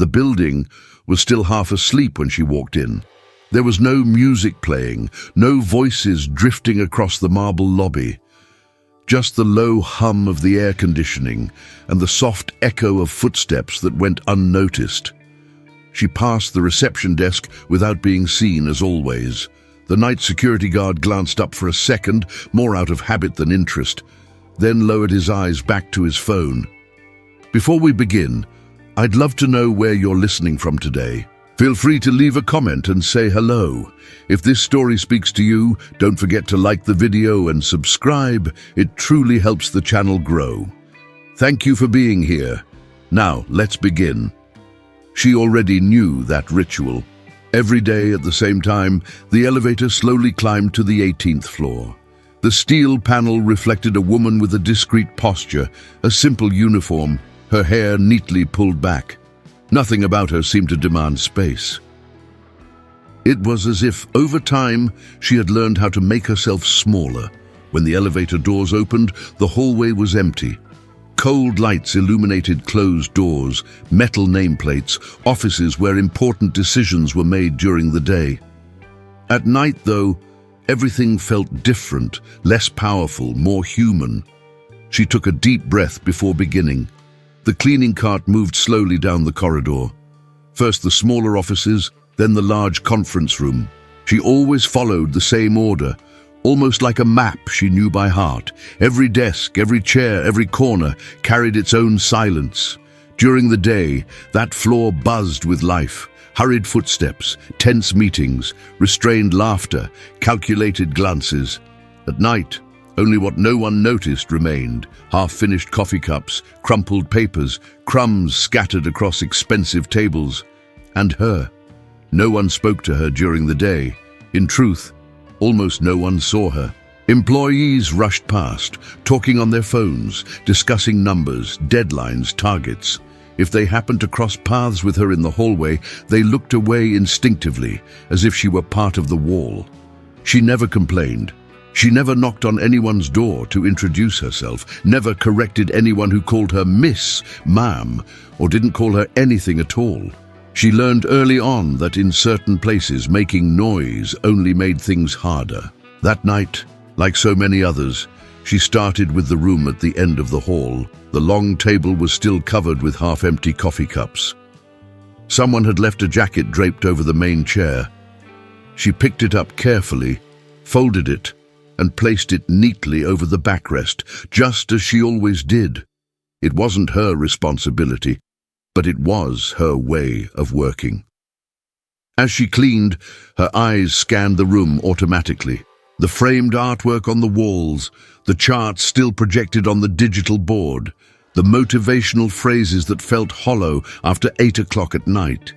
The building was still half asleep when she walked in. There was no music playing, no voices drifting across the marble lobby. Just the low hum of the air conditioning and the soft echo of footsteps that went unnoticed. She passed the reception desk without being seen, as always. The night security guard glanced up for a second, more out of habit than interest, then lowered his eyes back to his phone. Before we begin, I'd love to know where you're listening from today. Feel free to leave a comment and say hello. If this story speaks to you, don't forget to like the video and subscribe. It truly helps the channel grow. Thank you for being here. Now, let's begin. She already knew that ritual. Every day at the same time, the elevator slowly climbed to the 18th floor. The steel panel reflected a woman with a discreet posture, a simple uniform, her hair neatly pulled back. Nothing about her seemed to demand space. It was as if, over time, she had learned how to make herself smaller. When the elevator doors opened, the hallway was empty. Cold lights illuminated closed doors, metal nameplates, offices where important decisions were made during the day. At night, though, everything felt different, less powerful, more human. She took a deep breath before beginning. The cleaning cart moved slowly down the corridor. First the smaller offices, then the large conference room. She always followed the same order, almost like a map she knew by heart. Every desk, every chair, every corner carried its own silence. During the day, that floor buzzed with life. Hurried footsteps, tense meetings, restrained laughter, calculated glances. At night, only what no one noticed remained: half-finished coffee cups, crumpled papers, crumbs scattered across expensive tables. And her. No one spoke to her during the day. In truth, almost no one saw her. Employees rushed past, talking on their phones, discussing numbers, deadlines, targets. If they happened to cross paths with her in the hallway, they looked away instinctively, as if she were part of the wall. She never complained. She never knocked on anyone's door to introduce herself, never corrected anyone who called her Miss, Ma'am, or didn't call her anything at all. She learned early on that in certain places making noise only made things harder. That night, like so many others, she started with the room at the end of the hall. The long table was still covered with half-empty coffee cups. Someone had left a jacket draped over the main chair. She picked it up carefully, folded it, and placed it neatly over the backrest, just as she always did. It wasn't her responsibility, but it was her way of working. As she cleaned, her eyes scanned the room automatically. The framed artwork on the walls, the charts still projected on the digital board, the motivational phrases that felt hollow after 8 o'clock at night.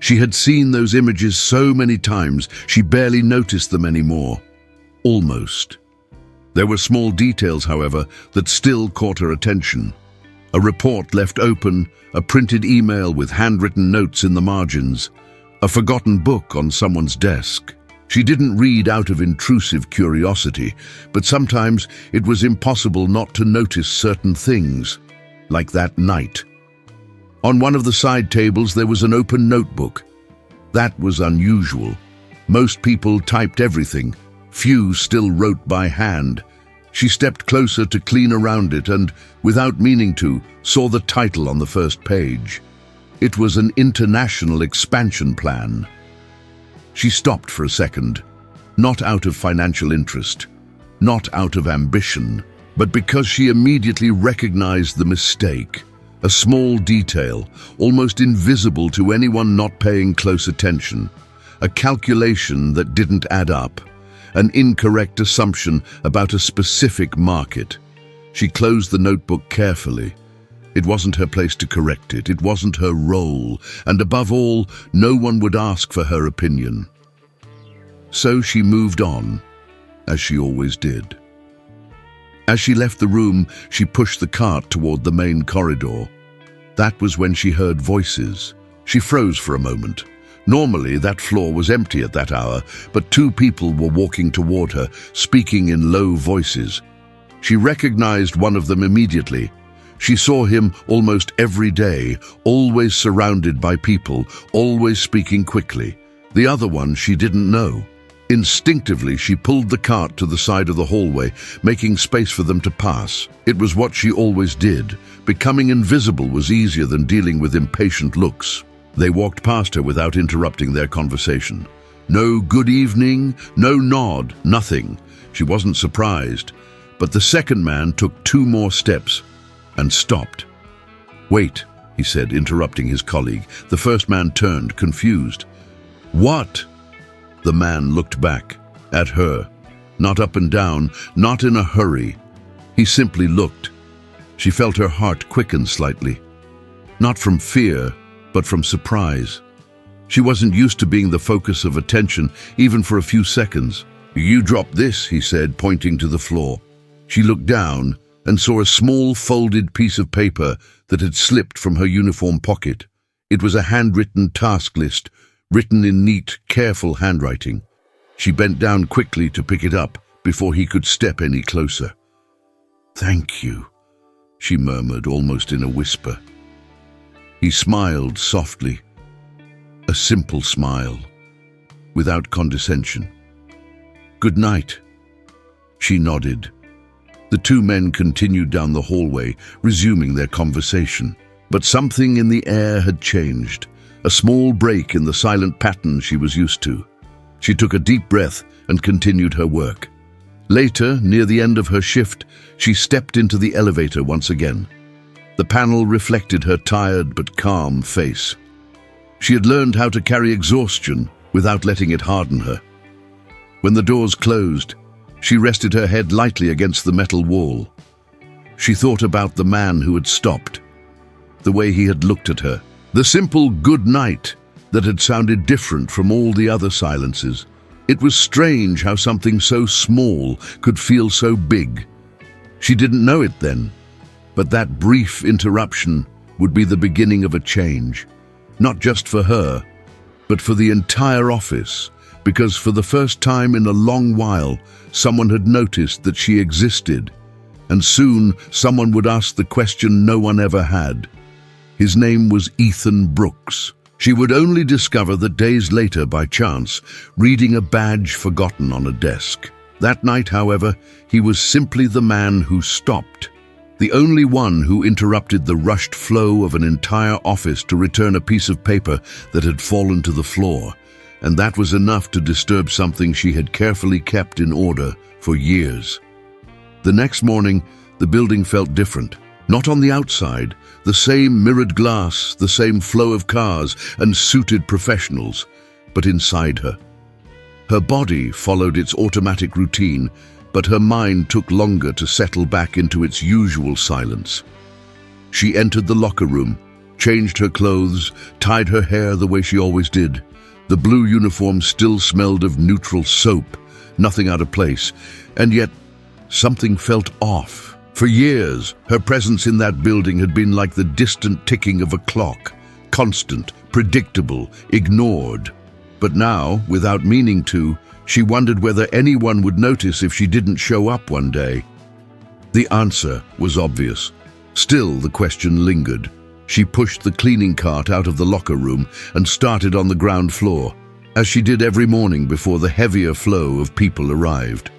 She had seen those images so many times, she barely noticed them anymore. Almost. There were small details, however, that still caught her attention. A report left open, a printed email with handwritten notes in the margins, a forgotten book on someone's desk. She didn't read out of intrusive curiosity, but sometimes it was impossible not to notice certain things, like that night. On one of the side tables there was an open notebook. That was unusual. Most people typed everything. Few still wrote by hand. She stepped closer to clean around it and, without meaning to, saw the title on the first page. It was an international expansion plan. She stopped for a second, not out of financial interest, not out of ambition, but because she immediately recognized the mistake. A small detail, almost invisible to anyone not paying close attention. A calculation that didn't add up. An incorrect assumption about a specific market. She closed the notebook carefully. It wasn't her place to correct it. It wasn't her role. And above all, no one would ask for her opinion. So she moved on, as she always did. As she left the room, she pushed the cart toward the main corridor. That was when she heard voices. She froze for a moment. Normally, that floor was empty at that hour, but 2 people were walking toward her, speaking in low voices. She recognized one of them immediately. She saw him almost every day, always surrounded by people, always speaking quickly. The other one she didn't know. Instinctively, she pulled the cart to the side of the hallway, making space for them to pass. It was what she always did. Becoming invisible was easier than dealing with impatient looks. They walked past her without interrupting their conversation. No good evening, no nod, nothing. She wasn't surprised. But the second man took 2 more steps and stopped. "Wait," he said, interrupting his colleague. The first man turned, confused. "What?" The man looked back at her, not up and down, not in a hurry. He simply looked. She felt her heart quicken slightly, not from fear, but from surprise. She wasn't used to being the focus of attention, even for a few seconds. "You dropped this," he said, pointing to the floor. She looked down and saw a small folded piece of paper that had slipped from her uniform pocket. It was a handwritten task list, written in neat, careful handwriting. She bent down quickly to pick it up before he could step any closer. "Thank you," she murmured, almost in a whisper. He smiled softly, a simple smile, without condescension. "Good night." She nodded. The 2 men continued down the hallway, resuming their conversation. But something in the air had changed. A small break in the silent pattern she was used to. She took a deep breath and continued her work. Later, near the end of her shift, she stepped into the elevator once again. The panel reflected her tired but calm face. She had learned how to carry exhaustion without letting it harden her. When the doors closed, she rested her head lightly against the metal wall. She thought about the man who had stopped, the way he had looked at her. The simple good night that had sounded different from all the other silences. It was strange how something so small could feel so big. She didn't know it then, but that brief interruption would be the beginning of a change. Not just for her, but for the entire office, because for the first time in a long while, someone had noticed that she existed, and soon someone would ask the question no one ever had. His name was Ethan Brooks. She would only discover that days later by chance, reading a badge forgotten on a desk. That night, however, he was simply the man who stopped. The only one who interrupted the rushed flow of an entire office to return a piece of paper that had fallen to the floor. And that was enough to disturb something she had carefully kept in order for years. The next morning, the building felt different. Not on the outside, the same mirrored glass, the same flow of cars and suited professionals, but inside her. Her body followed its automatic routine, but her mind took longer to settle back into its usual silence. She entered the locker room, changed her clothes, tied her hair the way she always did. The blue uniform still smelled of neutral soap, nothing out of place, and yet something felt off. For years, her presence in that building had been like the distant ticking of a clock, constant, predictable, ignored. But now, without meaning to, she wondered whether anyone would notice if she didn't show up one day. The answer was obvious. Still, the question lingered. She pushed the cleaning cart out of the locker room and started on the ground floor, as she did every morning before the heavier flow of people arrived.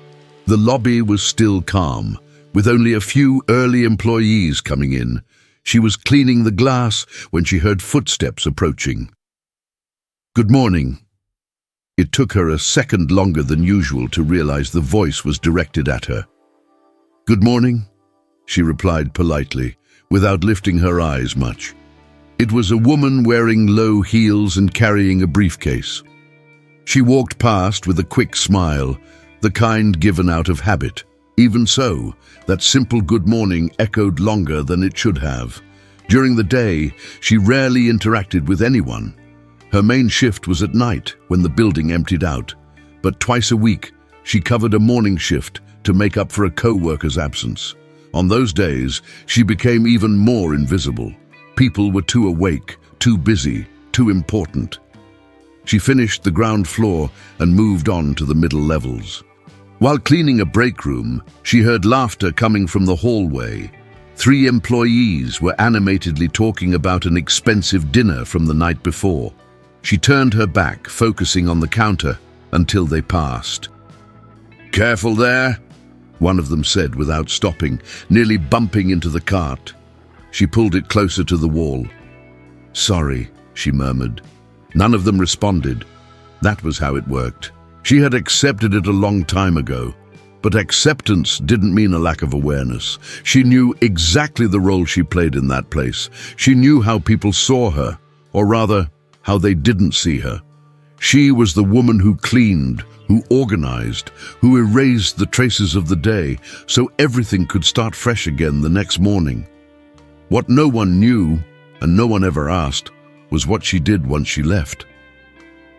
The lobby was still calm, with only a few early employees coming in. She was cleaning the glass when she heard footsteps approaching. "Good morning." It took her a second longer than usual to realize the voice was directed at her. "Good morning," she replied politely, without lifting her eyes much. It was a woman wearing low heels and carrying a briefcase. She walked past with a quick smile, the kind given out of habit. Even so, that simple good morning echoed longer than it should have. During the day, she rarely interacted with anyone. Her main shift was at night, when the building emptied out. But twice a week, she covered a morning shift to make up for a co-worker's absence. On those days, she became even more invisible. People were too awake, too busy, too important. She finished the ground floor and moved on to the middle levels. While cleaning a break room, she heard laughter coming from the hallway. 3 employees were animatedly talking about an expensive dinner from the night before. She turned her back, focusing on the counter, until they passed. "Careful there," one of them said without stopping, nearly bumping into the cart. She pulled it closer to the wall. "Sorry," she murmured. None of them responded. That was how it worked. She had accepted it a long time ago. But acceptance didn't mean a lack of awareness. She knew exactly the role she played in that place. She knew how people saw her, or rather, how they didn't see her. She was the woman who cleaned, who organized, who erased the traces of the day, so everything could start fresh again the next morning. What no one knew, and no one ever asked, was what she did once she left.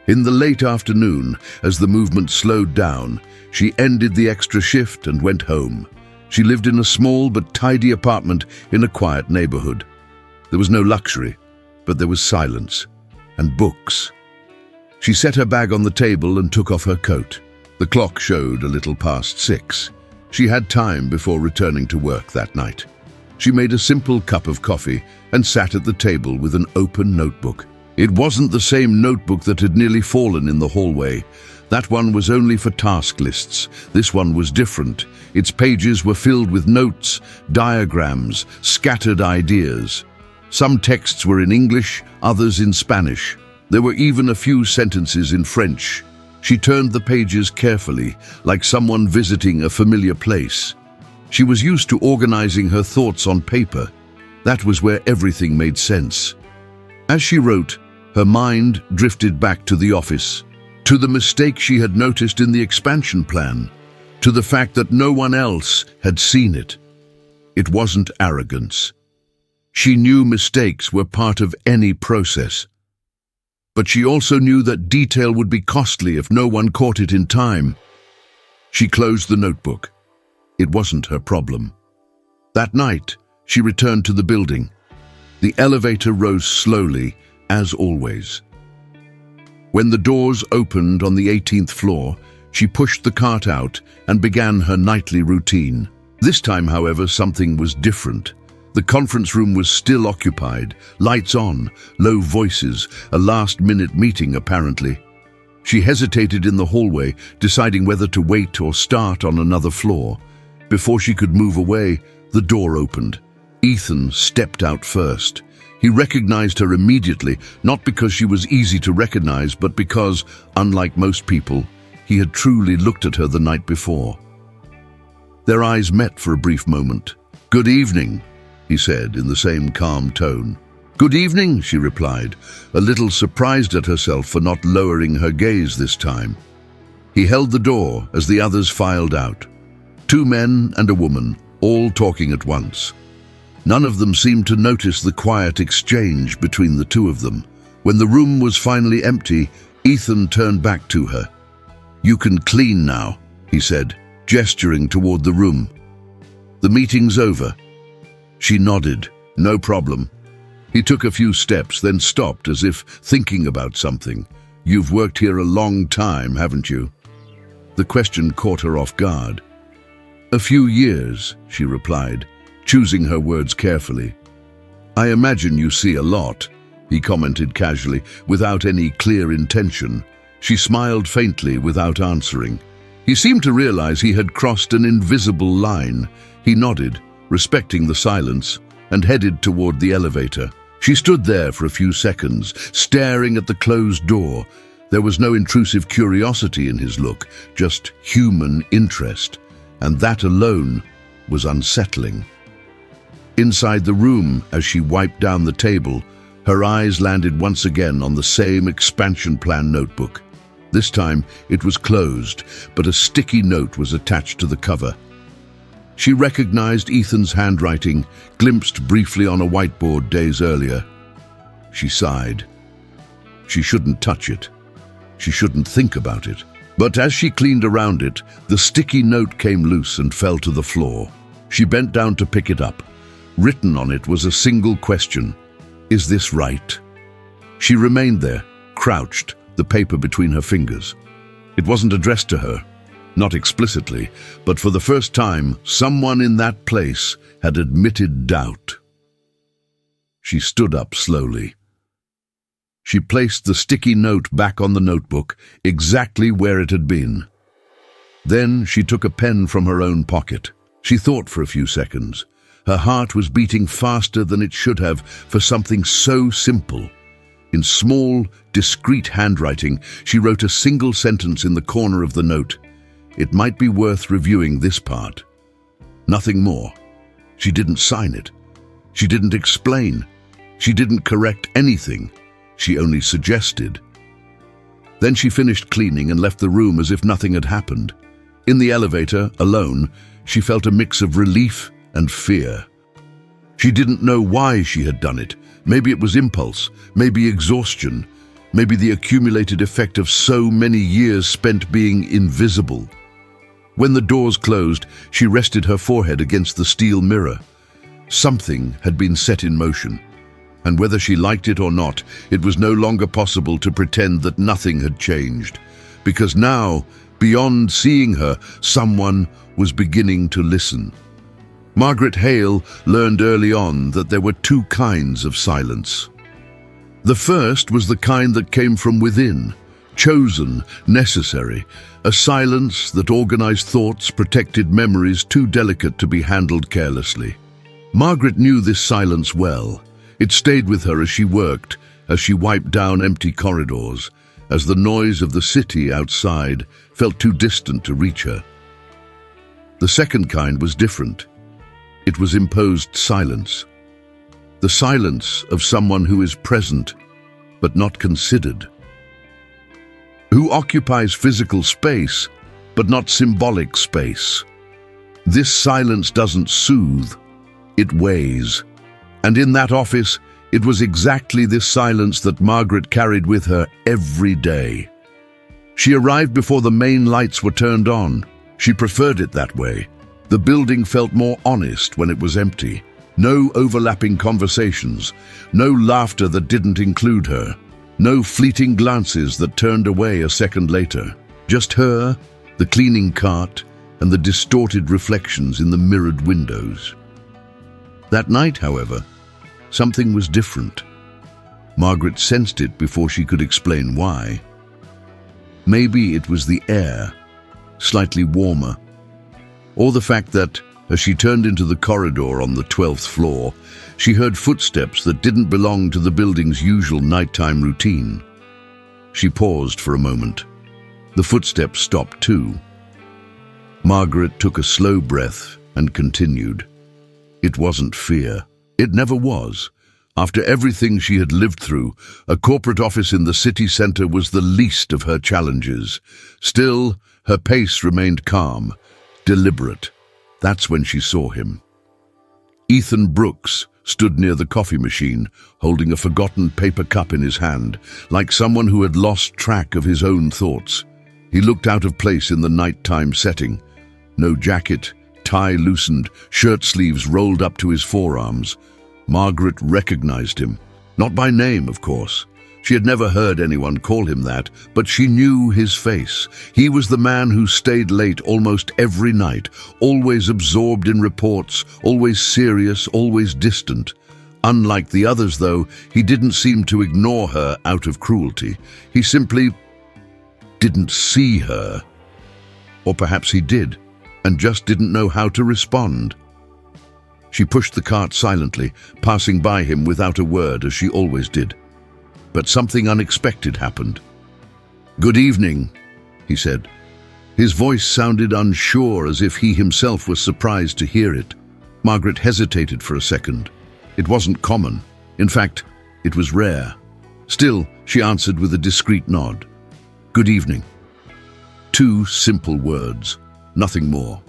In the late afternoon, as the movement slowed down, she ended the extra shift and went home. She lived in a small but tidy apartment in a quiet neighborhood. There was no luxury, but there was silence and books. She set her bag on the table and took off her coat. The clock showed a little past 6. She had time before returning to work that night. She made a simple cup of coffee and sat at the table with an open notebook. It wasn't the same notebook that had nearly fallen in the hallway. That one was only for task lists. This one was different. Its pages were filled with notes, diagrams, scattered ideas. Some texts were in English, others in Spanish. There were even a few sentences in French. She turned the pages carefully, like someone visiting a familiar place. She was used to organizing her thoughts on paper. That was where everything made sense. As she wrote, her mind drifted back to the office, to the mistake she had noticed in the expansion plan, to the fact that no one else had seen it. It wasn't arrogance. She knew mistakes were part of any process. But she also knew that detail would be costly if no one caught it in time. She closed the notebook. It wasn't her problem. That night, she returned to the building. The elevator rose slowly, as always. When the doors opened on the 18th floor, she pushed the cart out and began her nightly routine. This time, however, something was different. The conference room was still occupied, lights on, low voices, a last-minute meeting apparently. She hesitated in the hallway, deciding whether to wait or start on another floor. Before she could move away, the door opened. Ethan stepped out first. He recognized her immediately, not because she was easy to recognize, but because, unlike most people, he had truly looked at her the night before. Their eyes met for a brief moment. "Good evening," he said in the same calm tone. "Good evening," she replied, a little surprised at herself for not lowering her gaze this time. He held the door as the others filed out. 2 men and a woman, all talking at once. None of them seemed to notice the quiet exchange between the 2 of them. When the room was finally empty, Ethan turned back to her. "You can clean now," he said, gesturing toward the room. "The meeting's over." She nodded. "No problem." He took a few steps, then stopped as if thinking about something. "You've worked here a long time, haven't you?" The question caught her off guard. "A few years," she replied, choosing her words carefully. "I imagine you see a lot," he commented casually, without any clear intention. She smiled faintly without answering. He seemed to realize he had crossed an invisible line. He nodded, respecting the silence, and headed toward the elevator. She stood there for a few seconds, staring at the closed door. There was no intrusive curiosity in his look, just human interest, and that alone was unsettling. Inside the room, as she wiped down the table, her eyes landed once again on the same expansion plan notebook. This time, it was closed, but a sticky note was attached to the cover. She recognized Ethan's handwriting, glimpsed briefly on a whiteboard days earlier. She sighed. She shouldn't touch it. She shouldn't think about it. But as she cleaned around it, the sticky note came loose and fell to the floor. She bent down to pick it up. Written on it was a single question: "Is this right?" She remained there, crouched, the paper between her fingers. It wasn't addressed to her. Not explicitly, but for the first time, someone in that place had admitted doubt. She stood up slowly. She placed the sticky note back on the notebook, exactly where it had been. Then she took a pen from her own pocket. She thought for a few seconds. Her heart was beating faster than it should have for something so simple. In small, discreet handwriting, she wrote a single sentence in the corner of the note. It might be worth reviewing this part. Nothing more. She didn't sign it. She didn't explain. She didn't correct anything. She only suggested. Then she finished cleaning and left the room as if nothing had happened. In the elevator, alone, she felt a mix of relief and fear. She didn't know why she had done it. Maybe it was impulse, maybe exhaustion, maybe the accumulated effect of so many years spent being invisible. When the doors closed, she rested her forehead against the steel mirror. Something had been set in motion, and whether she liked it or not, it was no longer possible to pretend that nothing had changed, because now, beyond seeing her, someone was beginning to listen. Margaret Hale learned early on that there were two kinds of silence. The first was the kind that came from within, chosen, necessary, a silence that organized thoughts, protected memories too delicate to be handled carelessly. Margaret knew this silence well. It stayed with her as she worked, as she wiped down empty corridors, as the noise of the city outside felt too distant to reach her. The second kind was different. It was imposed silence. The silence of someone who is present, but not considered. Who occupies physical space, but not symbolic space. This silence doesn't soothe, it weighs. And in that office, it was exactly this silence that Margaret carried with her every day. She arrived before the main lights were turned on. She preferred it that way. The building felt more honest when it was empty. No overlapping conversations, no laughter that didn't include her, no fleeting glances that turned away a second later. Just her, the cleaning cart, and the distorted reflections in the mirrored windows. That night, however, something was different. Margaret sensed it before she could explain why. Maybe it was the air, slightly warmer, or the fact that, as she turned into the corridor on the 12th floor, she heard footsteps that didn't belong to the building's usual nighttime routine. She paused for a moment. The footsteps stopped too. Margaret took a slow breath and continued. It wasn't fear. It never was. After everything she had lived through, a corporate office in the city center was the least of her challenges. Still, her pace remained calm, deliberate. That's when she saw him. Ethan Brooks stood near the coffee machine, holding a forgotten paper cup in his hand, like someone who had lost track of his own thoughts. He looked out of place in the nighttime setting. No jacket, tie loosened, shirt sleeves rolled up to his forearms. Margaret recognized him. Not by name, of course. She had never heard anyone call him that, but she knew his face. He was the man who stayed late almost every night, always absorbed in reports, always serious, always distant. Unlike the others, though, he didn't seem to ignore her out of cruelty. He simply didn't see her. Or perhaps he did, and just didn't know how to respond. She pushed the cart silently, passing by him without a word, as she always did. But something unexpected happened. "Good evening," he said. His voice sounded unsure, as if he himself was surprised to hear it. Margaret hesitated for a second. It wasn't common. In fact, it was rare. Still, she answered with a discreet nod. "Good evening." Two simple words, nothing more.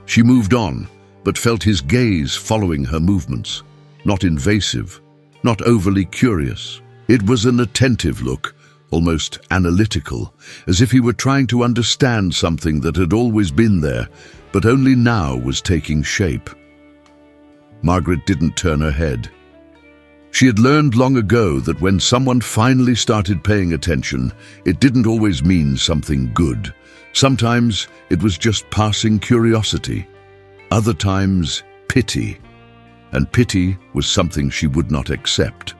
She moved on, but felt his gaze following her movements. Not invasive, not overly curious. It was an attentive look, almost analytical, as if he were trying to understand something that had always been there, but only now was taking shape. Margaret didn't turn her head. She had learned long ago that when someone finally started paying attention, it didn't always mean something good. Sometimes it was just passing curiosity. Other times, pity. And pity was something she would not accept.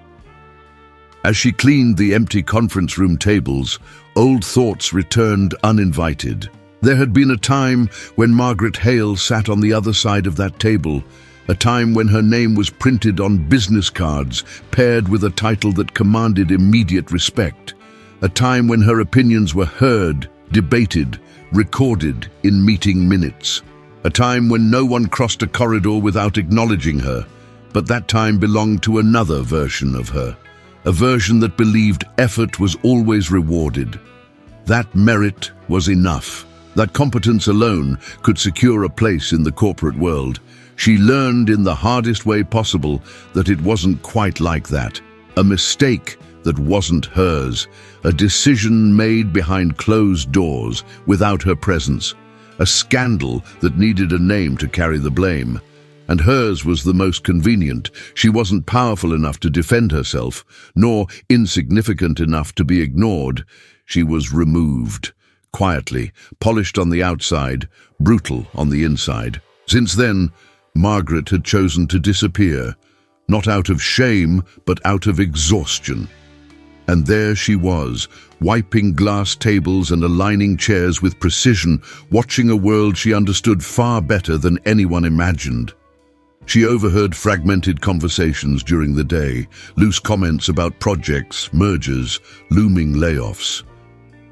As she cleaned the empty conference room tables, old thoughts returned uninvited. There had been a time when Margaret Hale sat on the other side of that table, a time when her name was printed on business cards, paired with a title that commanded immediate respect, a time when her opinions were heard, debated, recorded in meeting minutes, a time when no one crossed a corridor without acknowledging her, but that time belonged to another version of her, a version that believed effort was always rewarded. That merit was enough. That competence alone could secure a place in the corporate world. She learned in the hardest way possible that it wasn't quite like that. A mistake that wasn't hers. A decision made behind closed doors without her presence. A scandal that needed a name to carry the blame. And hers was the most convenient. She wasn't powerful enough to defend herself, nor insignificant enough to be ignored. She was removed. Quietly, polished on the outside, brutal on the inside. Since then, Margaret had chosen to disappear, not out of shame, but out of exhaustion. And there she was, wiping glass tables and aligning chairs with precision, watching a world she understood far better than anyone imagined. She overheard fragmented conversations during the day, loose comments about projects, mergers, looming layoffs.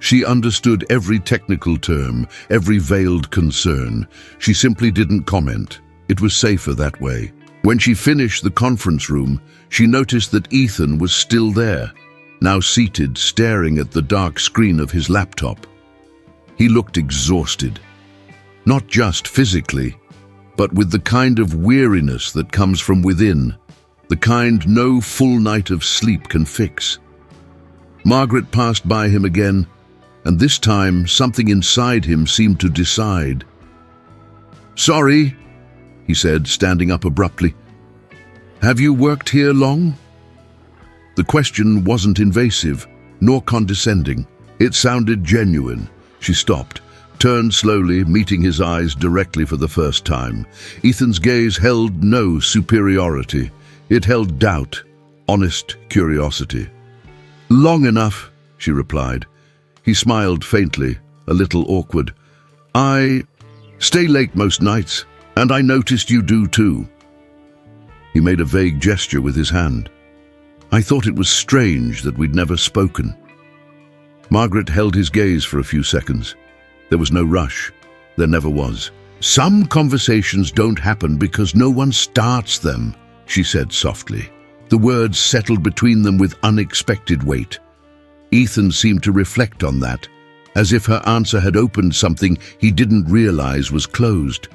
She understood every technical term, every veiled concern. She simply didn't comment. It was safer that way. When she finished the conference room, she noticed that Ethan was still there, now seated, staring at the dark screen of his laptop. He looked exhausted. Not just physically, but with the kind of weariness that comes from within, the kind no full night of sleep can fix. Margaret passed by him again, and this time something inside him seemed to decide. "Sorry," he said, standing up abruptly. "Have you worked here long?" The question wasn't invasive, nor condescending. It sounded genuine. She stopped, turned slowly, meeting his eyes directly for the first time. Ethan's gaze held no superiority. It held doubt, honest curiosity. "Long enough," she replied. He smiled faintly, a little awkward. "I stay late most nights, and I noticed you do too." He made a vague gesture with his hand. "I thought it was strange that we'd never spoken." Margaret held his gaze for a few seconds. There was no rush. There never was. "Some conversations don't happen because no one starts them," she said softly. The words settled between them with unexpected weight. Ethan seemed to reflect on that, as if her answer had opened something he didn't realize was closed.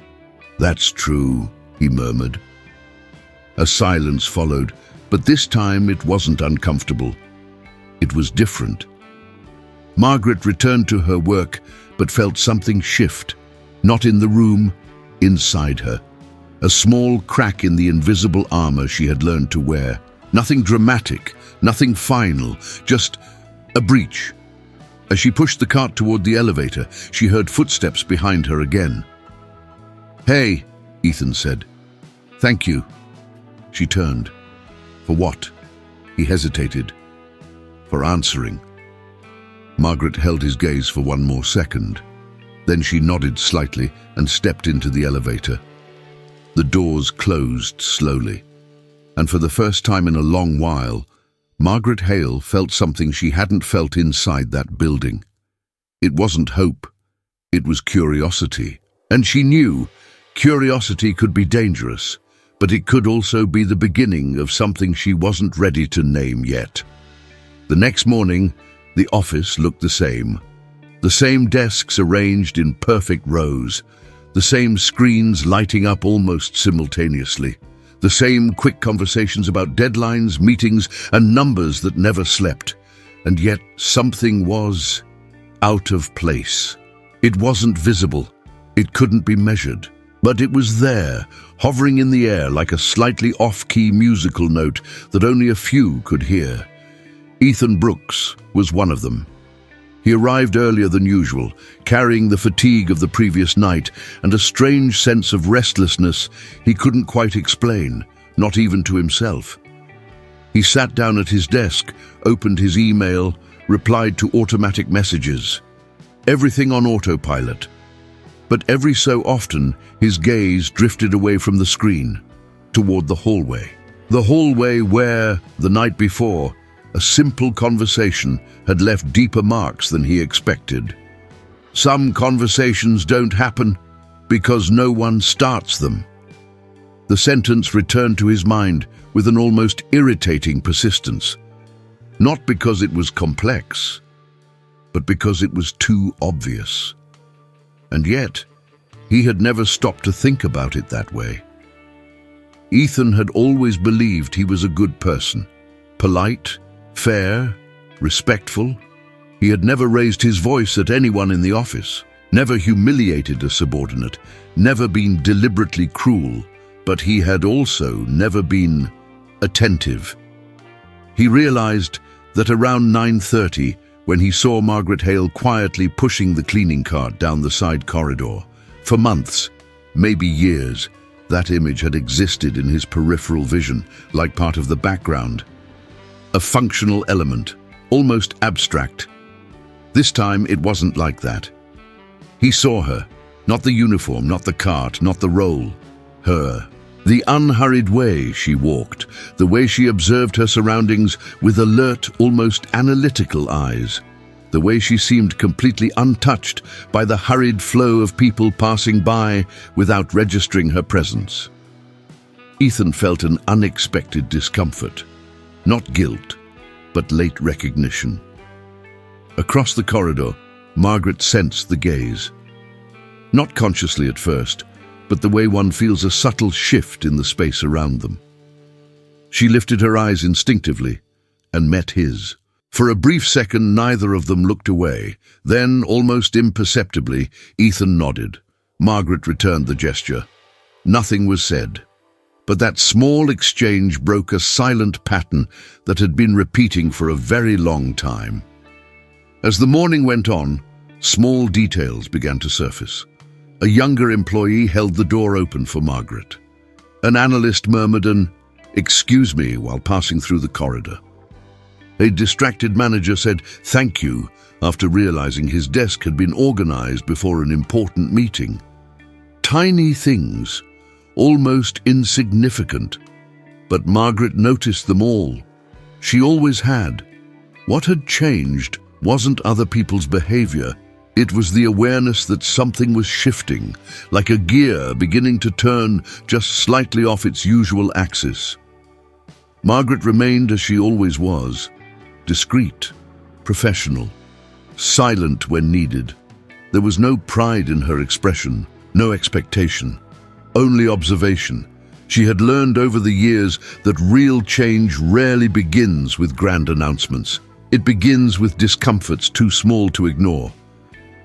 "That's true," he murmured. A silence followed, but this time it wasn't uncomfortable. It was different. Margaret returned to her work, but felt something shift, not in the room, inside her. A small crack in the invisible armor she had learned to wear. Nothing dramatic, nothing final, just a breach. As she pushed the cart toward the elevator, she heard footsteps behind her again. "Hey," Ethan said. "Thank you." She turned. For what? He hesitated. For answering. Margaret held his gaze for one more second. Then she nodded slightly and stepped into the elevator. The doors closed slowly, and for the first time in a long while, Margaret Hale felt something she hadn't felt inside that building. It wasn't hope, it was curiosity. And she knew curiosity could be dangerous, but it could also be the beginning of something she wasn't ready to name yet. The next morning, the office looked the same. The same desks arranged in perfect rows, the same screens lighting up almost simultaneously. The same quick conversations about deadlines, meetings, and numbers that never slept. And yet something was out of place. It wasn't visible. It couldn't be measured. But it was there, hovering in the air like a slightly off-key musical note that only a few could hear. Ethan Brooks was one of them. He arrived earlier than usual, carrying the fatigue of the previous night and a strange sense of restlessness he couldn't quite explain, not even to himself. He sat down at his desk, opened his email, replied to automatic messages. Everything on autopilot. But every so often, his gaze drifted away from the screen, toward the hallway. The hallway where, the night before, a simple conversation had left deeper marks than he expected. Some conversations don't happen because no one starts them. The sentence returned to his mind with an almost irritating persistence. Not because it was complex, but because it was too obvious. And yet, he had never stopped to think about it that way. Ethan had always believed he was a good person, polite, fair, respectful. He had never raised his voice at anyone in the office, never humiliated a subordinate, never been deliberately cruel, but he had also never been attentive. He realized that around 9:30, when he saw Margaret Hale quietly pushing the cleaning cart down the side corridor, for months, maybe years, that image had existed in his peripheral vision, like part of the background. A functional element, almost abstract. This time it wasn't like that. He saw her, not the uniform, not the cart, not the role. Her. The unhurried way she walked, the way she observed her surroundings with alert, almost analytical eyes, the way she seemed completely untouched by the hurried flow of people passing by without registering her presence. Ethan felt an unexpected discomfort, not guilt, but late recognition. Across the corridor, Margaret sensed the gaze. Not consciously at first, but the way one feels a subtle shift in the space around them. She lifted her eyes instinctively and met his. For a brief second, neither of them looked away. Then, almost imperceptibly, Ethan nodded. Margaret returned the gesture. Nothing was said. But that small exchange broke a silent pattern that had been repeating for a very long time. As the morning went on, small details began to surface. A younger employee held the door open for Margaret. An analyst murmured an "excuse me" while passing through the corridor. A distracted manager said "thank you" after realizing his desk had been organized before an important meeting. Tiny things, almost insignificant, but Margaret noticed them all. She always had. What had changed wasn't other people's behavior. It was the awareness that something was shifting, like a gear beginning to turn just slightly off its usual axis. Margaret remained as she always was, discreet, professional, silent when needed. There was no pride in her expression, no expectation, only observation. She had learned over the years that real change rarely begins with grand announcements. It begins with discomforts too small to ignore.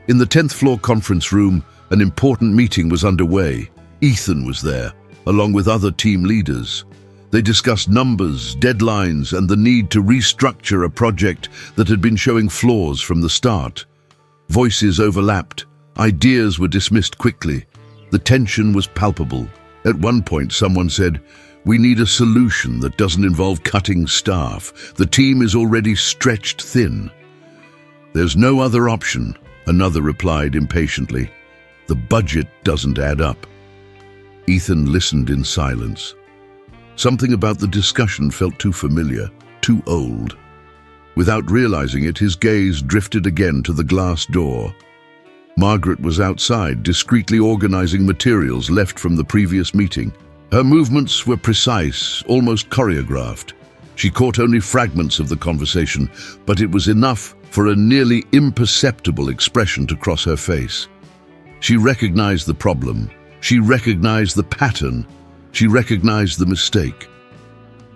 In the 10th floor conference room, an important meeting was underway. Ethan was there, along with other team leaders. They discussed numbers, deadlines, and the need to restructure a project that had been showing flaws from the start. Voices overlapped. Ideas were dismissed quickly. The tension was palpable. At one point, someone said, "We need a solution that doesn't involve cutting staff. The team is already stretched thin." "There's no other option," another replied impatiently. "The budget doesn't add up." Ethan listened in silence. Something about the discussion felt too familiar, too old. Without realizing it, his gaze drifted again to the glass door. Margaret was outside, discreetly organizing materials left from the previous meeting. Her movements were precise, almost choreographed. She caught only fragments of the conversation, but it was enough for a nearly imperceptible expression to cross her face. She recognized the problem. She recognized the pattern. She recognized the mistake.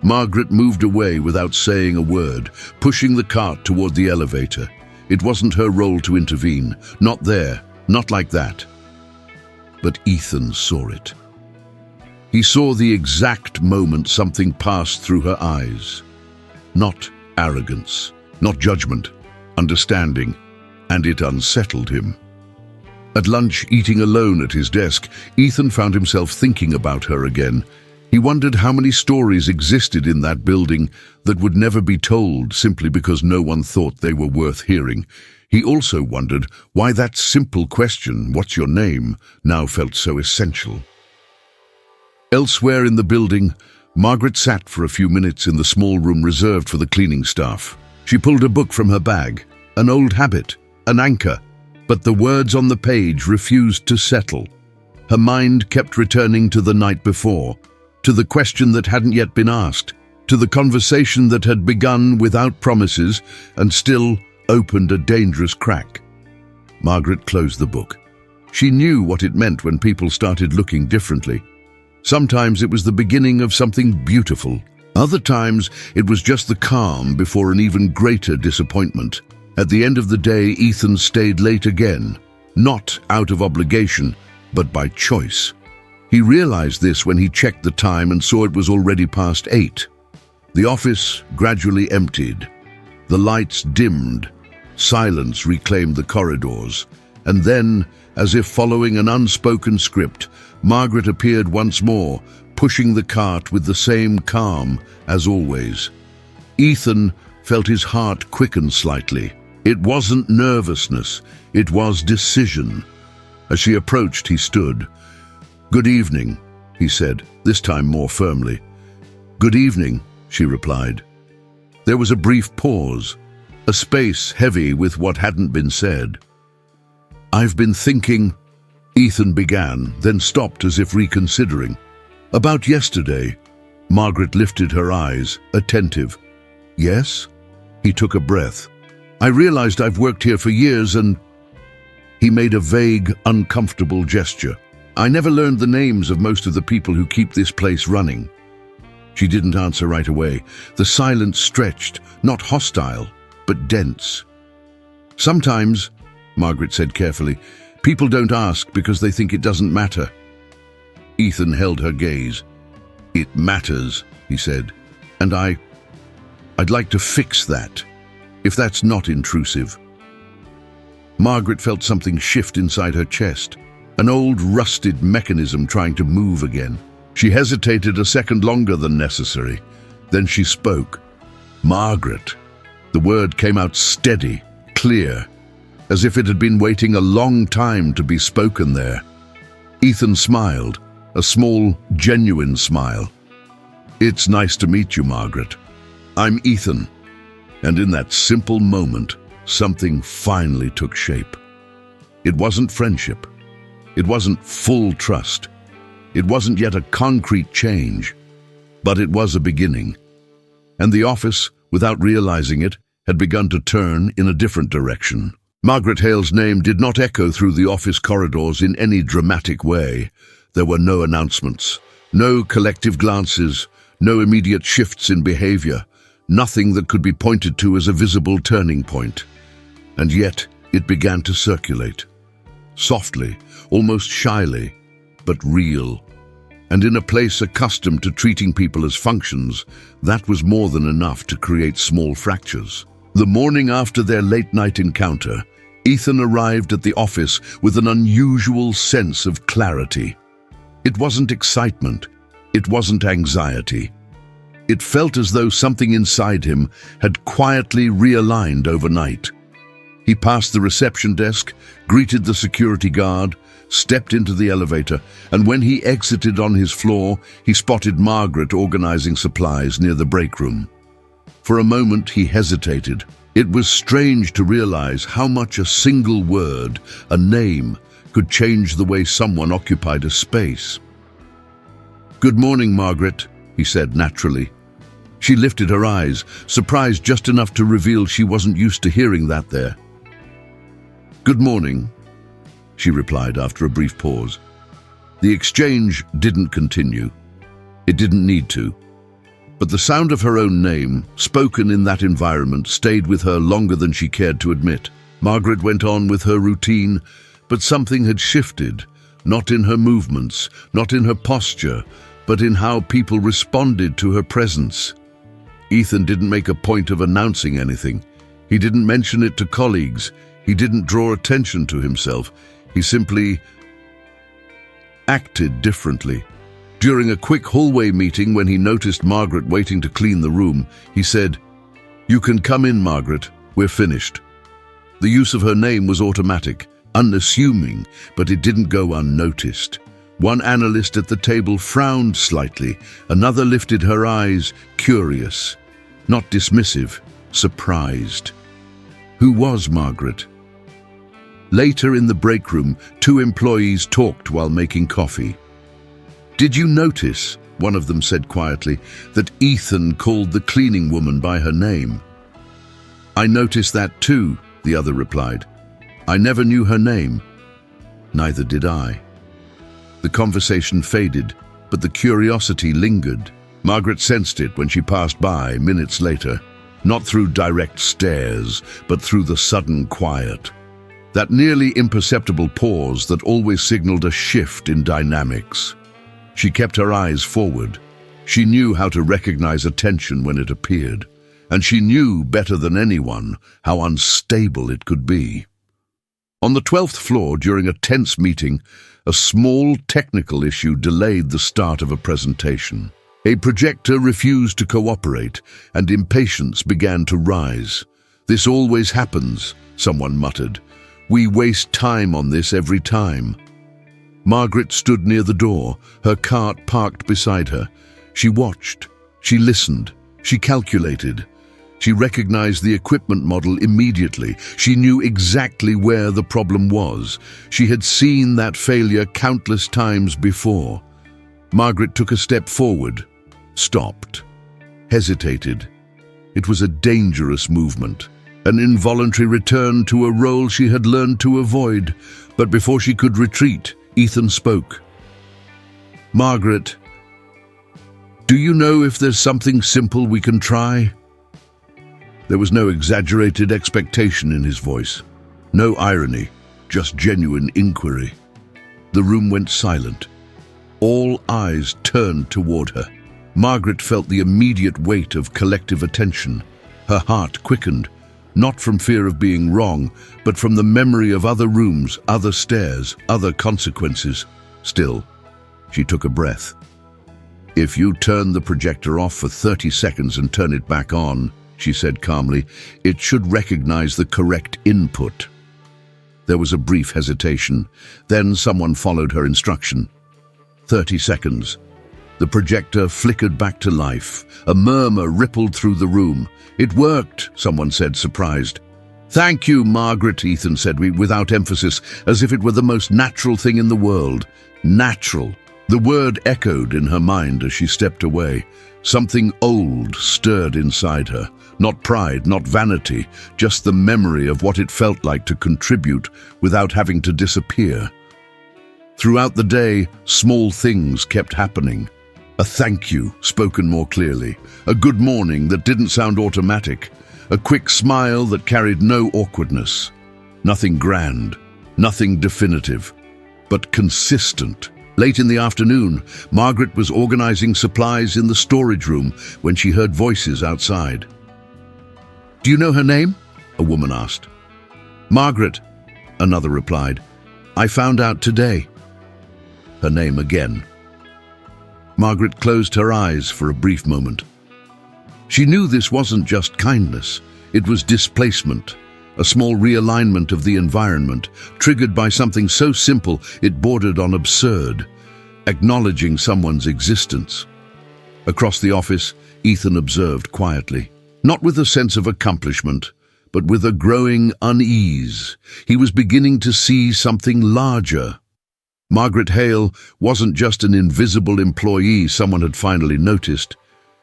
Margaret moved away without saying a word, pushing the cart toward the elevator. It wasn't her role to intervene. Not there. Not like that. but Ethan saw it. He saw the exact moment something passed through her eyes. Not arrogance, not judgment, understanding, and it unsettled him. At lunch, eating alone at his desk, Ethan found himself thinking about her again. He wondered how many stories existed in that building that would never be told simply because no one thought they were worth hearing. He also wondered why that simple question, "What's your name?" now felt so essential. Elsewhere in the building, Margaret sat for a few minutes in the small room reserved for the cleaning staff. She pulled a book from her bag, an old habit, an anchor, but the words on the page refused to settle. Her mind kept returning to the night before, to the question that hadn't yet been asked, to the conversation that had begun without promises and still opened a dangerous crack. Margaret closed the book. She knew what it meant when people started looking differently. Sometimes it was the beginning of something beautiful. Other times it was just the calm before an even greater disappointment. At the end of the day, Ethan stayed late again, not out of obligation, but by choice. He realized this when he checked the time and saw it was already past 8. The office gradually emptied. The lights dimmed. Silence reclaimed the corridors. And then, as if following an unspoken script, Margaret appeared once more, pushing the cart with the same calm as always. Ethan felt his heart quicken slightly. It wasn't nervousness, it was decision. As she approached, he stood. "Good evening," he said, this time more firmly. "Good evening," she replied. There was a brief pause, a space heavy with what hadn't been said. "I've been thinking," Ethan began, then stopped as if reconsidering. "About yesterday." Margaret lifted her eyes, attentive. "Yes?" He took a breath. "I realized I've worked here for years and—" He made a vague, uncomfortable gesture. "I never learned the names of most of the people who keep this place running." She didn't answer right away. The silence stretched, not hostile, but dense. "Sometimes," Margaret said carefully, "people don't ask because they think it doesn't matter." Ethan held her gaze. "It matters," he said, "and I'd like to fix that, if that's not intrusive." Margaret felt something shift inside her chest, an old rusted mechanism trying to move again. She hesitated a second longer than necessary. Then she spoke. "Margaret." The word came out steady, clear, as if it had been waiting a long time to be spoken there. Ethan smiled, a small, genuine smile. "It's nice to meet you, Margaret. I'm Ethan." And in that simple moment, something finally took shape. It wasn't friendship. It wasn't full trust. It wasn't yet a concrete change. But it was a beginning. And the office, without realizing it, had begun to turn in a different direction. Margaret Hale's name did not echo through the office corridors in any dramatic way. There were no announcements, no collective glances, no immediate shifts in behavior, nothing that could be pointed to as a visible turning point. And yet it began to circulate. Softly, almost shyly, but real. And in a place accustomed to treating people as functions, that was more than enough to create small fractures. The morning after their late-night encounter, Ethan arrived at the office with an unusual sense of clarity. It wasn't excitement. It wasn't anxiety. It felt as though something inside him had quietly realigned overnight. He passed the reception desk, greeted the security guard, stepped into the elevator, and when he exited on his floor, he spotted Margaret organizing supplies near the break room. For a moment, he hesitated. It was strange to realize how much a single word, a name, could change the way someone occupied a space. "Good morning, Margaret," he said naturally. She lifted her eyes, surprised just enough to reveal she wasn't used to hearing that there. "Good morning," she replied after a brief pause. The exchange didn't continue. It didn't need to. But the sound of her own name, spoken in that environment, stayed with her longer than she cared to admit. Margaret went on with her routine, but something had shifted, not in her movements, not in her posture, but in how people responded to her presence. Ethan didn't make a point of announcing anything. He didn't mention it to colleagues. He didn't draw attention to himself. He simply acted differently. During a quick hallway meeting, when he noticed Margaret waiting to clean the room, he said, "You can come in, Margaret. We're finished." The use of her name was automatic, unassuming, but it didn't go unnoticed. One analyst at the table frowned slightly. Another lifted her eyes, curious, not dismissive, surprised. Who was Margaret? Later in the break room, two employees talked while making coffee. "Did you notice," one of them said quietly, "that Ethan called the cleaning woman by her name?" "I noticed that too," the other replied. "I never knew her name." "Neither did I." The conversation faded, but the curiosity lingered. Margaret sensed it when she passed by minutes later, not through direct stares, but through the sudden quiet. That nearly imperceptible pause that always signaled a shift in dynamics. She kept her eyes forward. She knew how to recognize attention when it appeared, and she knew better than anyone how unstable it could be. On the 12th floor, during a tense meeting, a small technical issue delayed the start of a presentation. A projector refused to cooperate, and impatience began to rise. "This always happens," someone muttered. "We waste time on this every time." Margaret stood near the door, her cart parked beside her. She watched, she listened, she calculated. She recognized the equipment model immediately. She knew exactly where the problem was. She had seen that failure countless times before. Margaret took a step forward, stopped, hesitated. It was a dangerous movement, an involuntary return to a role she had learned to avoid. But before she could retreat, Ethan spoke. "Margaret, do you know if there's something simple we can try?" There was no exaggerated expectation in his voice, no irony, just genuine inquiry. The room went silent. All eyes turned toward her. Margaret felt the immediate weight of collective attention. Her heart quickened, not from fear of being wrong, but from the memory of other rooms, other stairs, other consequences. Still, she took a breath. "If you turn the projector off for 30 seconds and turn it back on," she said calmly, "it should recognize the correct input." There was a brief hesitation. Then someone followed her instruction. 30 seconds. The projector flickered back to life. A murmur rippled through the room. "It worked," someone said, surprised. "Thank you, Margaret," Ethan said without emphasis, as if it were the most natural thing in the world. Natural. The word echoed in her mind as she stepped away. Something old stirred inside her. Not pride, not vanity, just the memory of what it felt like to contribute without having to disappear. Throughout the day, small things kept happening. A thank you, spoken more clearly. A good morning that didn't sound automatic. A quick smile that carried no awkwardness. Nothing grand, nothing definitive, but consistent. Late in the afternoon, Margaret was organizing supplies in the storage room when she heard voices outside. "Do you know her name?" a woman asked. "Margaret," another replied. "I found out today." Her name again. Margaret closed her eyes for a brief moment. She knew this wasn't just kindness. It was displacement, a small realignment of the environment, triggered by something so simple it bordered on absurd, acknowledging someone's existence. Across the office, Ethan observed quietly, not with a sense of accomplishment, but with a growing unease. He was beginning to see something larger. Margaret Hale wasn't just an invisible employee someone had finally noticed.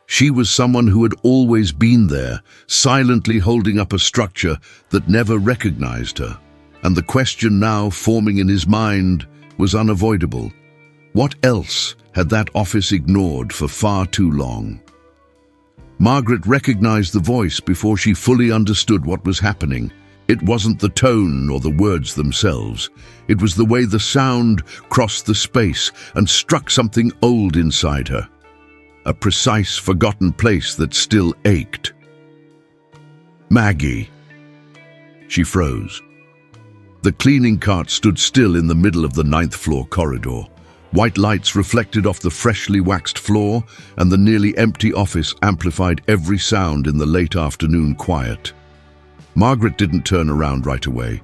She was someone who had always been there, silently holding up a structure that never recognized her. And the question now forming in his mind was unavoidable. What else had that office ignored for far too long? Margaret recognized the voice before she fully understood what was happening. It wasn't the tone or the words themselves. It was the way the sound crossed the space and struck something old inside her. A precise, forgotten place that still ached. Maggie. She froze. The cleaning cart stood still in the middle of the 9th floor corridor. White lights reflected off the freshly waxed floor, and the nearly empty office amplified every sound in the late afternoon quiet. Margaret didn't turn around right away.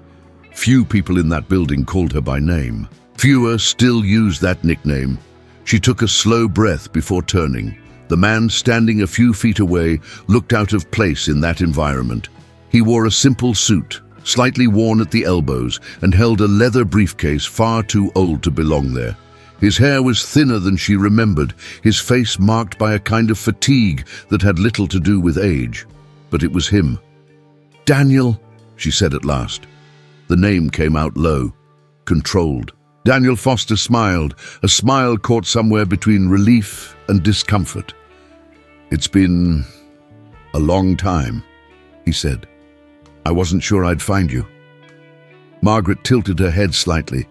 Few people in that building called her by name. Fewer still used that nickname. She took a slow breath before turning. The man standing a few feet away looked out of place in that environment. He wore a simple suit, slightly worn at the elbows, and held a leather briefcase far too old to belong there. His hair was thinner than she remembered, his face marked by a kind of fatigue that had little to do with age. But it was him. "Daniel," she said at last. The name came out low, controlled. Daniel Foster smiled, a smile caught somewhere between relief and discomfort. "It's been a long time," he said. "I wasn't sure I'd find you." Margaret tilted her head slightly.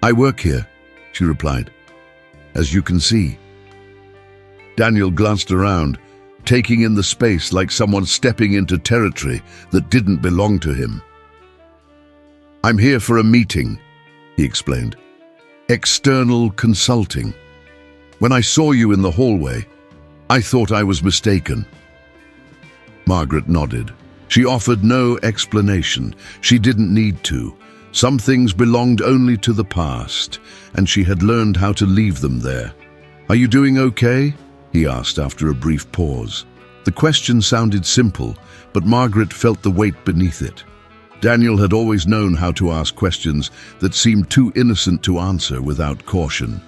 "I work here," she replied, "as you can see." Daniel glanced around, taking in the space like someone stepping into territory that didn't belong to him. "I'm here for a meeting," he explained. "External consulting. When I saw you in the hallway, I thought I was mistaken." Margaret nodded. She offered no explanation. She didn't need to. Some things belonged only to the past, and she had learned how to leave them there. "Are you doing okay?" he asked after a brief pause. The question sounded simple, but Margaret felt the weight beneath it. Daniel had always known how to ask questions that seemed too innocent to answer without caution.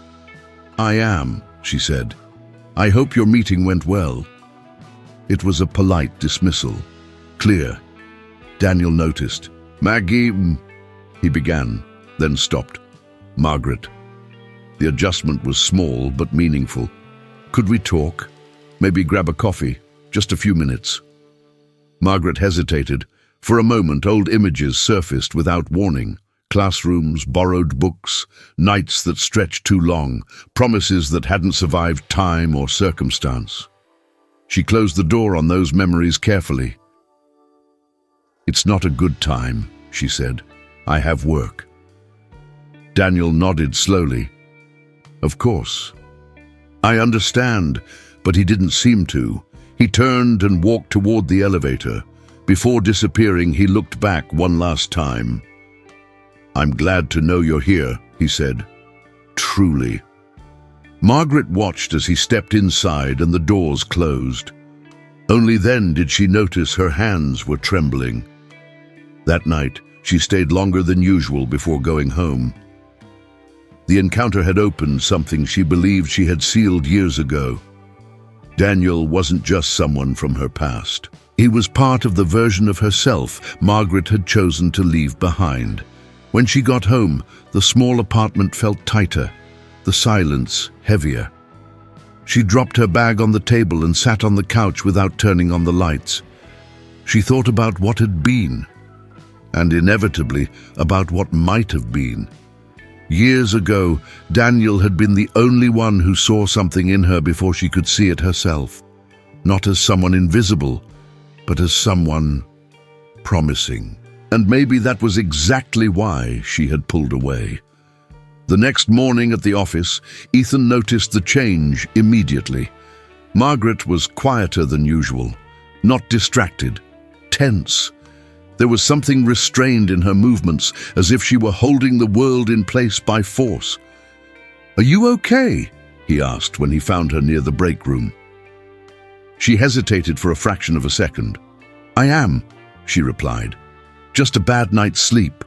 "I am," she said. "I hope your meeting went well." It was a polite dismissal. Clear. Daniel noticed. "Maggie," he began, then stopped. "Margaret." The adjustment was small but meaningful. "Could we talk? Maybe grab a coffee? Just a few minutes." Margaret hesitated. For a moment, old images surfaced without warning. Classrooms, borrowed books, nights that stretched too long, promises that hadn't survived time or circumstance. She closed the door on those memories carefully. "It's not a good time," she said. "I have work." Daniel nodded slowly. "Of course." "I understand," but he didn't seem to. He turned and walked toward the elevator. Before disappearing, he looked back one last time. "I'm glad to know you're here," he said. "Truly." Margaret watched as he stepped inside and the doors closed. Only then did she notice her hands were trembling. That night, she stayed longer than usual before going home. The encounter had opened something she believed she had sealed years ago. Daniel wasn't just someone from her past. He was part of the version of herself Margaret had chosen to leave behind. When she got home, the small apartment felt tighter, the silence heavier. She dropped her bag on the table and sat on the couch without turning on the lights. She thought about what had been, and inevitably about what might have been. Years ago, Daniel had been the only one who saw something in her before she could see it herself. Not as someone invisible, but as someone promising. And maybe that was exactly why she had pulled away. The next morning at the office, Ethan noticed the change immediately. Margaret was quieter than usual, not distracted, tense. There was something restrained in her movements, as if she were holding the world in place by force. "Are you okay?" he asked when he found her near the break room. She hesitated for a fraction of a second. "I am," she replied. "Just a bad night's sleep."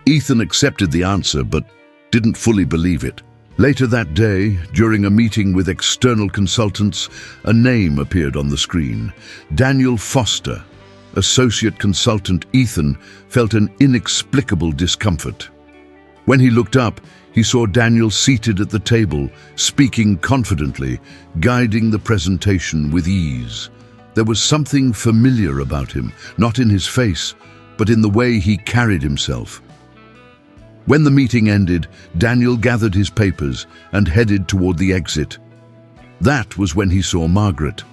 Ethan accepted the answer, but didn't fully believe it. Later that day, during a meeting with external consultants, a name appeared on the screen. Daniel Foster. Associate consultant Ethan felt an inexplicable discomfort. When he looked up, he saw Daniel seated at the table, speaking confidently, guiding the presentation with ease. There was something familiar about him, not in his face, but in the way he carried himself. When the meeting ended, Daniel gathered his papers and headed toward the exit. That was when he saw Margaret.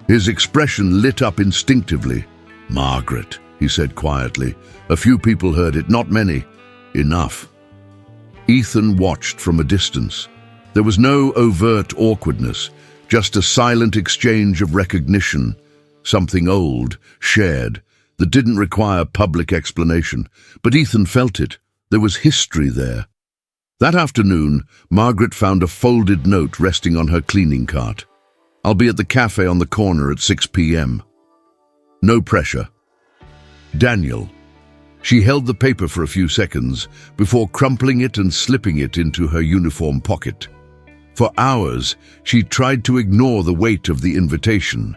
His expression lit up instinctively. "Margaret," he said quietly. A few people heard it, not many. Enough. Ethan watched from a distance. There was no overt awkwardness, just a silent exchange of recognition, something old, shared, that didn't require public explanation. But Ethan felt it. There was history there. That afternoon, Margaret found a folded note resting on her cleaning cart. "I'll be at the cafe on the corner at 6 p.m. No pressure. Daniel." She held the paper for a few seconds before crumpling it and slipping it into her uniform pocket. For hours, she tried to ignore the weight of the invitation.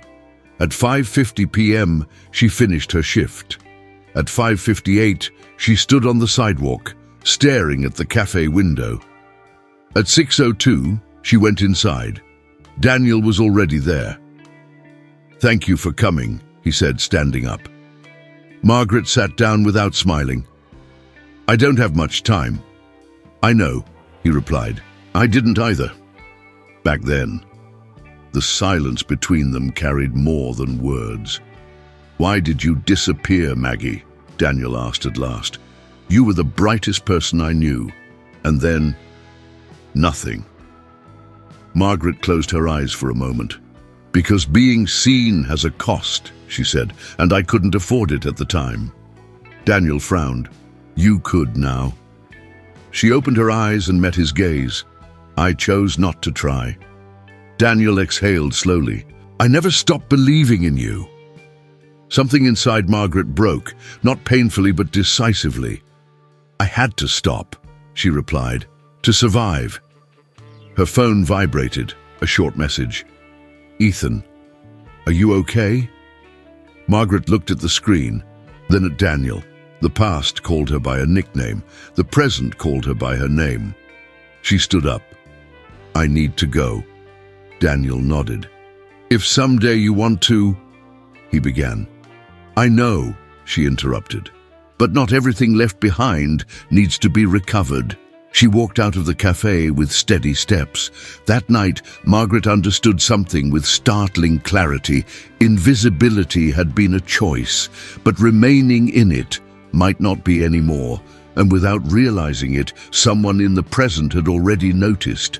At 5:50 p.m., she finished her shift. At 5:58, she stood on the sidewalk, staring at the cafe window. At 6:02, she went inside. Daniel was already there. "Thank you for coming," he said, standing up. Margaret sat down without smiling. "I don't have much time." "I know," he replied. "I didn't either. Back then." The silence between them carried more than words. "Why did you disappear, Maggie?" Daniel asked at last. "You were the brightest person I knew. And then, nothing." Margaret closed her eyes for a moment. "Because being seen has a cost," she said, "and I couldn't afford it at the time." Daniel frowned. "You could now." She opened her eyes and met his gaze. "I chose not to try." Daniel exhaled slowly. "I never stopped believing in you." Something inside Margaret broke, not painfully but decisively. "I had to stop," she replied, "to survive." Her phone vibrated, a short message. "Ethan, are you okay?" Margaret looked at the screen, then at Daniel. The past called her by a nickname. The present called her by her name. She stood up. "I need to go." Daniel nodded. "If someday you want to," he began. "I know," she interrupted. "But not everything left behind needs to be recovered." She walked out of the cafe with steady steps. That night, Margaret understood something with startling clarity. Invisibility had been a choice, but remaining in it might not be anymore. And without realizing it, someone in the present had already noticed.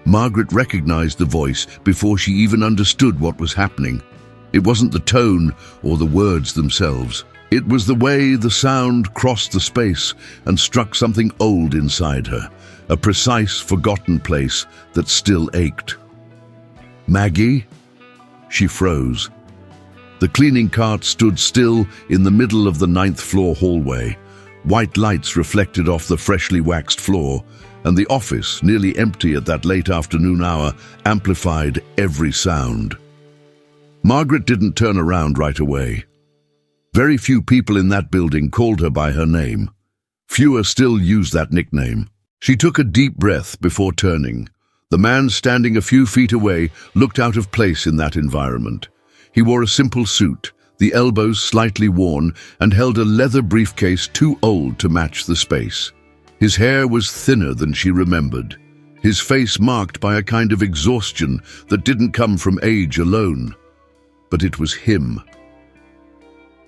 Margaret recognized the voice before she even understood what was happening. It wasn't the tone or the words themselves. It was the way the sound crossed the space and struck something old inside her, a precise, forgotten place that still ached. "Maggie?" She froze. The cleaning cart stood still in the middle of the 9th floor hallway. White lights reflected off the freshly waxed floor, and the office, nearly empty at that late afternoon hour, amplified every sound. Margaret didn't turn around right away. Very few people in that building called her by her name. Fewer still used that nickname. She took a deep breath before turning. The man standing a few feet away looked out of place in that environment. He wore a simple suit, the elbows slightly worn, and held a leather briefcase too old to match the space. His hair was thinner than she remembered, his face marked by a kind of exhaustion that didn't come from age alone. But it was him.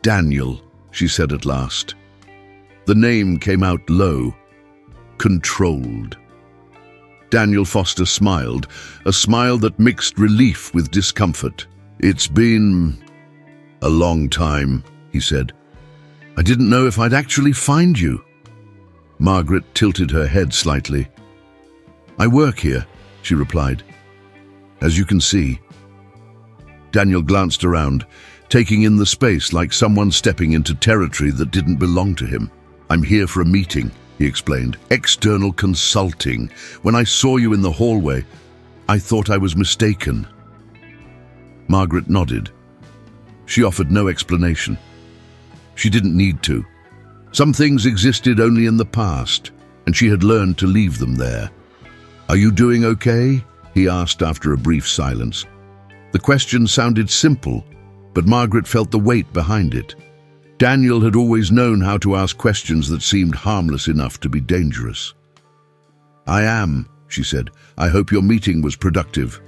"Daniel," she said at last. The name came out low, controlled. Daniel Foster smiled, a smile that mixed relief with discomfort. "It's been a long time," he said. "I didn't know if I'd actually find you." Margaret tilted her head slightly. "I work here," she replied. "As you can see." Daniel glanced around, taking in the space like someone stepping into territory that didn't belong to him. "I'm here for a meeting," he explained. "External consulting. When I saw you in the hallway, I thought I was mistaken." Margaret nodded. She offered no explanation. She didn't need to. Some things existed only in the past, and she had learned to leave them there. "Are you doing okay?" he asked after a brief silence. The question sounded simple, but Margaret felt the weight behind it. Daniel had always known how to ask questions that seemed harmless enough to be dangerous. "I am," she said. "I hope your meeting was productive."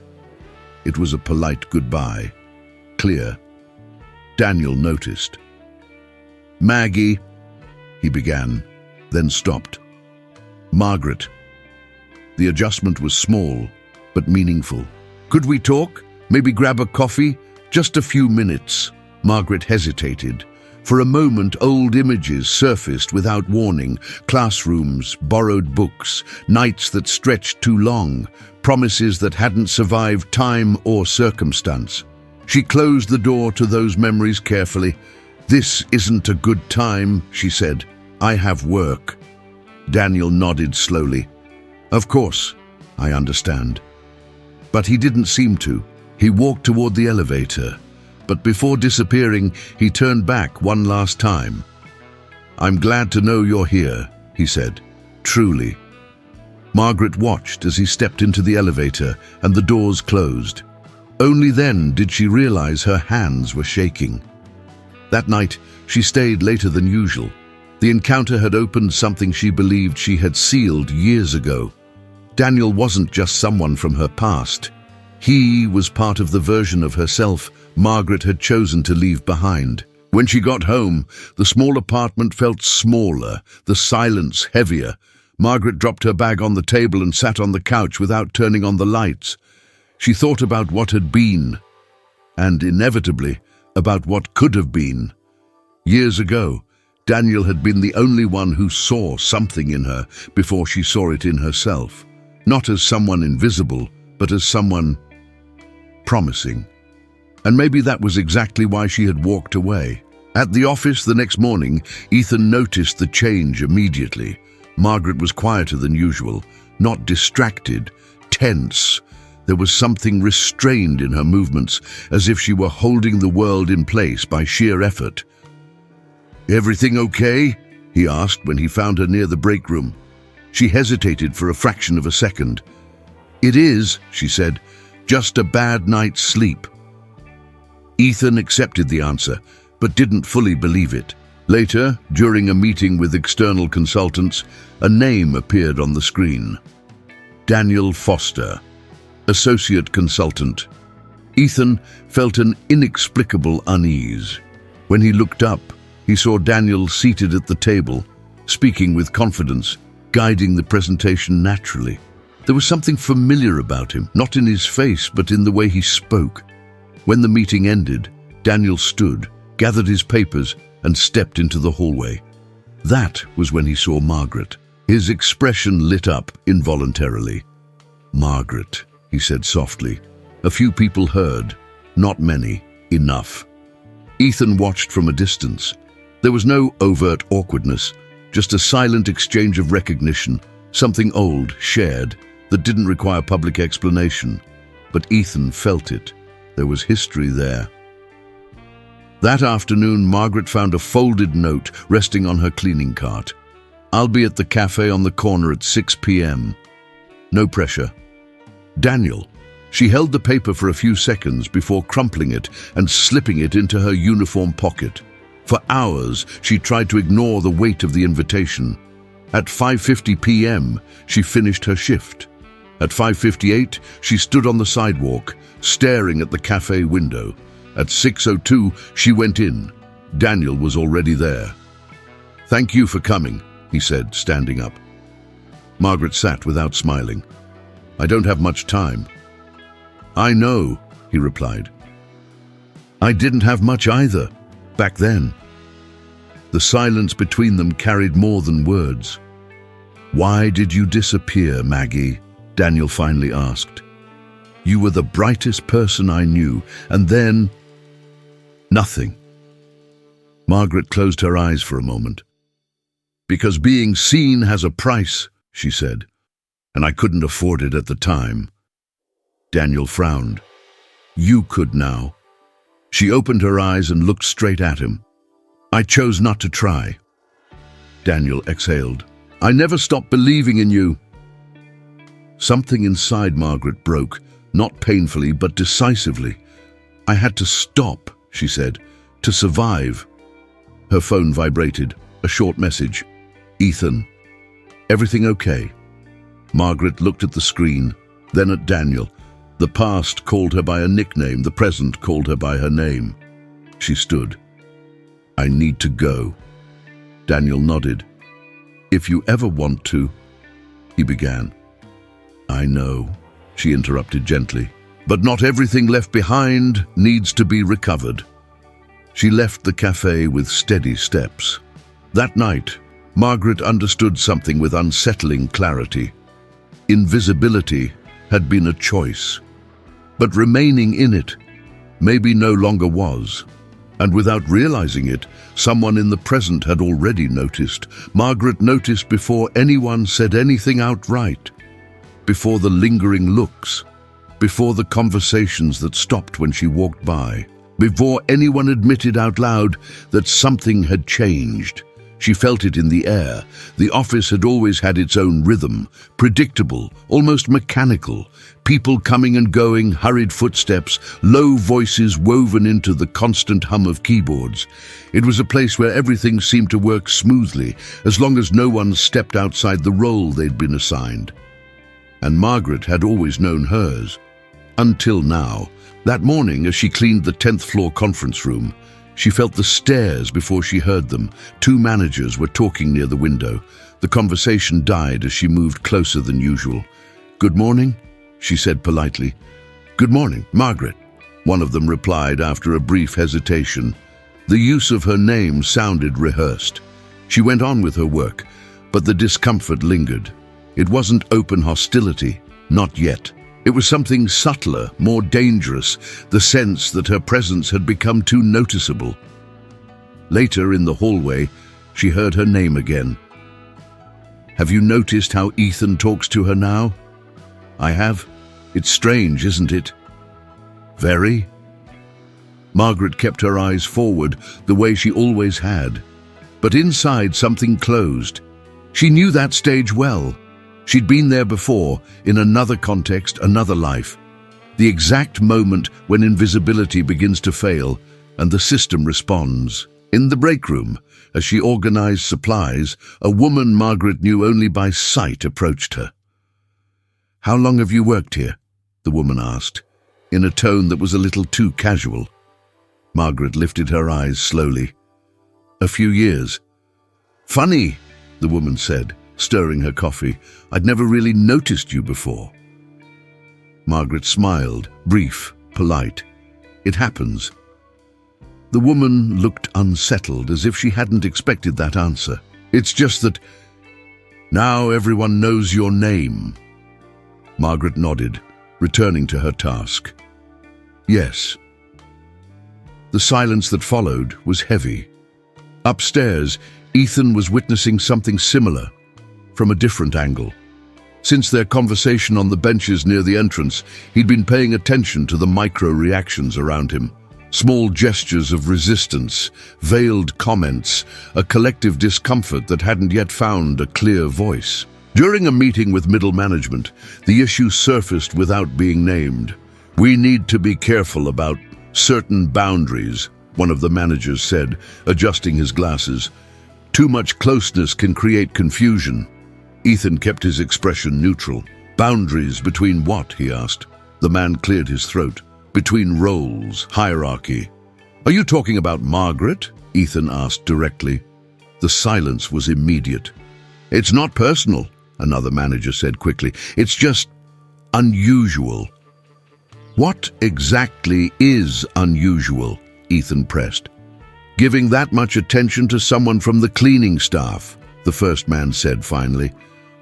It was a polite goodbye. Clear. Daniel noticed. "Maggie," he began, then stopped. "Margaret." The adjustment was small, but meaningful. "Could we talk? Maybe grab a coffee? Just a few minutes." Margaret hesitated. For a moment, old images surfaced without warning. Classrooms, borrowed books, nights that stretched too long, promises that hadn't survived time or circumstance. She closed the door to those memories carefully. "This isn't a good time," she said. "I have work." Daniel nodded slowly. "Of course, I understand." But he didn't seem to. He walked toward the elevator, but before disappearing, he turned back one last time. "I'm glad to know you're here," he said. "Truly." Margaret watched as he stepped into the elevator and the doors closed. Only then did she realize her hands were shaking. That night, she stayed later than usual. The encounter had opened something she believed she had sealed years ago. Daniel wasn't just someone from her past. He was part of the version of herself Margaret had chosen to leave behind. When she got home, the small apartment felt smaller, the silence heavier. Margaret dropped her bag on the table and sat on the couch without turning on the lights. She thought about what had been, and inevitably, about what could have been. Years ago, Daniel had been the only one who saw something in her before she saw it in herself. Not as someone invisible, but as someone promising. And maybe that was exactly why she had walked away. At the office the next morning, Ethan noticed the change immediately. Margaret was quieter than usual, not distracted, tense. There was something restrained in her movements, as if she were holding the world in place by sheer effort. "Everything okay?" he asked when he found her near the break room. She hesitated for a fraction of a second. "It is," she said, "just a bad night's sleep." Ethan accepted the answer, but didn't fully believe it. Later, during a meeting with external consultants, a name appeared on the screen. Daniel Foster, Associate Consultant. Ethan felt an inexplicable unease. When he looked up, he saw Daniel seated at the table, speaking with confidence, guiding the presentation naturally. There was something familiar about him, not in his face, but in the way he spoke. When the meeting ended, Daniel stood, gathered his papers, and stepped into the hallway. That was when he saw Margaret. His expression lit up involuntarily. "Margaret," he said softly. A few people heard, not many, enough. Ethan watched from a distance. There was no overt awkwardness, just a silent exchange of recognition, something old, shared, that didn't require public explanation. But Ethan felt it. There was history there. That afternoon, Margaret found a folded note resting on her cleaning cart. "I'll be at the cafe on the corner at 6 p.m. No pressure." Daniel. She held the paper for a few seconds before crumpling it and slipping it into her uniform pocket. For hours, she tried to ignore the weight of the invitation. At 5:50 p.m., she finished her shift. At 5:58, she stood on the sidewalk, staring at the cafe window. At 6:02, she went in. Daniel was already there. "Thank you for coming," he said, standing up. Margaret sat without smiling. "I don't have much time." "I know," he replied. "I didn't have much either, back then." The silence between them carried more than words. "Why did you disappear, Maggie?" Daniel finally asked. "You were the brightest person I knew, and then nothing." Margaret closed her eyes for a moment. "Because being seen has a price," she said, "and I couldn't afford it at the time." Daniel frowned. "You could now." She opened her eyes and looked straight at him. "I chose not to try." Daniel exhaled. "I never stopped believing in you." Something inside Margaret broke, not painfully but decisively. "I had to stop," she said. To survive. Her phone vibrated. A short message. Ethan. Everything okay? Margaret looked at the screen, then at Daniel. The past called her by a nickname, the present called her by her name. She stood. I need to go. Daniel nodded. If you ever want to, he began. I know, she interrupted gently. But not everything left behind needs to be recovered. She left the cafe with steady steps. That night, Margaret understood something with unsettling clarity. Invisibility had been a choice, but remaining in it maybe no longer was. And without realizing it, someone in the present had already noticed. Margaret noticed before anyone said anything outright, before the lingering looks, before the conversations that stopped when she walked by, before anyone admitted out loud that something had changed. She felt it in the air. The office had always had its own rhythm, predictable, almost mechanical. People coming and going, hurried footsteps, low voices woven into the constant hum of keyboards. It was a place where everything seemed to work smoothly, as long as no one stepped outside the role they'd been assigned. And Margaret had always known hers. Until now. That morning, as she cleaned the 10th floor conference room, she felt the stares before she heard them. Two managers were talking near the window. The conversation died as she moved closer than usual. Good morning, she said politely. Good morning, Margaret, one of them replied after a brief hesitation. The use of her name sounded rehearsed. She went on with her work, but the discomfort lingered. It wasn't open hostility, not yet. It was something subtler, more dangerous, the sense that her presence had become too noticeable. Later in the hallway, she heard her name again. Have you noticed how Ethan talks to her now? I have. It's strange, isn't it? Very. Margaret kept her eyes forward, the way she always had. But inside something closed. She knew that stage well. She'd been there before, in another context, another life. The exact moment when invisibility begins to fail and the system responds. In the break room, as she organized supplies, a woman Margaret knew only by sight approached her. How long have you worked here? The woman asked, in a tone that was a little too casual. Margaret lifted her eyes slowly. A few years. Funny, the woman said, stirring her coffee. I'd never really noticed you before. Margaret smiled, brief, polite. It happens. The woman looked unsettled, as if she hadn't expected that answer. It's just that now everyone knows your name. Margaret nodded, returning to her task. Yes. The silence that followed was heavy. Upstairs, Ethan was witnessing something similar, from a different angle. Since their conversation on the benches near the entrance, he'd been paying attention to the micro-reactions around him. Small gestures of resistance, veiled comments, a collective discomfort that hadn't yet found a clear voice. During a meeting with middle management, the issue surfaced without being named. We need to be careful about certain boundaries, one of the managers said, adjusting his glasses. Too much closeness can create confusion. Ethan kept his expression neutral. Boundaries between what, he asked. The man cleared his throat. Between roles, hierarchy. Are you talking about Margaret? Ethan asked directly. The silence was immediate. It's not personal, another manager said quickly. It's just unusual. What exactly is unusual? Ethan pressed. Giving that much attention to someone from the cleaning staff, the first man said finally.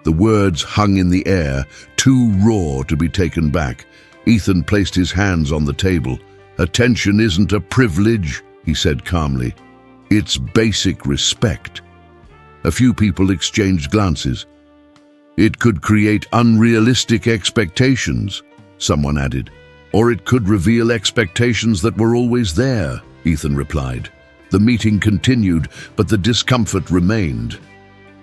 The words hung in the air, too raw to be taken back. Ethan placed his hands on the table. Attention isn't a privilege, he said calmly. It's basic respect. A few people exchanged glances. It could create unrealistic expectations, someone added. Or it could reveal expectations that were always there, Ethan replied. The meeting continued, but the discomfort remained.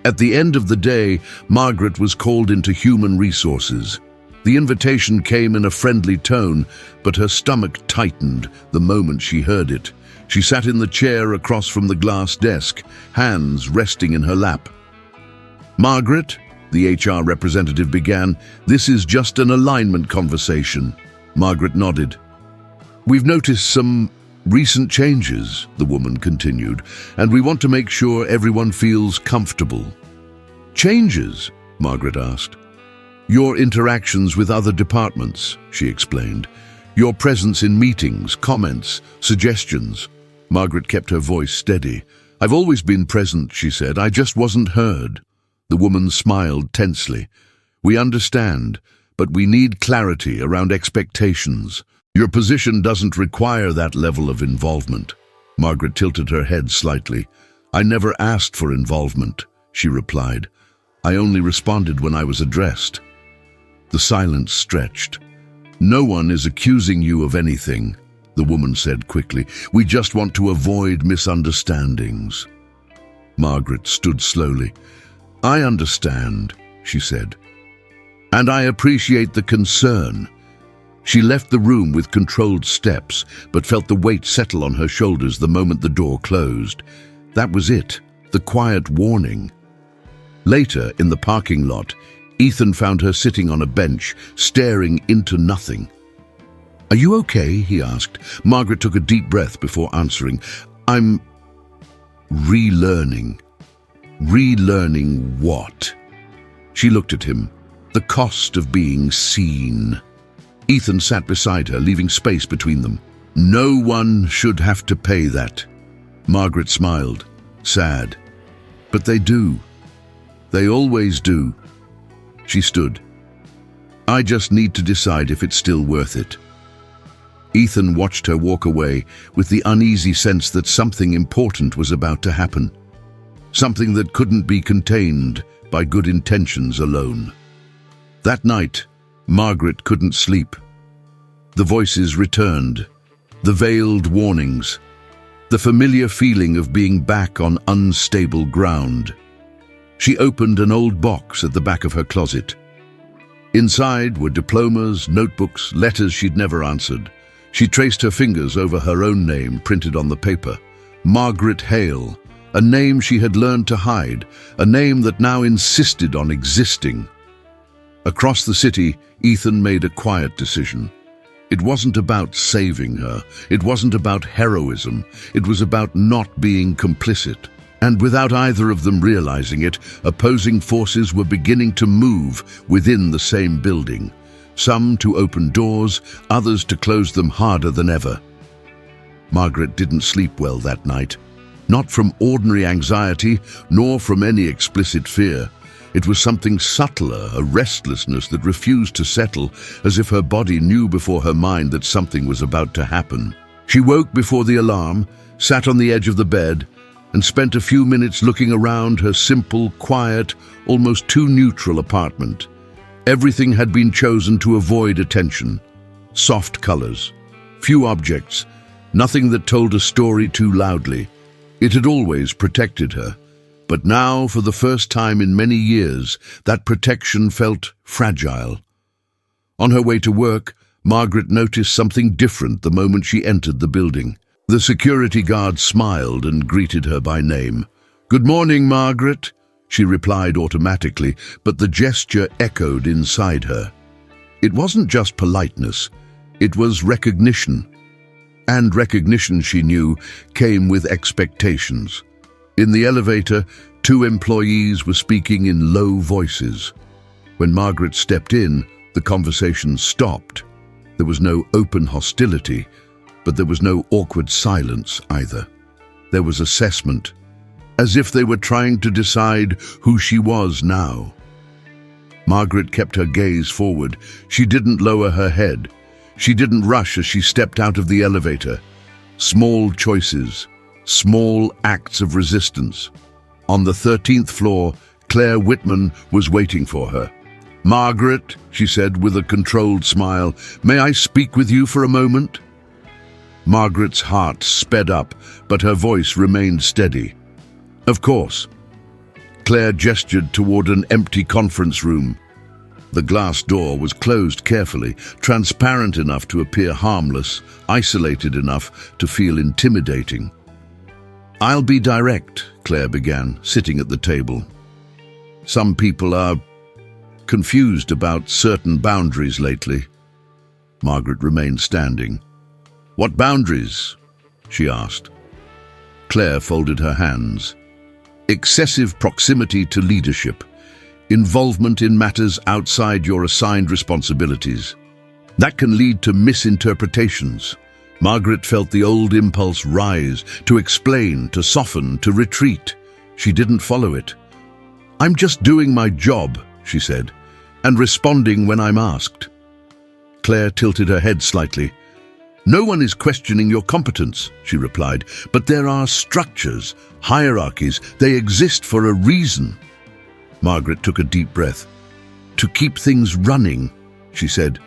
At the end of the day, Margaret was called into human resources. The invitation came in a friendly tone, but her stomach tightened the moment she heard it. She sat in the chair across from the glass desk, hands resting in her lap. "Margaret," the HR representative began, "this is just an alignment conversation." Margaret nodded. "We've noticed some recent changes," the woman continued, "and we want to make sure everyone feels comfortable." "Changes?" Margaret asked. "Your interactions with other departments," she explained. "Your presence in meetings, comments, suggestions." Margaret kept her voice steady. "I've always been present," she said. "I just wasn't heard." The woman smiled tensely. "We understand, but we need clarity around expectations. Your position doesn't require that level of involvement." Margaret tilted her head slightly. "I never asked for involvement," she replied. "I only responded when I was addressed." The silence stretched. "No one is accusing you of anything," the woman said quickly. "We just want to avoid misunderstandings." Margaret stood slowly. "I understand," she said. "And I appreciate the concern." She left the room with controlled steps, but felt the weight settle on her shoulders the moment the door closed. That was it, the quiet warning. Later, in the parking lot, Ethan found her sitting on a bench, staring into nothing. "Are you okay?" he asked. Margaret took a deep breath before answering. "I'm relearning." "Relearning what?" She looked at him. "The cost of being seen." Ethan sat beside her, leaving space between them. "No one should have to pay that." Margaret smiled, sad. "But they do. They always do." She stood. "I just need to decide if it's still worth it." Ethan watched her walk away with the uneasy sense that something important was about to happen. Something that couldn't be contained by good intentions alone. That night, Margaret couldn't sleep. The voices returned, the veiled warnings, the familiar feeling of being back on unstable ground. She opened an old box at the back of her closet. Inside were diplomas, notebooks, letters she'd never answered. She traced her fingers over her own name printed on the paper. Margaret Hale, a name she had learned to hide, a name that now insisted on existing. Across the city, Ethan made a quiet decision. It wasn't about saving her. It wasn't about heroism. It was about not being complicit. And without either of them realizing it, opposing forces were beginning to move within the same building. Some to open doors, others to close them harder than ever. Margaret didn't sleep well that night. Not from ordinary anxiety, nor from any explicit fear. It was something subtler, a restlessness that refused to settle, as if her body knew before her mind that something was about to happen. She woke before the alarm, sat on the edge of the bed, and spent a few minutes looking around her simple, quiet, almost too neutral apartment. Everything had been chosen to avoid attention. Soft colors, few objects, nothing that told a story too loudly. It had always protected her. But now, for the first time in many years, that protection felt fragile. On her way to work, Margaret noticed something different the moment she entered the building. The security guard smiled and greeted her by name. "Good morning, Margaret," she replied automatically, but the gesture echoed inside her. It wasn't just politeness, it was recognition. And recognition, she knew, came with expectations. In the elevator, 2 employees were speaking in low voices. When Margaret stepped in, the conversation stopped. There was no open hostility, but there was no awkward silence either. There was assessment, as if they were trying to decide who she was now. Margaret kept her gaze forward. She didn't lower her head. She didn't rush as she stepped out of the elevator. Small choices, small acts of resistance. On the 13th floor, Claire Whitman was waiting for her. "Margaret," she said with a controlled smile, "may I speak with you for a moment?" Margaret's heart sped up, but her voice remained steady. "Of course." Claire gestured toward an empty conference room. The glass door was closed carefully, transparent enough to appear harmless, isolated enough to feel intimidating. "I'll be direct," Claire began, sitting at the table. "Some people are confused about certain boundaries lately." Margaret remained standing. "What boundaries?" she asked. Claire folded her hands. "Excessive proximity to leadership. Involvement in matters outside your assigned responsibilities. That can lead to misinterpretations." Margaret felt the old impulse rise, to explain, to soften, to retreat. She didn't follow it. "I'm just doing my job," she said, "and responding when I'm asked." Claire tilted her head slightly. "No one is questioning your competence," she replied, "but there are structures, hierarchies. They exist for a reason." Margaret took a deep breath. "To keep things running," she said,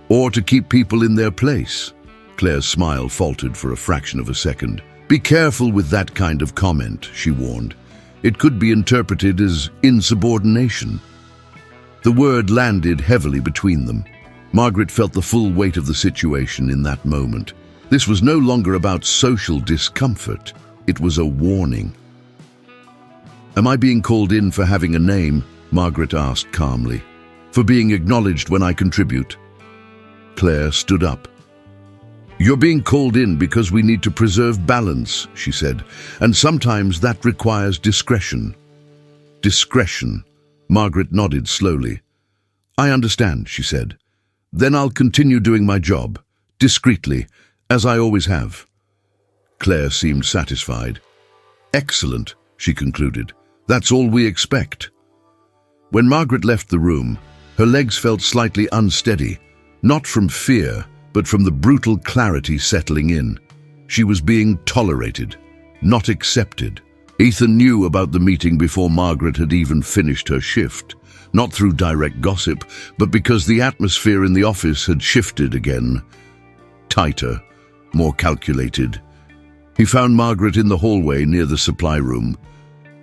"or to keep people in their place." Claire's smile faltered for a fraction of a second. "Be careful with that kind of comment," she warned. "It could be interpreted as insubordination." The word landed heavily between them. Margaret felt the full weight of the situation in that moment. This was no longer about social discomfort. It was a warning. "Am I being called in for having a name?" Margaret asked calmly. "For being acknowledged when I contribute?" Claire stood up. "You're being called in because we need to preserve balance," she said, "and sometimes that requires discretion." "Discretion?" Margaret nodded slowly. "I understand," she said. "Then I'll continue doing my job, discreetly, as I always have." Claire seemed satisfied. "Excellent," she concluded. "That's all we expect." When Margaret left the room, her legs felt slightly unsteady, not from fear, but from the brutal clarity settling in. She was being tolerated, not accepted. Ethan knew about the meeting before Margaret had even finished her shift, not through direct gossip, but because the atmosphere in the office had shifted again. Tighter, more calculated. He found Margaret in the hallway near the supply room.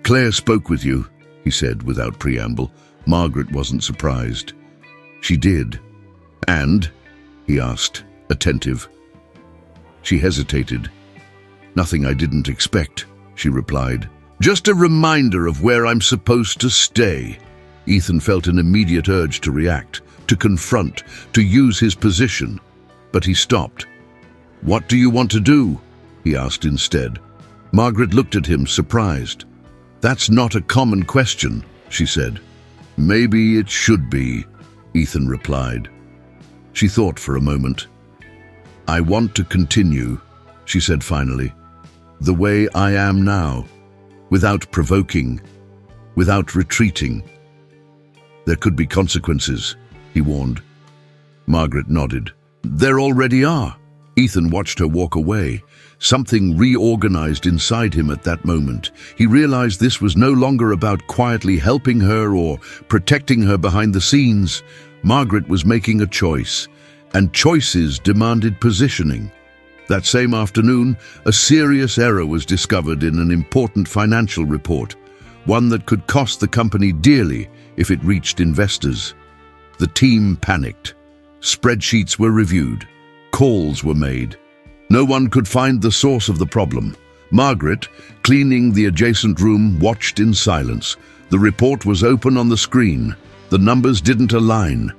"Claire spoke with you," he said without preamble. Margaret wasn't surprised. "She did." "And?" he asked, attentive. She hesitated. "Nothing I didn't expect," she replied. "Just a reminder of where I'm supposed to stay." Ethan felt an immediate urge to react, to confront, to use his position. But he stopped. "What do you want to do?" he asked instead. Margaret looked at him, surprised. "That's not a common question," she said. "Maybe it should be," Ethan replied. She thought for a moment. "I want to continue," she said finally, "the way I am now, without provoking, without retreating." "There could be consequences," he warned. Margaret nodded. "There already are." Ethan watched her walk away. Something reorganized inside him at that moment. He realized this was no longer about quietly helping her or protecting her behind the scenes. Margaret was making a choice, and choices demanded positioning. That same afternoon, a serious error was discovered in an important financial report, one that could cost the company dearly if it reached investors. The team panicked. Spreadsheets were reviewed. Calls were made. No one could find the source of the problem. Margaret, cleaning the adjacent room, watched in silence. The report was open on the screen. The numbers didn't align.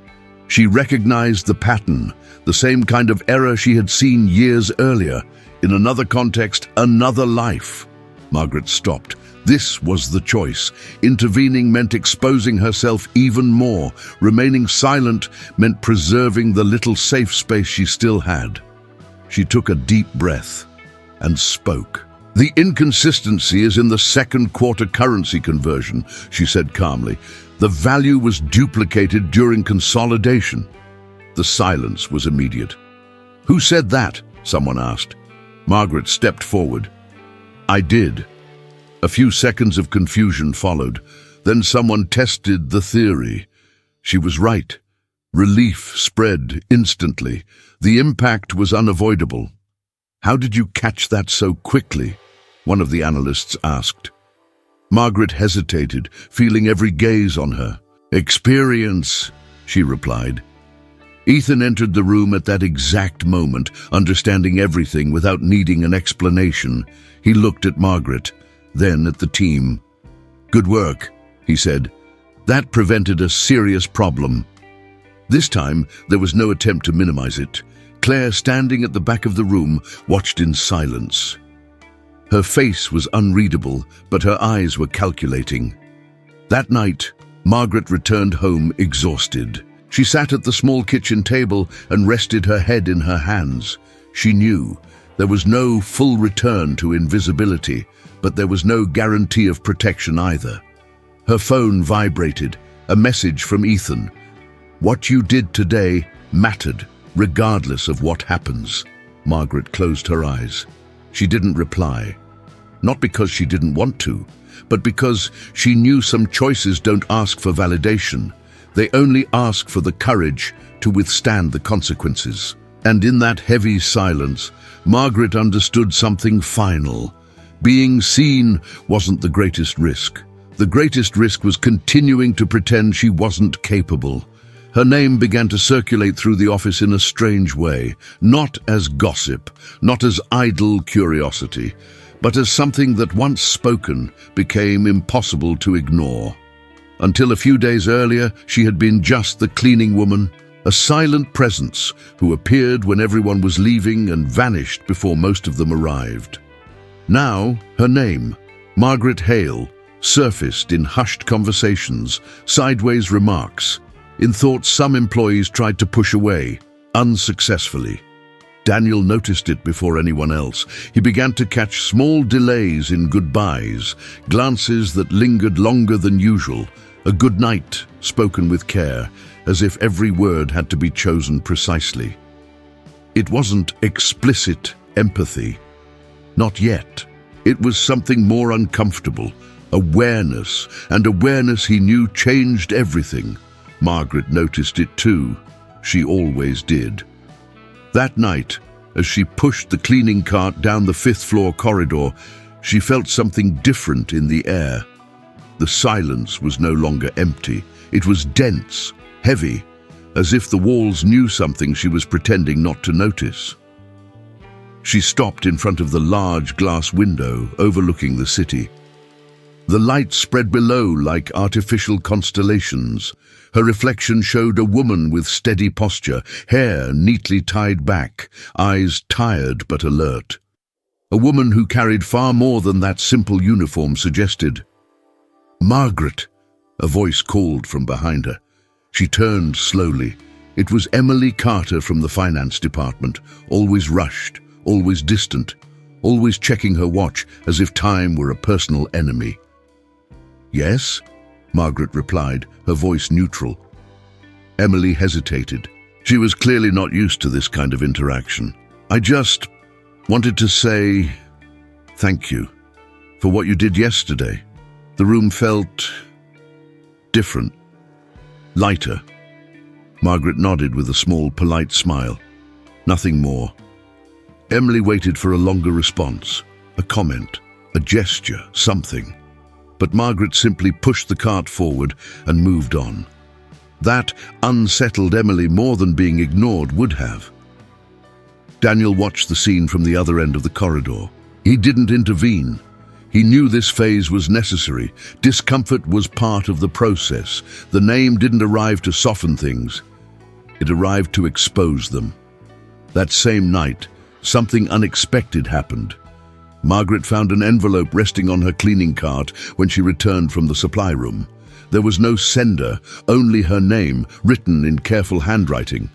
She recognized the pattern, the same kind of error she had seen years earlier. In another context, another life. Margaret stopped. This was the choice. Intervening meant exposing herself even more. Remaining silent meant preserving the little safe space she still had. She took a deep breath and spoke. "The inconsistency is in the second quarter currency conversion," she said calmly. "The value was duplicated during consolidation." The silence was immediate. "Who said that?" someone asked. Margaret stepped forward. "I did." A few seconds of confusion followed. Then someone tested the theory. She was right. Relief spread instantly. The impact was unavoidable. "How did you catch that so quickly?" one of the analysts asked. Margaret hesitated, feeling every gaze on her. "Experience," she replied. Ethan entered the room at that exact moment, understanding everything without needing an explanation. He looked at Margaret, then at the team. "Good work," he said. "That prevented a serious problem." This time, there was no attempt to minimize it. Claire, standing at the back of the room, watched in silence. Her face was unreadable, but her eyes were calculating. That night, Margaret returned home exhausted. She sat at the small kitchen table and rested her head in her hands. She knew there was no full return to invisibility, but there was no guarantee of protection either. Her phone vibrated, a message from Ethan. "What you did today mattered, regardless of what happens." Margaret closed her eyes. She didn't reply. Not because she didn't want to, but because she knew some choices don't ask for validation. They only ask for the courage to withstand the consequences. And in that heavy silence, Margaret understood something final. Being seen wasn't the greatest risk. The greatest risk was continuing to pretend she wasn't capable. Her name began to circulate through the office in a strange way, not as gossip, not as idle curiosity, but as something that once spoken became impossible to ignore. Until a few days earlier, she had been just the cleaning woman, a silent presence who appeared when everyone was leaving and vanished before most of them arrived. Now, her name, Margaret Hale, surfaced in hushed conversations, sideways remarks, in thoughts some employees tried to push away, unsuccessfully. Daniel noticed it before anyone else. He began to catch small delays in goodbyes, glances that lingered longer than usual, a good night spoken with care, as if every word had to be chosen precisely. It wasn't explicit empathy. Not yet. It was something more uncomfortable, awareness, and awareness he knew changed everything. Margaret noticed it too. She always did. That night, as she pushed the cleaning cart down the fifth-floor corridor, she felt something different in the air. The silence was no longer empty. It was dense, heavy, as if the walls knew something she was pretending not to notice. She stopped in front of the large glass window overlooking the city. The light spread below like artificial constellations. Her reflection showed a woman with steady posture, hair neatly tied back, eyes tired but alert. A woman who carried far more than that simple uniform suggested. "Margaret," a voice called from behind her. She turned slowly. It was Emily Carter from the finance department, always rushed, always distant, always checking her watch as if time were a personal enemy. "Yes?" Margaret replied, her voice neutral. Emily hesitated. She was clearly not used to this kind of interaction. "I just wanted to say thank you for what you did yesterday. The room felt different, lighter." Margaret nodded with a small, polite smile. Nothing more. Emily waited for a longer response, a comment, a gesture, something. But Margaret simply pushed the cart forward and moved on. That unsettled Emily more than being ignored would have. Daniel watched the scene from the other end of the corridor. He didn't intervene. He knew this phase was necessary. Discomfort was part of the process. The name didn't arrive to soften things. It arrived to expose them. That same night, something unexpected happened. Margaret found an envelope resting on her cleaning cart when she returned from the supply room. There was no sender, only her name, written in careful handwriting.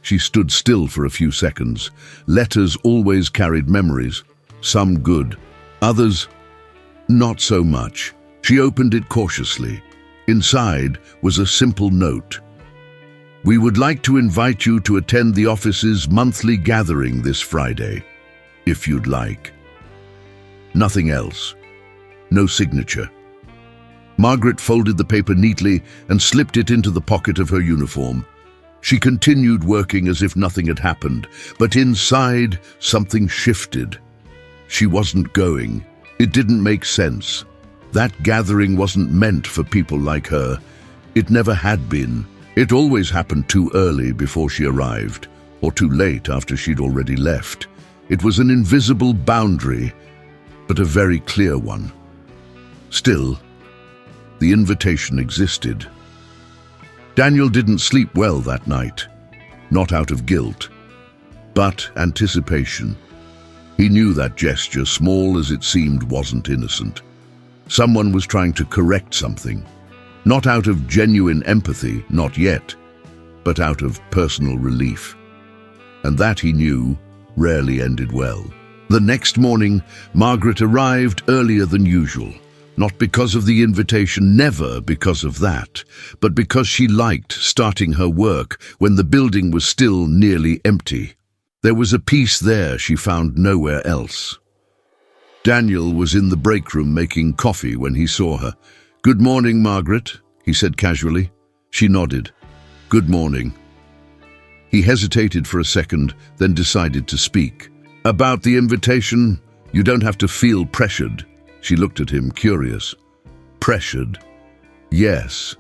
She stood still for a few seconds. Letters always carried memories, some good, others not so much. She opened it cautiously. Inside was a simple note. "We would like to invite you to attend the office's monthly gathering this Friday, if you'd like." Nothing else. No signature. Margaret folded the paper neatly and slipped it into the pocket of her uniform. She continued working as if nothing had happened, but inside something shifted. She wasn't going. It didn't make sense. That gathering wasn't meant for people like her. It never had been. It always happened too early before she arrived, or too late after she'd already left. It was an invisible boundary, but a very clear one. Still, the invitation existed. Daniel didn't sleep well that night, not out of guilt, but anticipation. He knew that gesture, small as it seemed, wasn't innocent. Someone was trying to correct something, not out of genuine empathy, not yet, but out of personal relief. And that, he knew, rarely ended well. The next morning, Margaret arrived earlier than usual, not because of the invitation, never because of that, but because she liked starting her work when the building was still nearly empty. There was a peace there she found nowhere else. Daniel was in the break room making coffee when he saw her. "Good morning, Margaret," he said casually. She nodded. "Good morning." He hesitated for a second, then decided to speak. "About the invitation, you don't have to feel pressured." She looked at him, curious. "Pressured?" "Yes.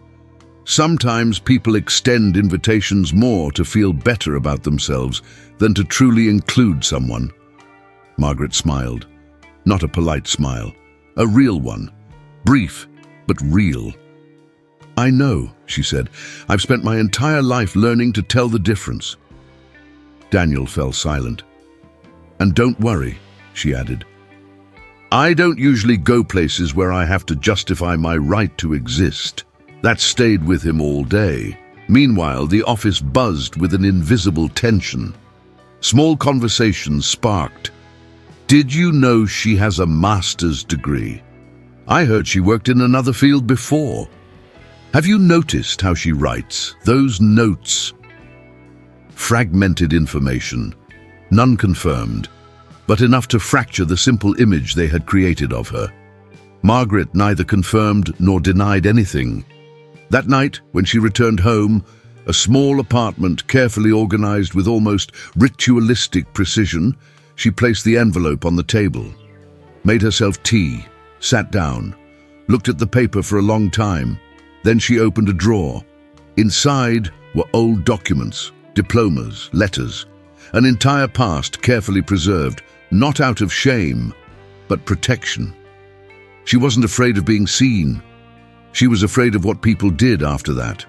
Sometimes people extend invitations more to feel better about themselves than to truly include someone." Margaret smiled. Not a polite smile, a real one. Brief, but real. "I know," she said. "I've spent my entire life learning to tell the difference." Daniel fell silent. "And don't worry," she added. "I don't usually go places where I have to justify my right to exist." That stayed with him all day. Meanwhile, the office buzzed with an invisible tension. Small conversations sparked. "Did you know she has a master's degree? I heard she worked in another field before. Have you noticed how she writes? Those notes." Fragmented information, none confirmed, but enough to fracture the simple image they had created of her. Margaret neither confirmed nor denied anything. That night, when she returned home, a small apartment carefully organized with almost ritualistic precision, she placed the envelope on the table, made herself tea, sat down, looked at the paper for a long time. Then she opened a drawer. Inside were old documents, diplomas, letters, an entire past carefully preserved, not out of shame, but protection. She wasn't afraid of being seen. She was afraid of what people did after that.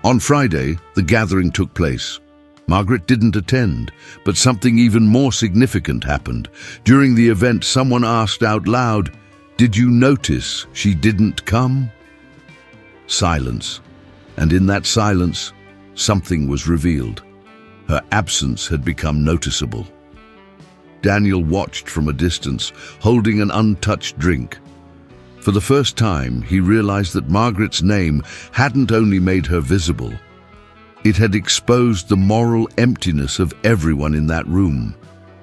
On Friday, the gathering took place. Margaret didn't attend, but something even more significant happened. During the event, someone asked out loud, "Did you notice she didn't come?" Silence. And in that silence, something was revealed. Her absence had become noticeable. Daniel watched from a distance, holding an untouched drink. For the first time, he realized that Margaret's name hadn't only made her visible, it had exposed the moral emptiness of everyone in that room.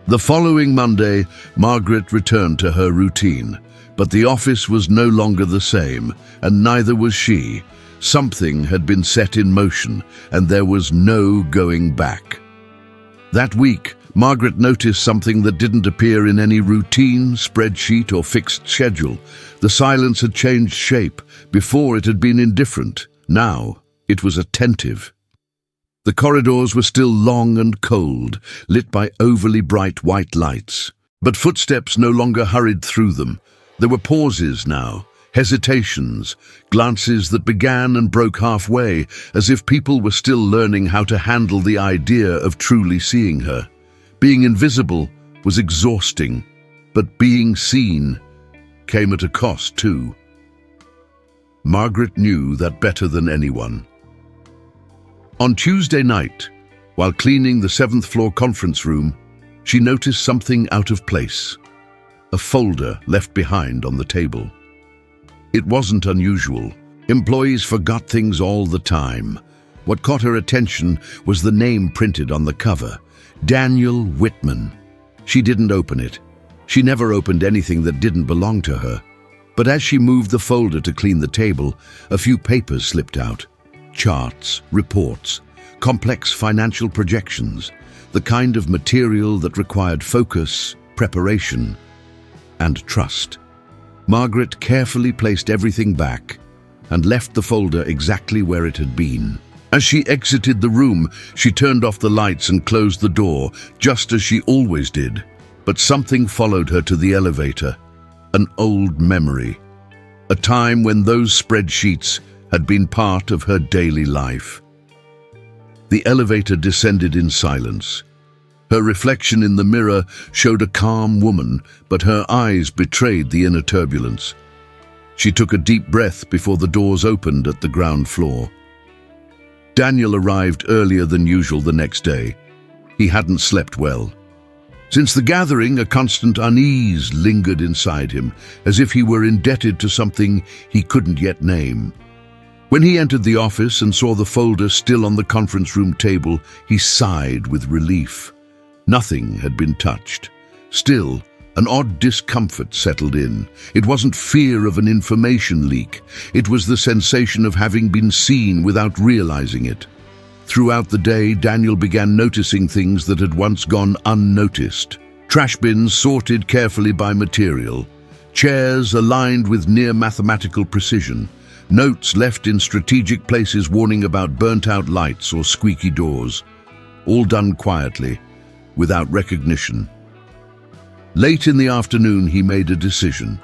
The following Monday, Margaret returned to her routine, but the office was no longer the same, and neither was she. Something had been set in motion, and there was no going back. That week, Margaret noticed something that didn't appear in any routine, spreadsheet, or fixed schedule. The silence had changed shape. Before, it had been indifferent. Now, it was attentive. The corridors were still long and cold, lit by overly bright white lights. But footsteps no longer hurried through them. There were pauses now, hesitations, glances that began and broke halfway, as if people were still learning how to handle the idea of truly seeing her. Being invisible was exhausting, but being seen came at a cost too. Margaret knew that better than anyone. On Tuesday night, while cleaning the 7th floor conference room, she noticed something out of place. A folder left behind on the table. It wasn't unusual. Employees forgot things all the time. What caught her attention was the name printed on the cover, Daniel Whitman. She didn't open it. She never opened anything that didn't belong to her. But as she moved the folder to clean the table, a few papers slipped out. Charts, reports, complex financial projections, the kind of material that required focus, preparation, and trust. Margaret carefully placed everything back and left the folder exactly where it had been. As she exited the room, she turned off the lights and closed the door, just as she always did. But something followed her to the elevator. An old memory. A time when those spreadsheets had been part of her daily life. The elevator descended in silence. Her reflection in the mirror showed a calm woman, but her eyes betrayed the inner turbulence. She took a deep breath before the doors opened at the ground floor. Daniel arrived earlier than usual the next day. He hadn't slept well. Since the gathering, a constant unease lingered inside him, as if he were indebted to something he couldn't yet name. When he entered the office and saw the folder still on the conference room table, he sighed with relief. Nothing had been touched. Still, an odd discomfort settled in. It wasn't fear of an information leak. It was the sensation of having been seen without realizing it. Throughout the day, Daniel began noticing things that had once gone unnoticed. Trash bins sorted carefully by material. Chairs aligned with near mathematical precision. Notes left in strategic places warning about burnt-out lights or squeaky doors. All done quietly, without recognition. Late in the afternoon, he made a decision.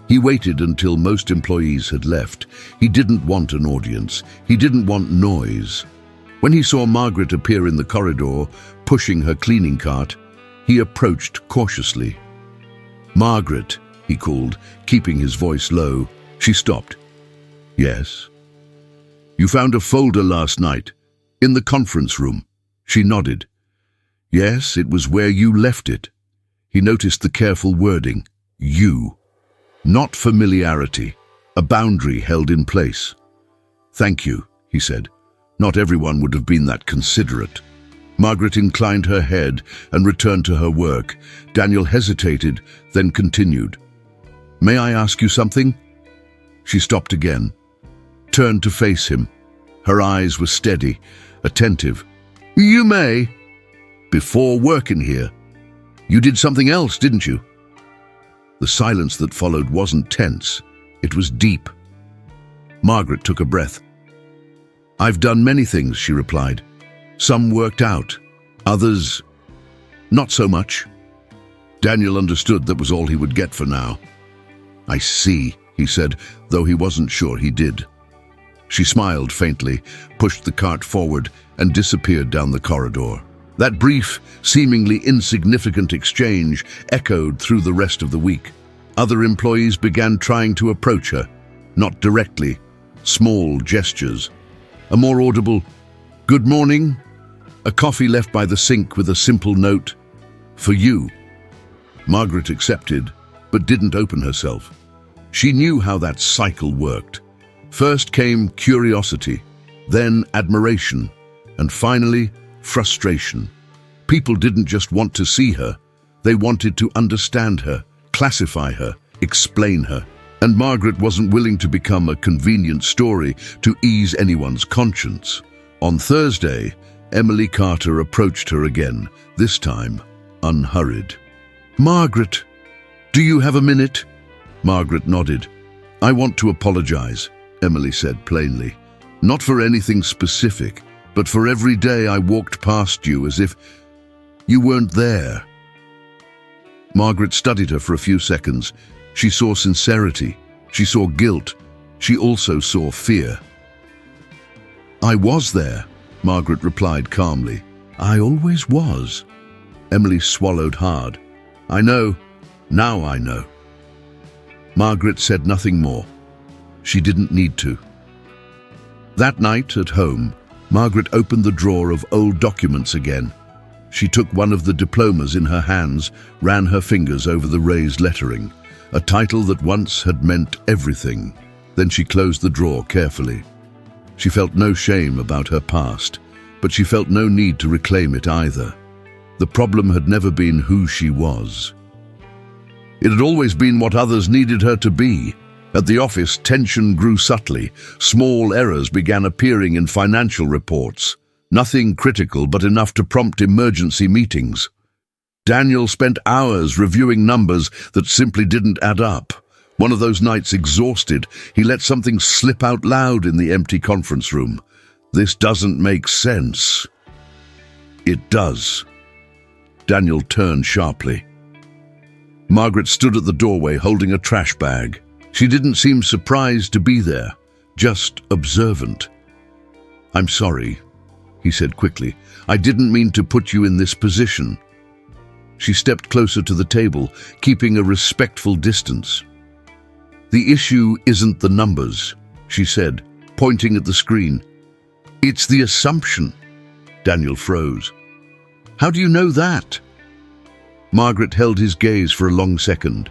He waited until most employees had left. He didn't want an audience. He didn't want noise. When he saw Margaret appear in the corridor, pushing her cleaning cart, he approached cautiously. "Margaret," he called, keeping his voice low. She stopped. "Yes?" "You found a folder last night, in the conference room." She nodded. "Yes, it was where you left it." He noticed the careful wording, "you." Not familiarity, a boundary held in place. "Thank you," he said. Not everyone would have been that considerate. Margaret inclined her head and returned to her work. Daniel hesitated, then continued. "May I ask you something?" She stopped again, turned to face him. Her eyes were steady, attentive. "You may." "Before working here, you did something else, didn't you?" The silence that followed wasn't tense. It was deep. Margaret took a breath. "I've done many things," she replied. "Some worked out, others not so much." Daniel understood that was all he would get for now. "I see," he said, though he wasn't sure he did. She smiled faintly, pushed the cart forward, and disappeared down the corridor. That brief, seemingly insignificant exchange echoed through the rest of the week. Other employees began trying to approach her, not directly, small gestures. A more audible, "Good morning," a coffee left by the sink with a simple note, "For you." Margaret accepted, but didn't open herself. She knew how that cycle worked. First came curiosity, then admiration, and finally, frustration. People didn't just want to see her, they wanted to understand her, classify her, explain her. And Margaret wasn't willing to become a convenient story to ease anyone's conscience. On Thursday, Emily Carter approached her again, this time unhurried. "Margaret, do you have a minute?" Margaret nodded. "I want to apologize," Emily said plainly. "Not for anything specific, but for every day I walked past you as if you weren't there." Margaret studied her for a few seconds. She saw sincerity. She saw guilt. She also saw fear. "I was there," Margaret replied calmly. "I always was." Emily swallowed hard. "I know. Now I know." Margaret said nothing more. She didn't need to. That night at home, Margaret opened the drawer of old documents again. She took one of the diplomas in her hands, ran her fingers over the raised lettering, a title that once had meant everything. Then she closed the drawer carefully. She felt no shame about her past, but she felt no need to reclaim it either. The problem had never been who she was. It had always been what others needed her to be. At the office, tension grew subtly. Small errors began appearing in financial reports. Nothing critical, but enough to prompt emergency meetings. Daniel spent hours reviewing numbers that simply didn't add up. One of those nights, exhausted, he let something slip out loud in the empty conference room. This doesn't make sense. It does. Daniel turned sharply. Margaret stood at the doorway holding a trash bag. She didn't seem surprised to be there, just observant. "I'm sorry," he said quickly. "I didn't mean to put you in this position." She stepped closer to the table, keeping a respectful distance. "The issue isn't the numbers," she said, pointing at the screen. "It's the assumption." Daniel froze. "How do you know that?" Margaret held his gaze for a long second.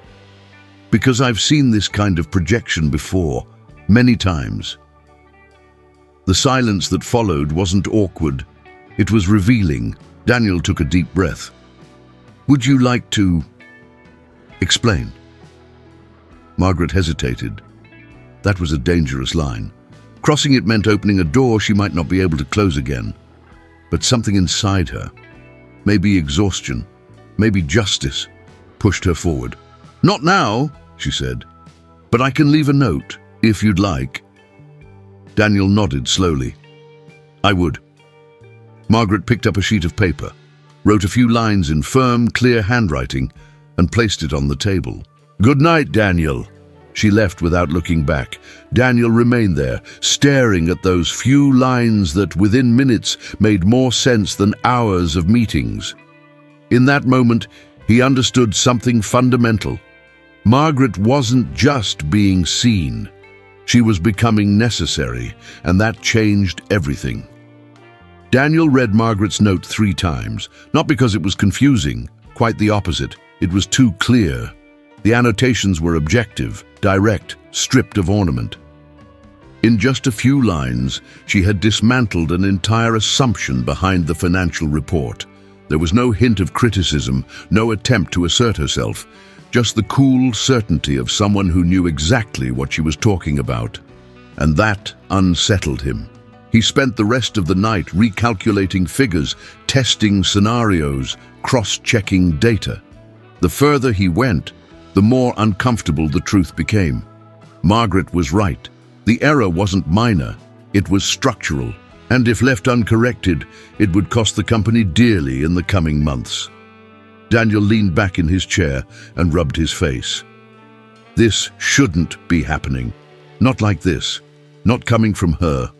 "Because I've seen this kind of projection before, many times." The silence that followed wasn't awkward. It was revealing. Daniel took a deep breath. "Would you like to explain?" Margaret hesitated. That was a dangerous line. Crossing it meant opening a door she might not be able to close again. But something inside her, maybe exhaustion, maybe justice, pushed her forward. "Not now," she said, "but I can leave a note, if you'd like." Daniel nodded slowly. "I would." Margaret picked up a sheet of paper, wrote a few lines in firm, clear handwriting, and placed it on the table. "Good night, Daniel." She left without looking back. Daniel remained there, staring at those few lines that, within minutes, made more sense than hours of meetings. In that moment, he understood something fundamental. Margaret wasn't just being seen. She was becoming necessary, and that changed everything. Daniel read Margaret's note 3 times, not because it was confusing, quite the opposite. It was too clear. The annotations were objective, direct, stripped of ornament. In just a few lines, she had dismantled an entire assumption behind the financial report. There was no hint of criticism, no attempt to assert herself, just the cool certainty of someone who knew exactly what she was talking about. And that unsettled him. He spent the rest of the night recalculating figures, testing scenarios, cross-checking data. The further he went, the more uncomfortable the truth became. Margaret was right. The error wasn't minor, it was structural, and if left uncorrected, it would cost the company dearly in the coming months. Daniel leaned back in his chair and rubbed his face. This shouldn't be happening. Not like this. Not coming from her.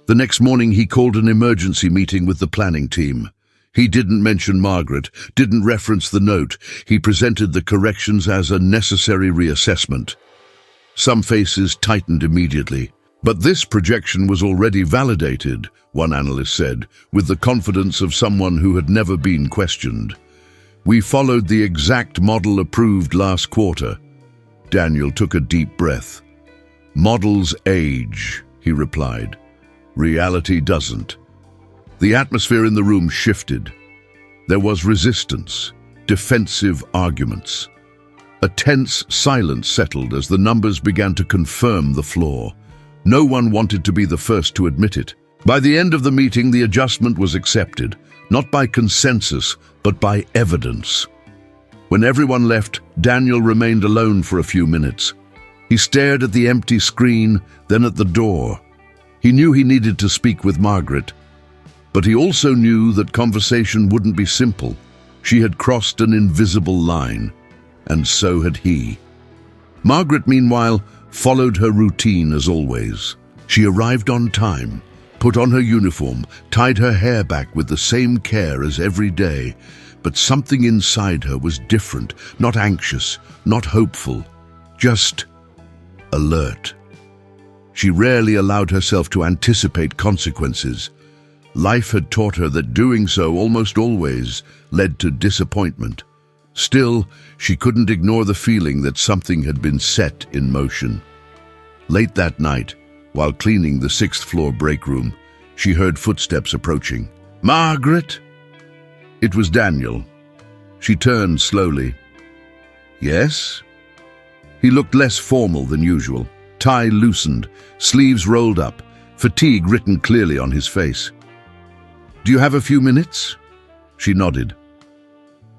The next morning he called an emergency meeting with the planning team. He didn't mention Margaret, didn't reference the note. He presented the corrections as a necessary reassessment. Some faces tightened immediately. "But this projection was already validated," one analyst said, with the confidence of someone who had never been questioned. "We followed the exact model approved last quarter." Daniel took a deep breath. "Models age," he replied. "Reality doesn't." The atmosphere in the room shifted. There was resistance, defensive arguments. A tense silence settled as the numbers began to confirm the flaw. No one wanted to be the first to admit it. By the end of the meeting, the adjustment was accepted, not by consensus, but by evidence. When everyone left, Daniel remained alone for a few minutes. He stared at the empty screen, then at the door. He knew he needed to speak with Margaret, but he also knew that conversation wouldn't be simple. She had crossed an invisible line, and so had he. Margaret, meanwhile, followed her routine as always. She arrived on time, put on her uniform, tied her hair back with the same care as every day, but something inside her was different, not anxious, not hopeful, just alert. She rarely allowed herself to anticipate consequences. Life had taught her that doing so almost always led to disappointment. Still, she couldn't ignore the feeling that something had been set in motion. Late that night, while cleaning the 6th-floor break room, she heard footsteps approaching. "Margaret?" It was Daniel. She turned slowly. "Yes?" He looked less formal than usual. Tie loosened, sleeves rolled up, fatigue written clearly on his face. "Do you have a few minutes?" She nodded.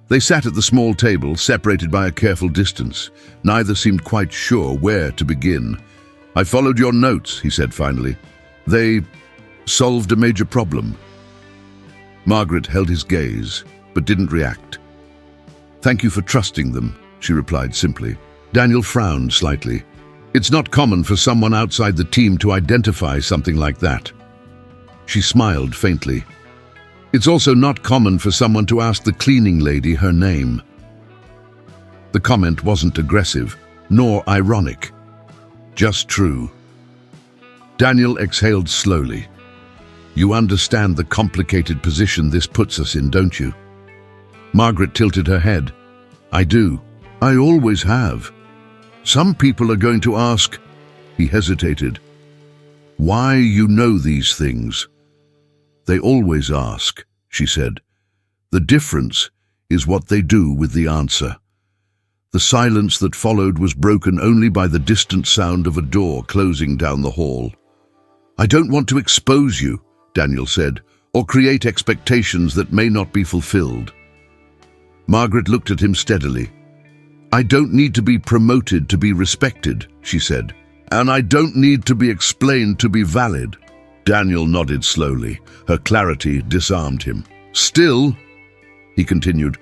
They sat at the small table, separated by a careful distance. Neither seemed quite sure where to begin. "I followed your notes," he said finally. Solved a major problem. Margaret held his gaze, but didn't react. "Thank you for trusting them," she replied simply. Daniel frowned slightly. It's not common for someone outside the team to identify something like that. She smiled faintly. It's also not common for someone to ask the cleaning lady her name. The comment wasn't aggressive, nor ironic. Just true. Daniel exhaled slowly. You understand the complicated position this puts us in, don't you? Margaret tilted her head. I do. I always have. Some people are going to ask, he hesitated, why you know these things. They always ask, she said. The difference is what they do with the answer. The silence that followed was broken only by the distant sound of a door closing down the hall. I don't want to expose you, Daniel said, or create expectations that may not be fulfilled. Margaret looked at him steadily. I don't need to be promoted to be respected, she said, and I don't need to be explained to be valid. Daniel nodded slowly. Her clarity disarmed him. Still, he continued,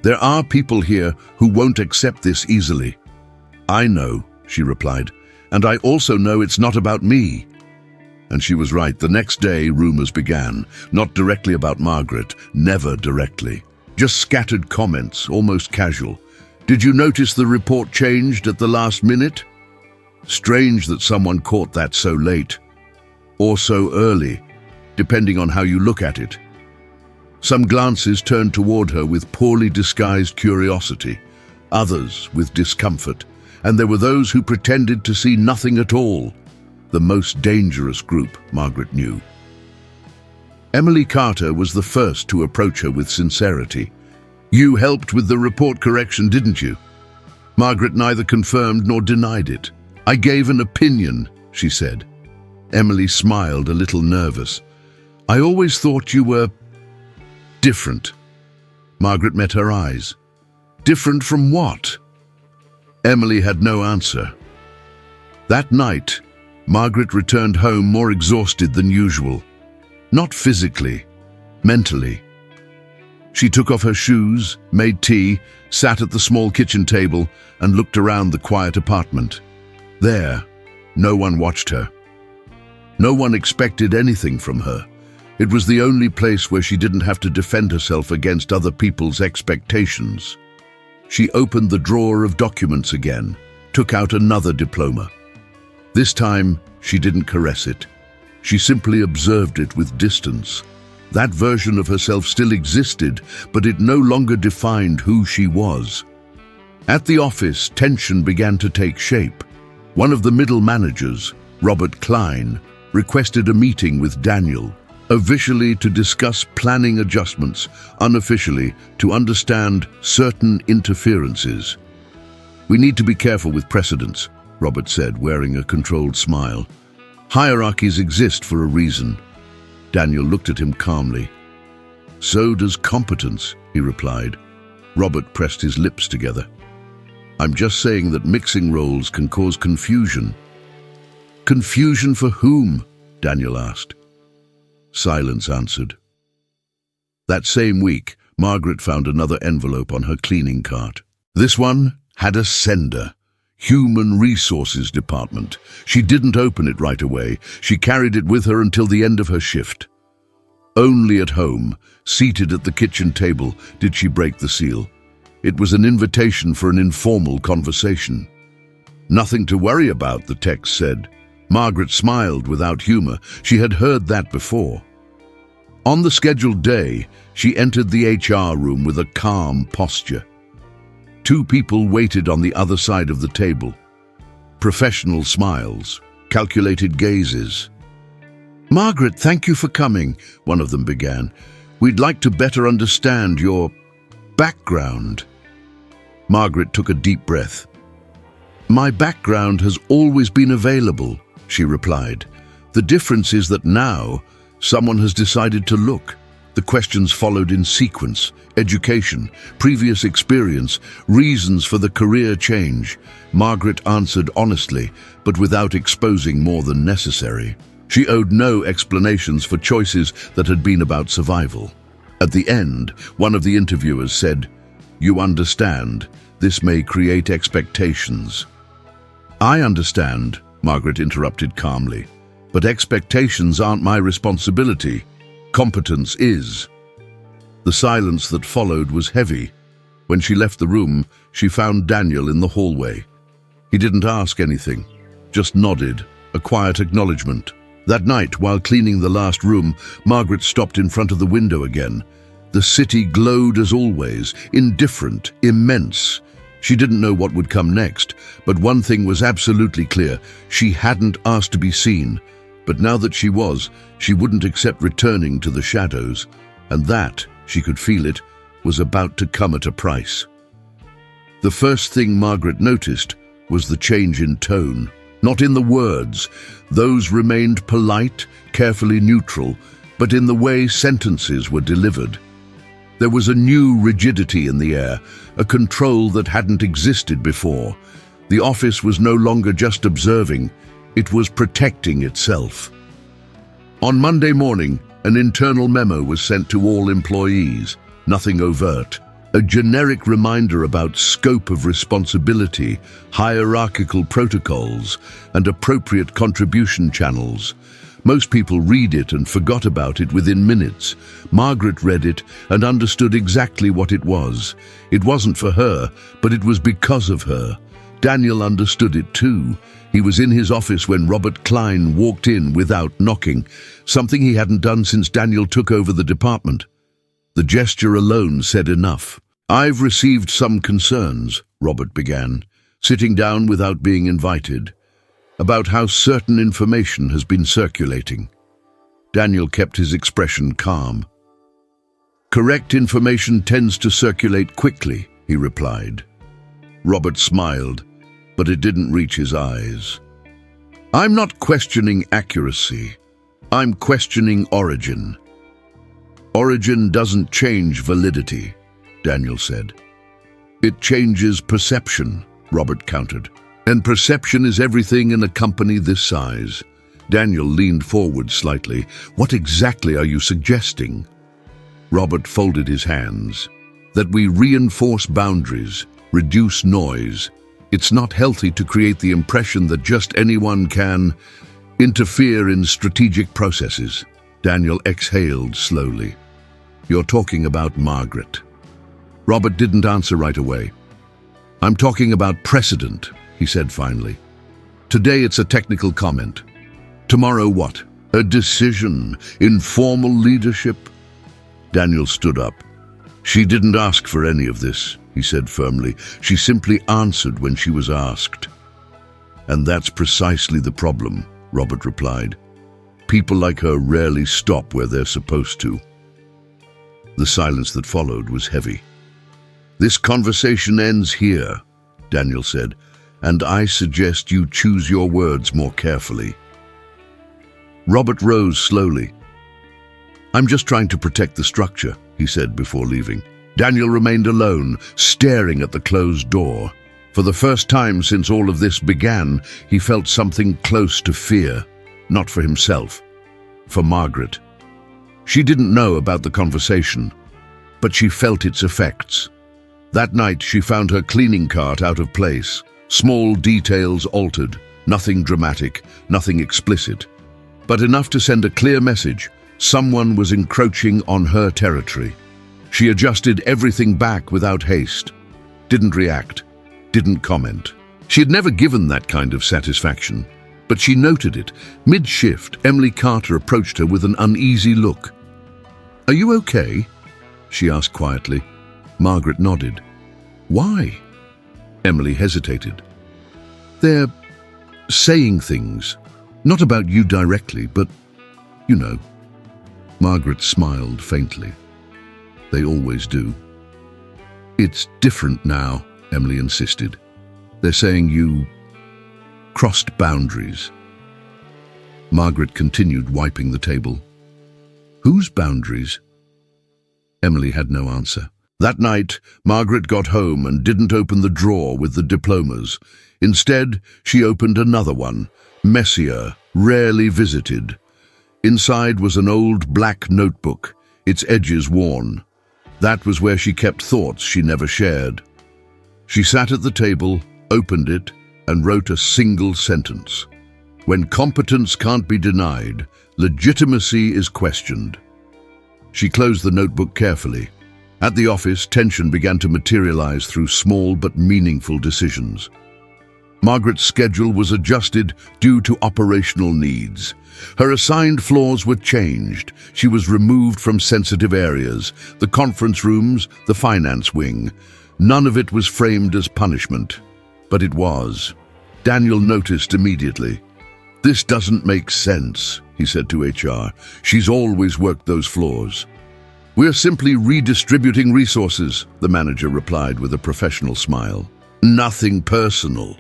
there are people here who won't accept this easily. I know, she replied, and I also know it's not about me. And she was right. The next day, rumors began, not directly about Margaret, never directly. Just scattered comments, almost casual. Did you notice the report changed at the last minute? Strange that someone caught that so late, or so early, depending on how you look at it. Some glances turned toward her with poorly disguised curiosity, others with discomfort, and there were those who pretended to see nothing at all. The most dangerous group, Margaret knew. Emily Carter was the first to approach her with sincerity. You helped with the report correction, didn't you? Margaret neither confirmed nor denied it. I gave an opinion, she said. Emily smiled, a little nervous. I always thought you were different. Margaret met her eyes. Different from what? Emily had no answer. That night, Margaret returned home more exhausted than usual. Not physically, mentally. She took off her shoes, made tea, sat at the small kitchen table, and looked around the quiet apartment. There, no one watched her. No one expected anything from her. It was the only place where she didn't have to defend herself against other people's expectations. She opened the drawer of documents again, took out another diploma. This time, she didn't caress it. She simply observed it with distance. That version of herself still existed, but it no longer defined who she was. At the office, tension began to take shape. One of the middle managers, Robert Klein, requested a meeting with Daniel, officially to discuss planning adjustments, unofficially to understand certain interferences. We need to be careful with precedents, Robert said, wearing a controlled smile. Hierarchies exist for a reason. Daniel looked at him calmly. So does competence, he replied. Robert pressed his lips together. I'm just saying that mixing roles can cause confusion. Confusion for whom? Daniel asked. Silence answered. That same week, Margaret found another envelope on her cleaning cart. This one had a sender. Human Resources Department. She didn't open it right away. She carried it with her until the end of her shift. Only at home, seated at the kitchen table, did she break the seal. It was an invitation for an informal conversation. Nothing to worry about, the text said. Margaret smiled without humor. She had heard that before. On the scheduled day, she entered the HR room with a calm posture. Two people waited on the other side of the table. Professional smiles, calculated gazes. Margaret, thank you for coming, one of them began. We'd like to better understand your background. Margaret took a deep breath. My background has always been available, she replied. The difference is that now someone has decided to look. The questions followed in sequence: education, previous experience, reasons for the career change. Margaret answered honestly, but without exposing more than necessary. She owed no explanations for choices that had been about survival. At the end, one of the interviewers said, "You understand, this may create expectations." "I understand," Margaret interrupted calmly, "but expectations aren't my responsibility. Competence is." The silence that followed was heavy. When she left the room, she found Daniel in the hallway. He didn't ask anything, just nodded, a quiet acknowledgement. That night, while cleaning the last room, Margaret stopped in front of the window again. The city glowed as always, indifferent, immense. She didn't know what would come next, but one thing was absolutely clear. She hadn't asked to be seen, but now that she was, she wouldn't accept returning to the shadows, and that, she could feel it, was about to come at a price. The first thing Margaret noticed was the change in tone. Not in the words, those remained polite, carefully neutral, but in the way sentences were delivered. There was a new rigidity in the air, a control that hadn't existed before. The office was no longer just observing, it was protecting itself. On Monday morning, an internal memo was sent to all employees, nothing overt. A generic reminder about scope of responsibility, hierarchical protocols, and appropriate contribution channels. Most people read it and forgot about it within minutes. Margaret read it and understood exactly what it was. It wasn't for her, but it was because of her. Daniel understood it too. He was in his office when Robert Klein walked in without knocking, something he hadn't done since Daniel took over the department. The gesture alone said enough. "I've received some concerns," Robert began, sitting down without being invited, "about how certain information has been circulating." Daniel kept his expression calm. "Correct information tends to circulate quickly," he replied. Robert smiled, but it didn't reach his eyes. "I'm not questioning accuracy. I'm questioning origin." "Origin doesn't change validity," Daniel said. "It changes perception," Robert countered. "And perception is everything in a company this size." Daniel leaned forward slightly. "What exactly are you suggesting?" Robert folded his hands. "That we reinforce boundaries, reduce noise. It's not healthy to create the impression that just anyone can interfere in strategic processes." Daniel exhaled slowly. "You're talking about Margaret." Robert didn't answer right away. "I'm talking about precedent," he said finally. "Today it's a technical comment. Tomorrow what? A decision, informal leadership?" Daniel stood up. "She didn't ask for any of this," he said firmly. "She simply answered when she was asked." "And that's precisely the problem," Robert replied. "People like her rarely stop where they're supposed to." The silence that followed was heavy. "This conversation ends here," Daniel said, "and I suggest you choose your words more carefully." Robert rose slowly. "I'm just trying to protect the structure," he said before leaving. Daniel remained alone, staring at the closed door. For the first time since all of this began, he felt something close to fear, not for himself, for Margaret. She didn't know about the conversation, but she felt its effects. That night she found her cleaning cart out of place, small details altered, nothing dramatic, nothing explicit, but enough to send a clear message. Someone was encroaching on her territory. She adjusted everything back without haste, didn't react, didn't comment. She had never given that kind of satisfaction, but she noted it. Mid-shift, Emily Carter approached her with an uneasy look. "Are you okay?" she asked quietly. Margaret nodded. "Why?" Emily hesitated. "They're saying things, not about you directly, but, you know." Margaret smiled faintly. "They always do." "It's different now," Emily insisted. "They're saying you crossed boundaries." Margaret continued wiping the table. "Whose boundaries?" Emily had no answer. That night, Margaret got home and didn't open the drawer with the diplomas. Instead, she opened another one, messier, rarely visited. Inside was an old black notebook, its edges worn. That was where she kept thoughts she never shared. She sat at the table, opened it, and wrote a single sentence. When competence can't be denied, legitimacy is questioned. She closed the notebook carefully. At the office, tension began to materialize through small but meaningful decisions. Margaret's schedule was adjusted due to operational needs. Her assigned floors were changed. She was removed from sensitive areas, the conference rooms, the finance wing. None of it was framed as punishment, but it was. Daniel noticed immediately. "This doesn't make sense," he said to HR. "She's always worked those floors." "We're simply redistributing resources," the manager replied with a professional smile. "Nothing personal."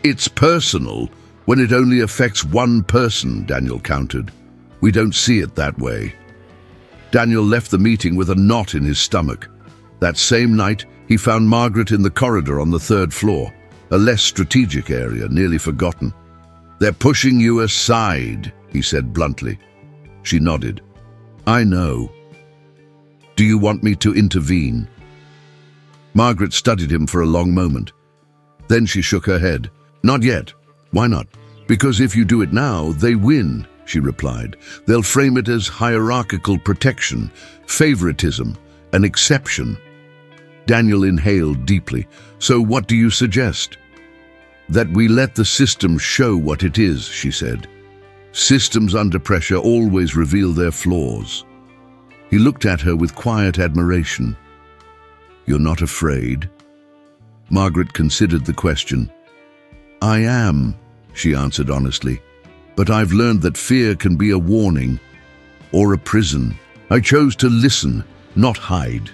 "It's personal when it only affects one person," Daniel countered. "We don't see it that way." Daniel left the meeting with a knot in his stomach. That same night, he found Margaret in the corridor on the 3rd floor, a less strategic area, nearly forgotten. "They're pushing you aside," he said bluntly. She nodded. "I know. Do you want me to intervene?" Margaret studied him for a long moment. Then she shook her head. "Not yet." "Why not?" "Because if you do it now, they win," she replied. "They'll frame it as hierarchical protection, favoritism, an exception." Daniel inhaled deeply. "So what do you suggest?" "That we let the system show what it is," she said. "Systems under pressure always reveal their flaws." He looked at her with quiet admiration. "You're not afraid?" Margaret considered the question. "I am," she answered honestly. "But I've learned that fear can be a warning or a prison. I chose to listen, not hide."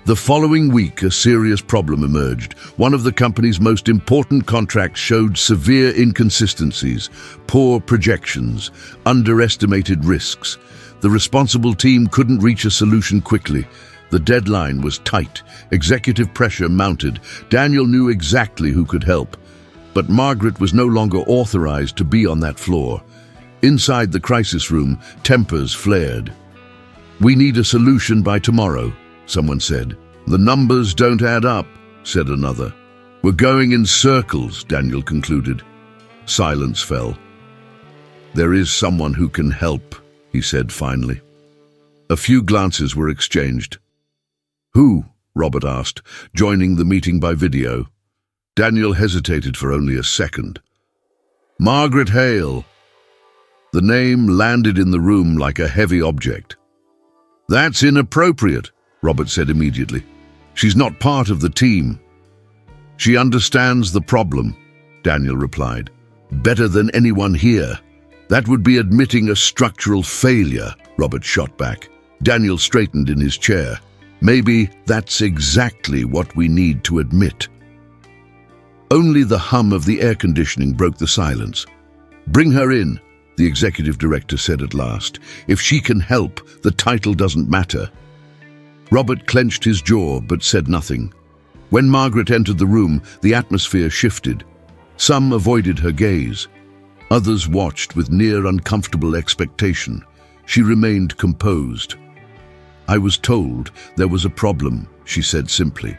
The following week, a serious problem emerged. One of the company's most important contracts showed severe inconsistencies, poor projections, underestimated risks. The responsible team couldn't reach a solution quickly. The deadline was tight. Executive pressure mounted. Daniel knew exactly who could help. But Margaret was no longer authorized to be on that floor. Inside the crisis room, tempers flared. "We need a solution by tomorrow," someone said. "The numbers don't add up," said another. "We're going in circles," Daniel concluded. Silence fell. "There is someone who can help," he said finally. A few glances were exchanged. "Who?" Robert asked, joining the meeting by video. Daniel hesitated for only a second. "Margaret Hale." The name landed in the room like a heavy object. "That's inappropriate," Robert said immediately. "She's not part of the team." "She understands the problem," Daniel replied. "Better than anyone here." "That would be admitting a structural failure," Robert shot back. Daniel straightened in his chair. "Maybe that's exactly what we need to admit." Only the hum of the air conditioning broke the silence. "Bring her in," the executive director said at last. "If she can help, the title doesn't matter." Robert clenched his jaw but said nothing. When Margaret entered the room, the atmosphere shifted. Some avoided her gaze. Others watched with near uncomfortable expectation. She remained composed. "I was told there was a problem," she said simply.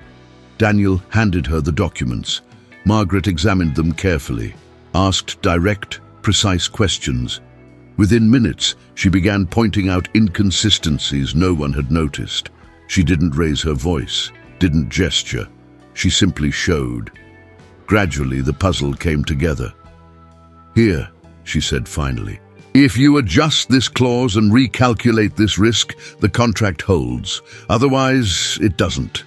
Daniel handed her the documents. Margaret examined them carefully, asked direct, precise questions. Within minutes, she began pointing out inconsistencies no one had noticed. She didn't raise her voice, didn't gesture. She simply showed. Gradually, the puzzle came together. "Here," she said finally. "If you adjust this clause and recalculate this risk, the contract holds. Otherwise, it doesn't."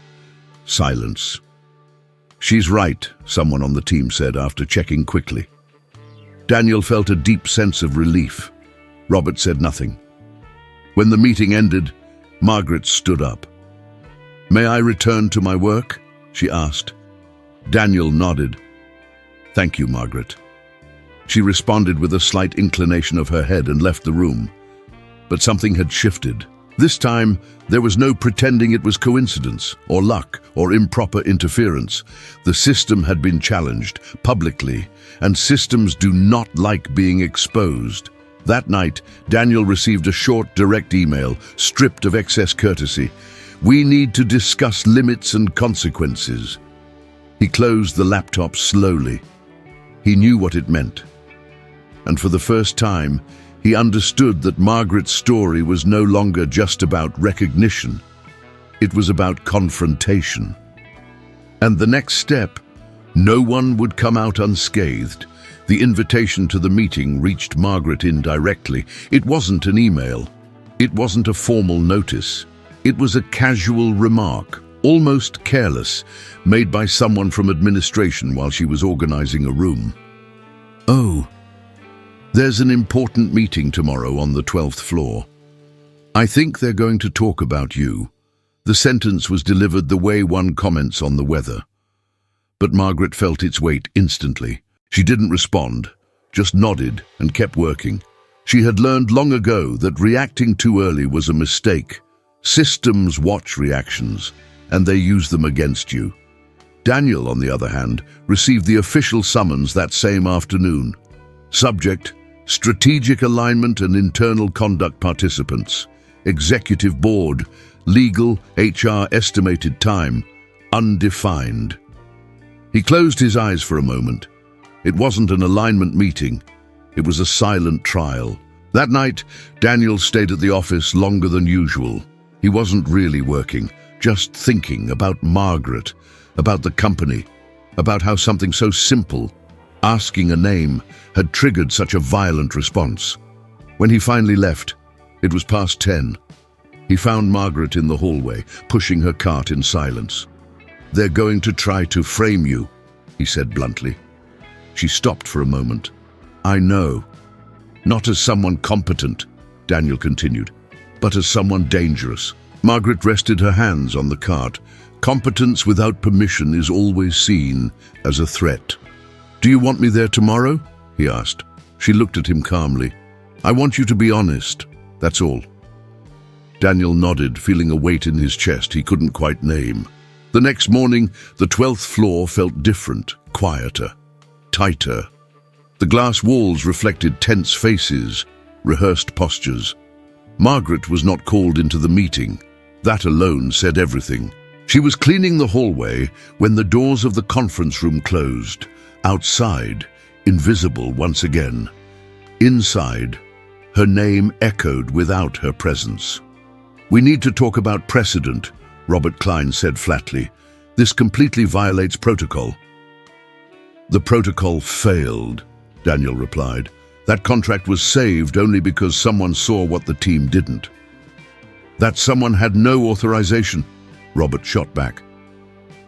Silence. "She's right," someone on the team said after checking quickly. Daniel felt a deep sense of relief. Robert said nothing. When the meeting ended, Margaret stood up. "May I return to my work?" she asked. Daniel nodded. "Thank you, Margaret." She responded with a slight inclination of her head and left the room. But something had shifted. This time, there was no pretending it was coincidence, or luck, or improper interference. The system had been challenged, publicly, and systems do not like being exposed. That night, Daniel received a short, direct email, stripped of excess courtesy. "We need to discuss limits and consequences." He closed the laptop slowly. He knew what it meant. And for the first time, he understood that Margaret's story was no longer just about recognition. It was about confrontation. And the next step, no one would come out unscathed. The invitation to the meeting reached Margaret indirectly. It wasn't an email. It wasn't a formal notice. It was a casual remark, almost careless, made by someone from administration while she was organizing a room. "Oh, there's an important meeting tomorrow on the 12th floor. I think they're going to talk about you." The sentence was delivered the way one comments on the weather. But Margaret felt its weight instantly. She didn't respond, just nodded and kept working. She had learned long ago that reacting too early was a mistake. Systems watch reactions, and they use them against you. Daniel, on the other hand, received the official summons that same afternoon. Subject: strategic alignment and internal conduct participants. Executive board: legal, HR, estimated time: undefined. He closed his eyes for a moment. It wasn't an alignment meeting. It was a silent trial. That night, Daniel stayed at the office longer than usual. He wasn't really working, just thinking about Margaret, about the company, about how something so simple, asking a name, had triggered such a violent response. When he finally left, it was past 10. He found Margaret in the hallway, pushing her cart in silence. "They're going to try to frame you," he said bluntly. She stopped for a moment. "I know. Not as someone competent," Daniel continued, "but as someone dangerous." Margaret rested her hands on the cart. Competence without permission is always seen as a threat. "Do you want me there tomorrow?" he asked. She looked at him calmly. "I want you to be honest, that's all." Daniel nodded, feeling a weight in his chest he couldn't quite name. The next morning, the 12th floor felt different, quieter, tighter. The glass walls reflected tense faces, rehearsed postures. Margaret was not called into the meeting. That alone said everything. She was cleaning the hallway when the doors of the conference room closed. Outside, invisible once again. Inside, her name echoed without her presence. "We need to talk about precedent," Robert Klein said flatly. "This completely violates protocol." "The protocol failed," Daniel replied. "That contract was saved only because someone saw what the team didn't." "That someone had no authorization," Robert shot back.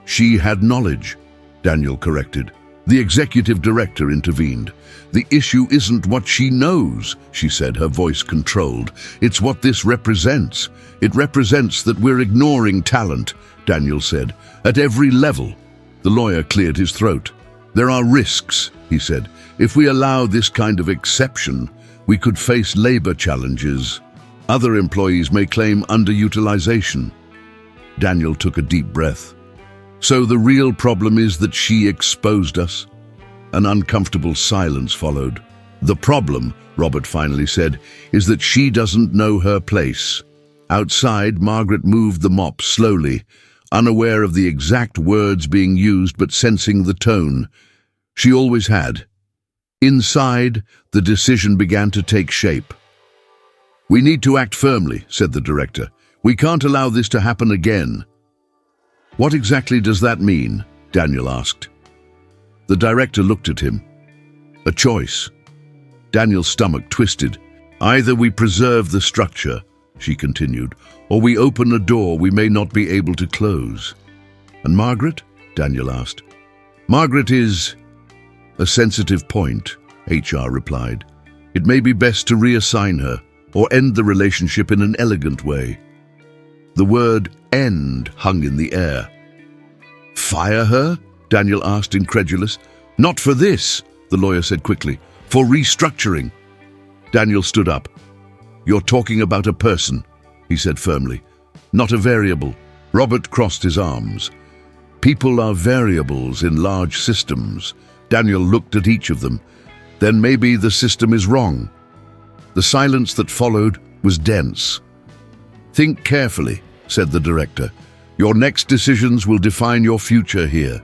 "She had knowledge," Daniel corrected. The executive director intervened. "The issue isn't what she knows," she said, her voice controlled. "It's what this represents. It represents that we're ignoring talent," Daniel said, "at every level." The lawyer cleared his throat. "There are risks," he said. "If we allow this kind of exception, we could face labor challenges. Other employees may claim underutilization." Daniel took a deep breath. "So the real problem is that she exposed us?" An uncomfortable silence followed. "The problem," Robert finally said, "is that she doesn't know her place." Outside, Margaret moved the mop slowly, unaware of the exact words being used but sensing the tone. She always had. Inside, the decision began to take shape. "We need to act firmly," said the director. "We can't allow this to happen again." "What exactly does that mean?" Daniel asked. The director looked at him. "A choice." Daniel's stomach twisted. "Either we preserve the structure," she continued, "or we open a door we may not be able to close." "And Margaret?" Daniel asked. "Margaret is a sensitive point," HR replied. "It may be best to reassign her, or end the relationship in an elegant way." The word "end" hung in the air. "Fire her?" Daniel asked, incredulous. "Not for this," the lawyer said quickly. "For restructuring." Daniel stood up. "You're talking about a person," he said firmly, "not a variable." Robert crossed his arms. "People are variables in large systems." Daniel looked at each of them. "Then maybe the system is wrong." The silence that followed was dense. "Think carefully," said the director. "Your next decisions will define your future here."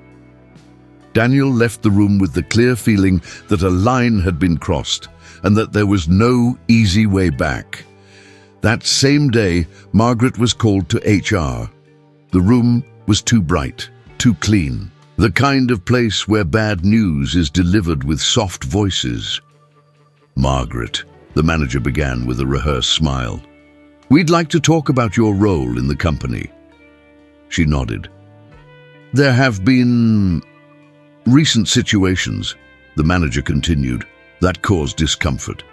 Daniel left the room with the clear feeling that a line had been crossed and that there was no easy way back. That same day, Margaret was called to HR. The room was too bright, too clean, the kind of place where bad news is delivered with soft voices. "Margaret," the manager began with a rehearsed smile, "we'd like to talk about your role in the company." She nodded. "There have been recent situations," the manager continued, "that caused discomfort."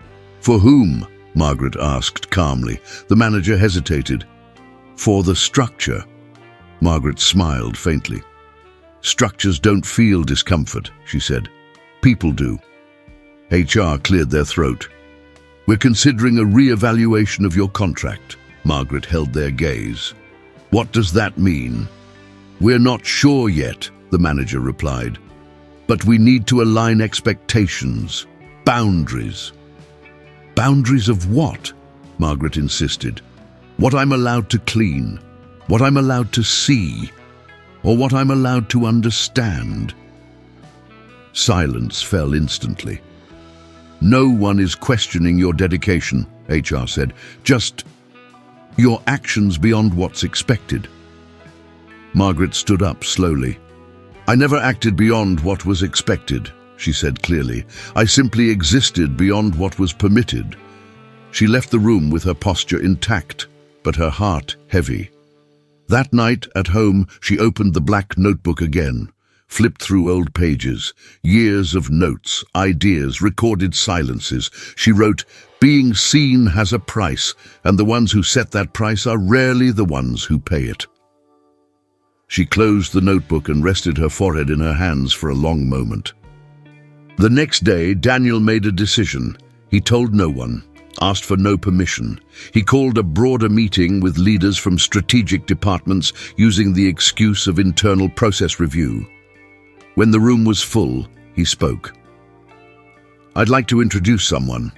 "For whom?" Margaret asked calmly. The manager hesitated. "For the structure." Margaret smiled faintly. "Structures don't feel discomfort," she said. "People do." HR cleared their throat. "We're considering a re-evaluation of your contract." Margaret held their gaze. "What does that mean?" "We're not sure yet," the manager replied. "But we need to align expectations, boundaries." "Boundaries of what?" Margaret insisted. "What I'm allowed to clean, what I'm allowed to see, or what I'm allowed to understand." Silence fell instantly. "No one is questioning your dedication," HR said. "Just your actions beyond what's expected." Margaret stood up slowly. "I never acted beyond what was expected," she said clearly. "I simply existed beyond what was permitted." She left the room with her posture intact, but her heart heavy. That night at home, she opened the black notebook again, flipped through old pages, years of notes, ideas, recorded silences. She wrote, "Being seen has a price, and the ones who set that price are rarely the ones who pay it." She closed the notebook and rested her forehead in her hands for a long moment. The next day, Daniel made a decision. He told no one, asked for no permission. He called a broader meeting with leaders from strategic departments using the excuse of internal process review. When the room was full, he spoke. "I'd like to introduce someone."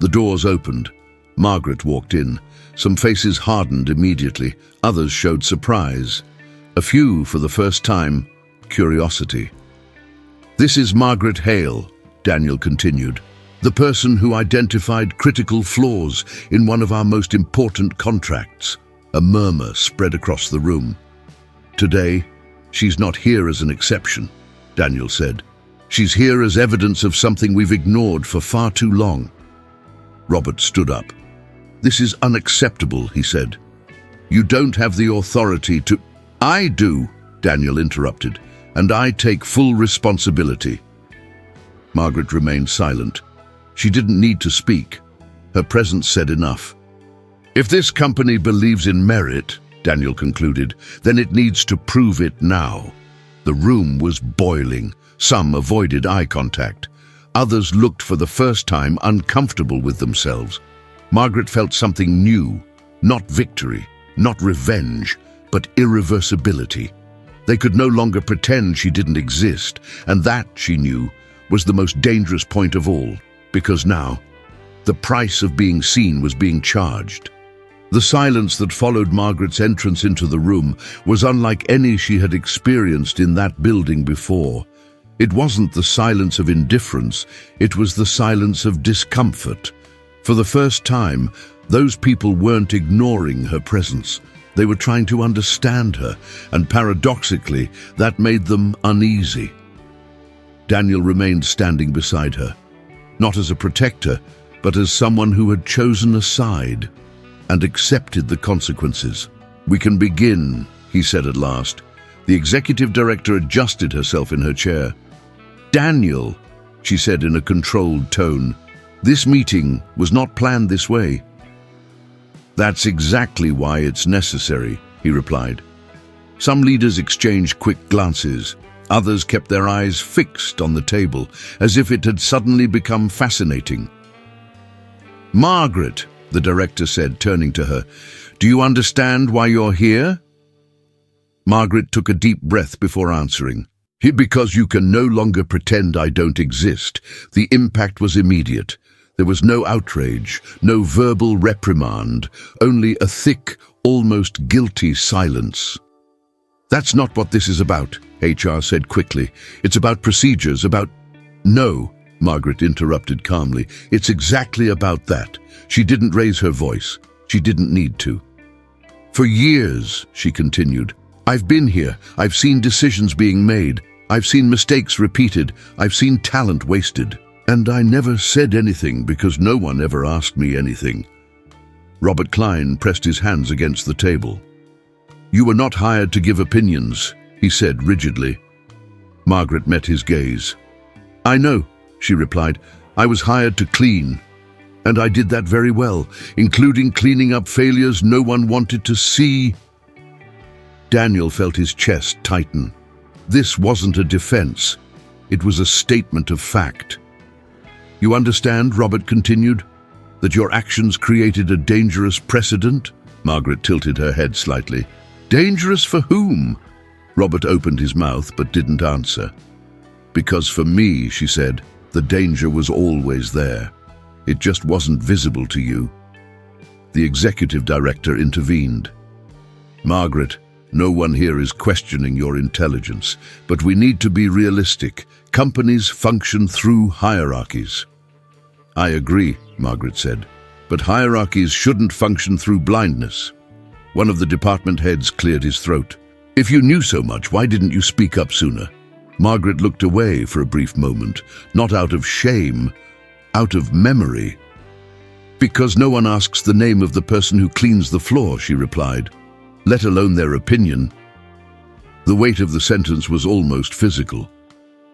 The doors opened. Margaret walked in. Some faces hardened immediately. Others showed surprise. A few, for the first time, curiosity. "This is Margaret Hale," Daniel continued, "the person who identified critical flaws in one of our most important contracts." A murmur spread across the room. "Today, she's not here as an exception," Daniel said. "She's here as evidence of something we've ignored for far too long." Robert stood up. "This is unacceptable," he said. "You don't have the authority to—" "I do," Daniel interrupted, "and I take full responsibility." Margaret remained silent. She didn't need to speak. Her presence said enough. "If this company believes in merit," Daniel concluded, "then it needs to prove it now." The room was boiling. Some avoided eye contact. Others looked for the first time uncomfortable with themselves. Margaret felt something new, not victory, not revenge, but irreversibility. They could no longer pretend she didn't exist, and that, she knew, was the most dangerous point of all, because now, the price of being seen was being charged. The silence that followed Margaret's entrance into the room was unlike any she had experienced in that building before. It wasn't the silence of indifference, it was the silence of discomfort. For the first time, those people weren't ignoring her presence. They were trying to understand her, and paradoxically, that made them uneasy. Daniel remained standing beside her, not as a protector, but as someone who had chosen a side and accepted the consequences. "We can begin," he said at last. The executive director adjusted herself in her chair. "Daniel," she said in a controlled tone, "this meeting was not planned this way." "That's exactly why it's necessary," he replied. Some leaders exchanged quick glances. Others kept their eyes fixed on the table, as if it had suddenly become fascinating. "Margaret," the director said, turning to her, "do you understand why you're here?" Margaret took a deep breath before answering. "Because you can no longer pretend I don't exist." The impact was immediate. There was no outrage, no verbal reprimand, only a thick, almost guilty silence. "That's not what this is about," HR said quickly. "It's about procedures, about—" "No," Margaret interrupted calmly. "It's exactly about that." She didn't raise her voice. She didn't need to. "For years," she continued, "I've been here. I've seen decisions being made. I've seen mistakes repeated. I've seen talent wasted. And I never said anything because no one ever asked me anything." Robert Klein pressed his hands against the table. "You were not hired to give opinions," he said rigidly. Margaret met his gaze. "I know," she replied. "I was hired to clean. And I did that very well, including cleaning up failures no one wanted to see." Daniel felt his chest tighten. This wasn't a defense. It was a statement of fact. "You understand," Robert continued, "that your actions created a dangerous precedent?" Margaret tilted her head slightly. "Dangerous for whom?" Robert opened his mouth but didn't answer. "Because for me," she said, "the danger was always there. It just wasn't visible to you." The executive director intervened. "Margaret, no one here is questioning your intelligence, but we need to be realistic. Companies function through hierarchies." "I agree," Margaret said, "but hierarchies shouldn't function through blindness." One of the department heads cleared his throat. "If you knew so much, why didn't you speak up sooner?" Margaret looked away for a brief moment, not out of shame, out of memory. "Because no one asks the name of the person who cleans the floor," she replied, "let alone their opinion." The weight of the sentence was almost physical.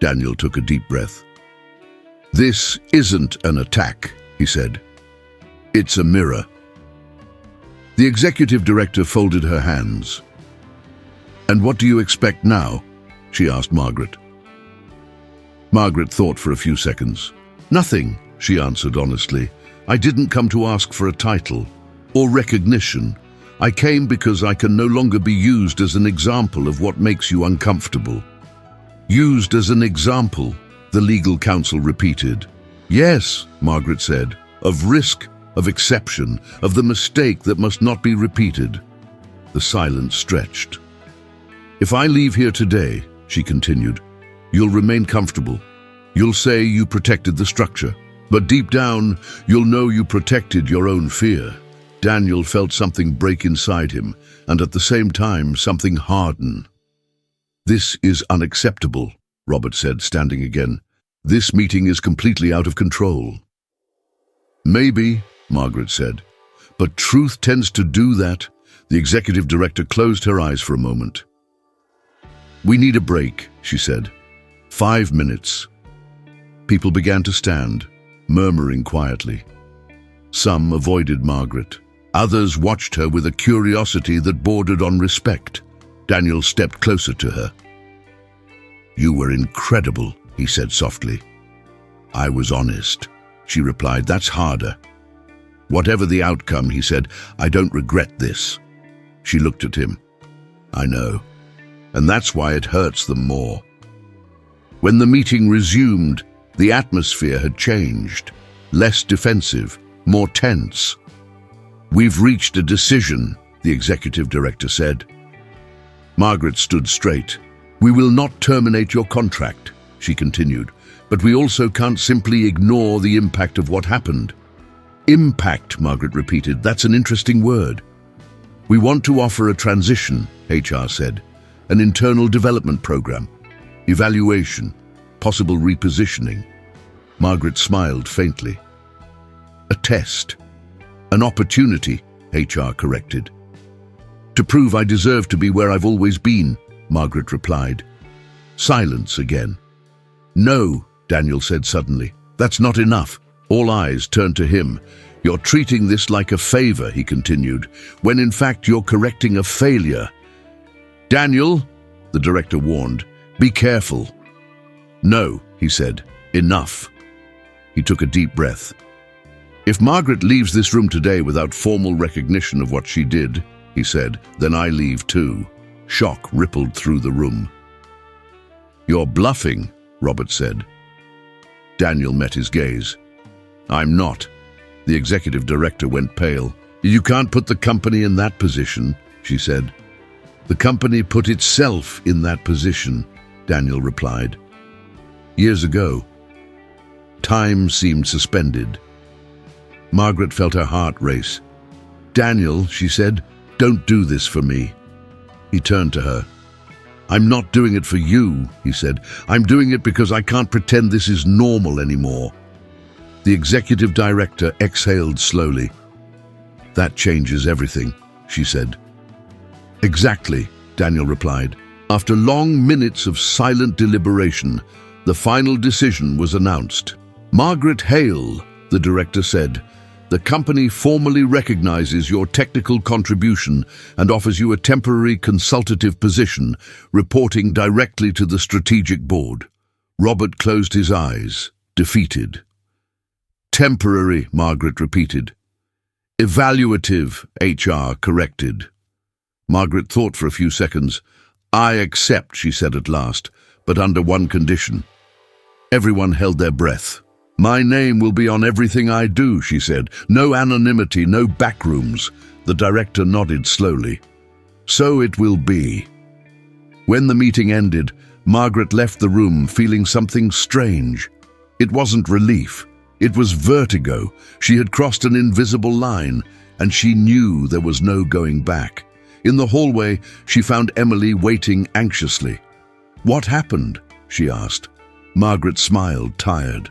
Daniel took a deep breath. "This isn't an attack," he said. "It's a mirror." The executive director folded her hands. "And what do you expect now?" she asked Margaret. Margaret thought for a few seconds. "Nothing," she answered honestly. "I didn't come to ask for a title or recognition. I came because I can no longer be used as an example of what makes you uncomfortable." "Used as an example," the legal counsel repeated. "Yes," Margaret said, "of risk, of exception, of the mistake that must not be repeated." The silence stretched. "If I leave here today," she continued, "you'll remain comfortable. You'll say you protected the structure, but deep down, you'll know you protected your own fear." Daniel felt something break inside him, and at the same time, something harden. "This is unacceptable," Robert said, standing again. "This meeting is completely out of control." "Maybe," Margaret said, "but truth tends to do that." The executive director closed her eyes for a moment. "We need a break," she said. 5 minutes." People began to stand, murmuring quietly. Some avoided Margaret. Others watched her with a curiosity that bordered on respect. Daniel stepped closer to her. "You were incredible," he said softly. "I was honest," she replied. "That's harder." "Whatever the outcome," he said, "I don't regret this." She looked at him. "I know. And that's why it hurts them more." When the meeting resumed, the atmosphere had changed. Less defensive, more tense. "We've reached a decision," the executive director said. Margaret stood straight. "We will not terminate your contract," she continued, "but we also can't simply ignore the impact of what happened." "Impact," Margaret repeated. "That's an interesting word." "We want to offer a transition," HR said. "An internal development program. Evaluation. Possible repositioning." Margaret smiled faintly. "A test. An opportunity," HR corrected. "To prove I deserve to be where I've always been," Margaret replied. Silence again. "No," Daniel said suddenly. "That's not enough." All eyes turned to him. "You're treating this like a favor," he continued, "when in fact you're correcting a failure." "Daniel," the director warned, "be careful." "No," he said, "enough." He took a deep breath. "If Margaret leaves this room today without formal recognition of what she did," he said, "then I leave too." Shock rippled through the room. "You're bluffing," Robert said. Daniel met his gaze. I'm not. The executive director went pale. You can't put the company in that position, she said. The company put itself in that position, Daniel replied. Years ago. Time seemed suspended. Margaret felt her heart race. Daniel, she said, don't do this for me. He turned to her. I'm not doing it for you, he said. I'm doing it because I can't pretend this is normal anymore. The executive director exhaled slowly. That changes everything, she said. Exactly, Daniel replied. After long minutes of silent deliberation, the final decision was announced. Margaret Hale, the director said, the company formally recognizes your technical contribution and offers you a temporary consultative position, reporting directly to the strategic board. Robert closed his eyes, defeated. Temporary, Margaret repeated. Evaluative, HR corrected. Margaret thought for a few seconds. I accept, she said at last, but under one condition. Everyone held their breath. My name will be on everything I do, she said. No anonymity, no backrooms. The director nodded slowly. So it will be. When the meeting ended, Margaret left the room feeling something strange. It wasn't relief. It was vertigo. She had crossed an invisible line, and she knew there was no going back. In the hallway, she found Emily waiting anxiously. What happened? She asked. Margaret smiled, tired.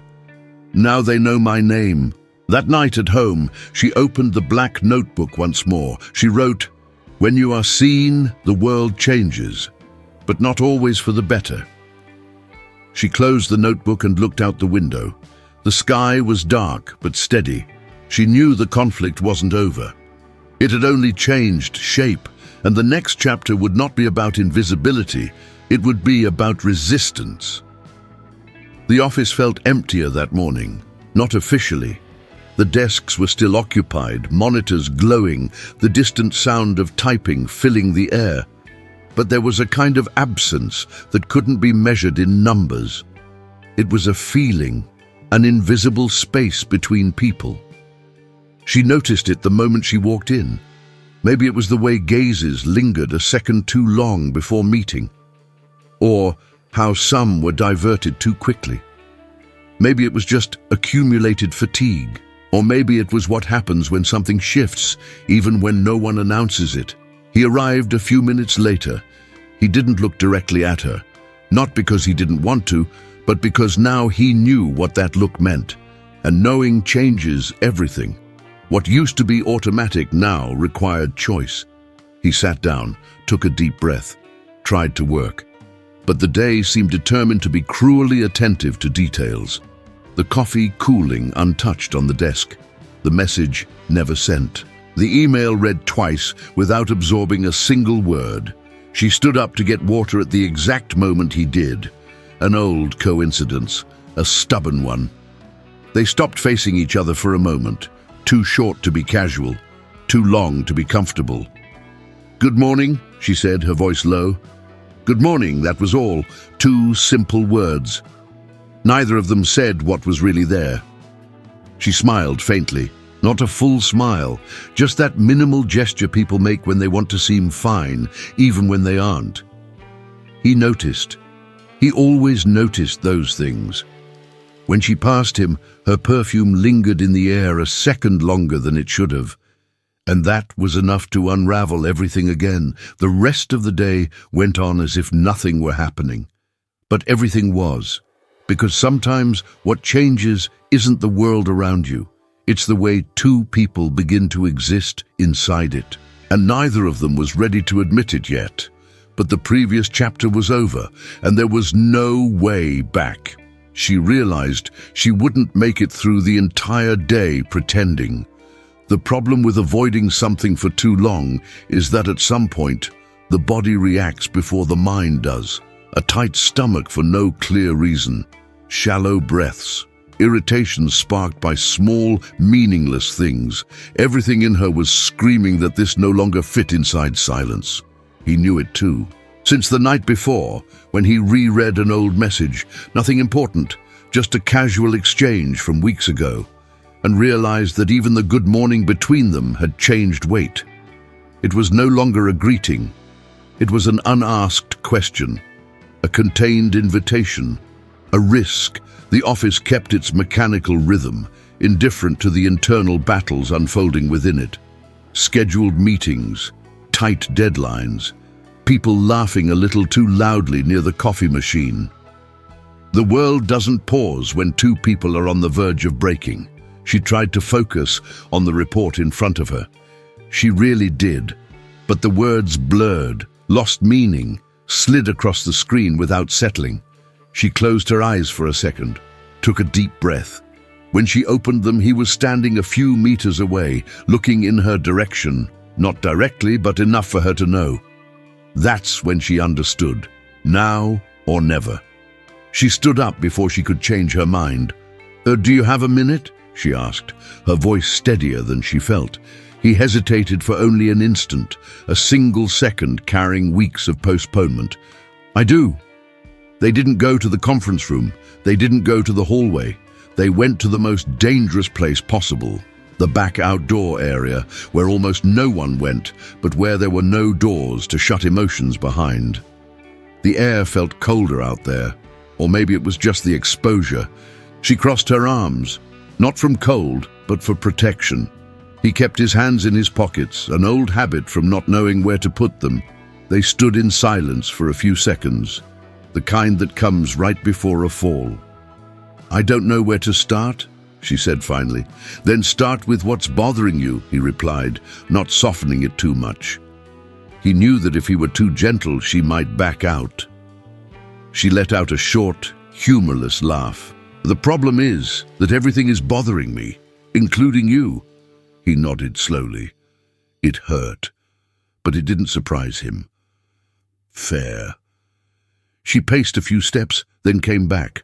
Now they know my name. That night at home, she opened the black notebook once more. She wrote, when you are seen, the world changes, but not always for the better. She closed the notebook and looked out the window. The sky was dark but steady. She knew the conflict wasn't over. It had only changed shape, and the next chapter would not be about invisibility. It would be about resistance. The office felt emptier that morning, not officially. The desks were still occupied, monitors glowing, the distant sound of typing filling the air. But there was a kind of absence that couldn't be measured in numbers. It was a feeling, an invisible space between people. She noticed it the moment she walked in. Maybe it was the way gazes lingered a second too long before meeting. Or how some were diverted too quickly. Maybe it was just accumulated fatigue. Or maybe it was what happens when something shifts, even when no one announces it. He arrived a few minutes later. He didn't look directly at her, not because he didn't want to, but because now he knew what that look meant. And knowing changes everything. What used to be automatic now required choice. He sat down, took a deep breath, tried to work. But the day seemed determined to be cruelly attentive to details. The coffee cooling untouched on the desk. The message never sent. The email read twice without absorbing a single word. She stood up to get water at the exact moment he did. An old coincidence, a stubborn one. They stopped facing each other for a moment, too short to be casual, too long to be comfortable. Good morning, she said, her voice low. Good morning, that was all. Two simple words. Neither of them said what was really there. She smiled faintly, not a full smile, just that minimal gesture people make when they want to seem fine, even when they aren't. He noticed. He always noticed those things. When she passed him, her perfume lingered in the air a second longer than it should have. And that was enough to unravel everything again. The rest of the day went on as if nothing were happening. But everything was. Because sometimes what changes isn't the world around you. It's the way two people begin to exist inside it. And neither of them was ready to admit it yet. But the previous chapter was over, and there was no way back. She realized she wouldn't make it through the entire day pretending. The problem with avoiding something for too long is that at some point, the body reacts before the mind does. A tight stomach for no clear reason. Shallow breaths. Irritation sparked by small, meaningless things. Everything in her was screaming that this no longer fit inside silence. He knew it too. Since the night before, when he reread an old message, nothing important, just a casual exchange from weeks ago. and realized that even the good morning between them had changed weight. It was no longer a greeting. It was an unasked question, a contained invitation, a risk. The office kept its mechanical rhythm, indifferent to the internal battles unfolding within it. Scheduled meetings, tight deadlines, people laughing a little too loudly near the coffee machine. The world doesn't pause when two people are on the verge of breaking. She tried to focus on the report in front of her. She really did, but the words blurred, lost meaning, slid across the screen without settling. She closed her eyes for a second, took a deep breath. When she opened them, he was standing a few meters away, looking in her direction, not directly, but enough for her to know. That's when she understood, now or never. She stood up before she could change her mind. Do you have a minute?" she asked, her voice steadier than she felt. He hesitated for only an instant, a single second carrying weeks of postponement. "I do." They didn't go to the conference room. They didn't go to the hallway. They went to the most dangerous place possible, the back outdoor area, where almost no one went, but where there were no doors to shut emotions behind. The air felt colder out there, or maybe it was just the exposure. She crossed her arms, not from cold, but for protection. He kept his hands in his pockets, an old habit from not knowing where to put them. They stood in silence for a few seconds, the kind that comes right before a fall. "I don't know where to start," she said finally. "Then start with what's bothering you," he replied, not softening it too much. He knew that if he were too gentle, she might back out. She let out a short, humorless laugh. "The problem is that everything is bothering me, including you." He nodded slowly. It hurt, but it didn't surprise him. "Fair." She paced a few steps, then came back,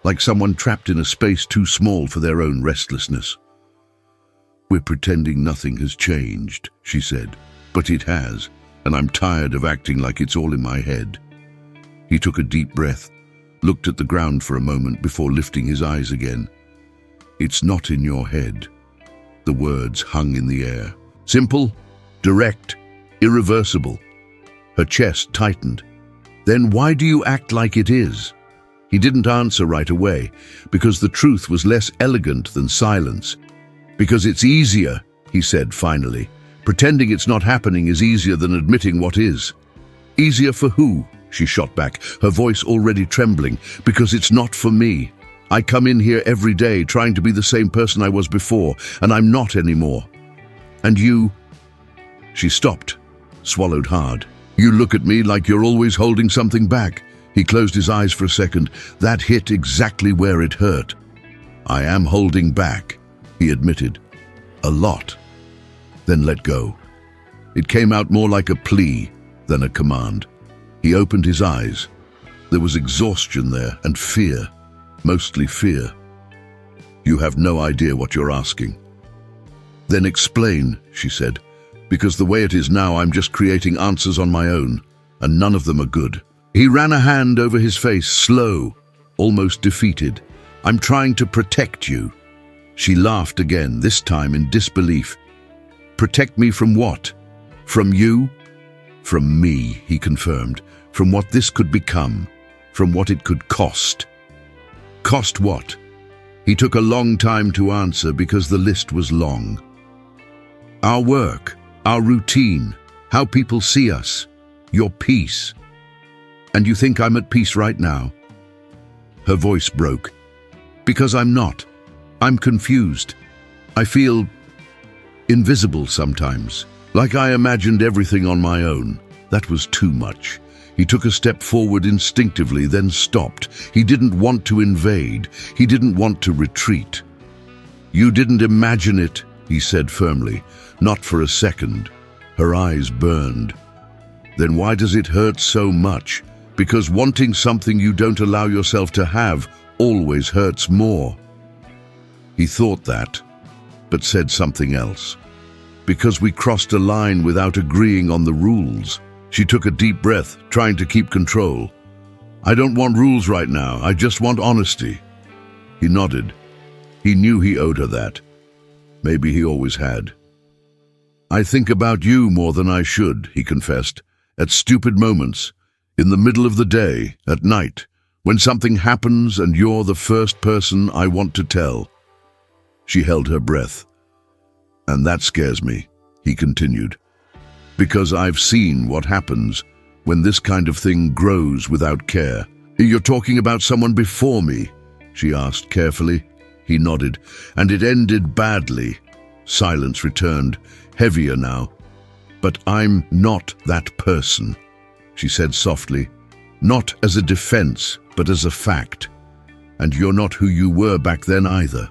like someone trapped in a space too small for their own restlessness. "We're pretending nothing has changed," she said, "but it has, and I'm tired of acting like it's all in my head." He took a deep breath, looked at the ground for a moment before lifting his eyes again. "It's not in your head." The words hung in the air. Simple, direct, irreversible. Her chest tightened. "Then why do you act like it is?" He didn't answer right away, because the truth was less elegant than silence. "Because it's easier," he said finally. "Pretending it's not happening is easier than admitting what is." "Easier for who?" she shot back, her voice already trembling. "Because it's not for me. I come in here every day trying to be the same person I was before, and I'm not anymore. And you—" She stopped, swallowed hard. "You look at me like you're always holding something back." He closed his eyes for a second. That hit exactly where it hurt. "I am holding back," he admitted. "A lot." Then let go. It came out more like a plea than a command. He opened his eyes. There was exhaustion there and fear, mostly fear. "You have no idea what you're asking." "Then explain," she said, "because the way it is now, I'm just creating answers on my own, and none of them are good." He ran a hand over his face, slow, almost defeated. "I'm trying to protect you." She laughed again, this time in disbelief. "Protect me from what? From you?" "From me," he confirmed. "From what this could become. From what it could cost." "Cost what?" He took a long time to answer because the list was long. "Our work, our routine, how people see us, your peace." "And you think I'm at peace right now?" Her voice broke. "Because I'm not. I'm confused. I feel invisible sometimes, like I imagined everything on my own. That was too much." He took a step forward instinctively, then stopped. He didn't want to invade. He didn't want to retreat. "You didn't imagine it," he said firmly. "Not for a second." Her eyes burned. "Then why does it hurt so much?" "Because wanting something you don't allow yourself to have always hurts more." He thought that, but said something else. "Because we crossed a line without agreeing on the rules." She took a deep breath, trying to keep control. "I don't want rules right now. I just want honesty." He nodded. He knew he owed her that. Maybe he always had. "I think about you more than I should," he confessed, "at stupid moments, in the middle of the day, at night, when something happens and you're the first person I want to tell." She held her breath. "And that scares me," he continued, "because I've seen what happens when this kind of thing grows without care." "You're talking about someone before me?" she asked carefully. He nodded. "And it ended badly." Silence returned, heavier now. "But I'm not that person," she said softly. "Not as a defense, but as a fact. And you're not who you were back then either."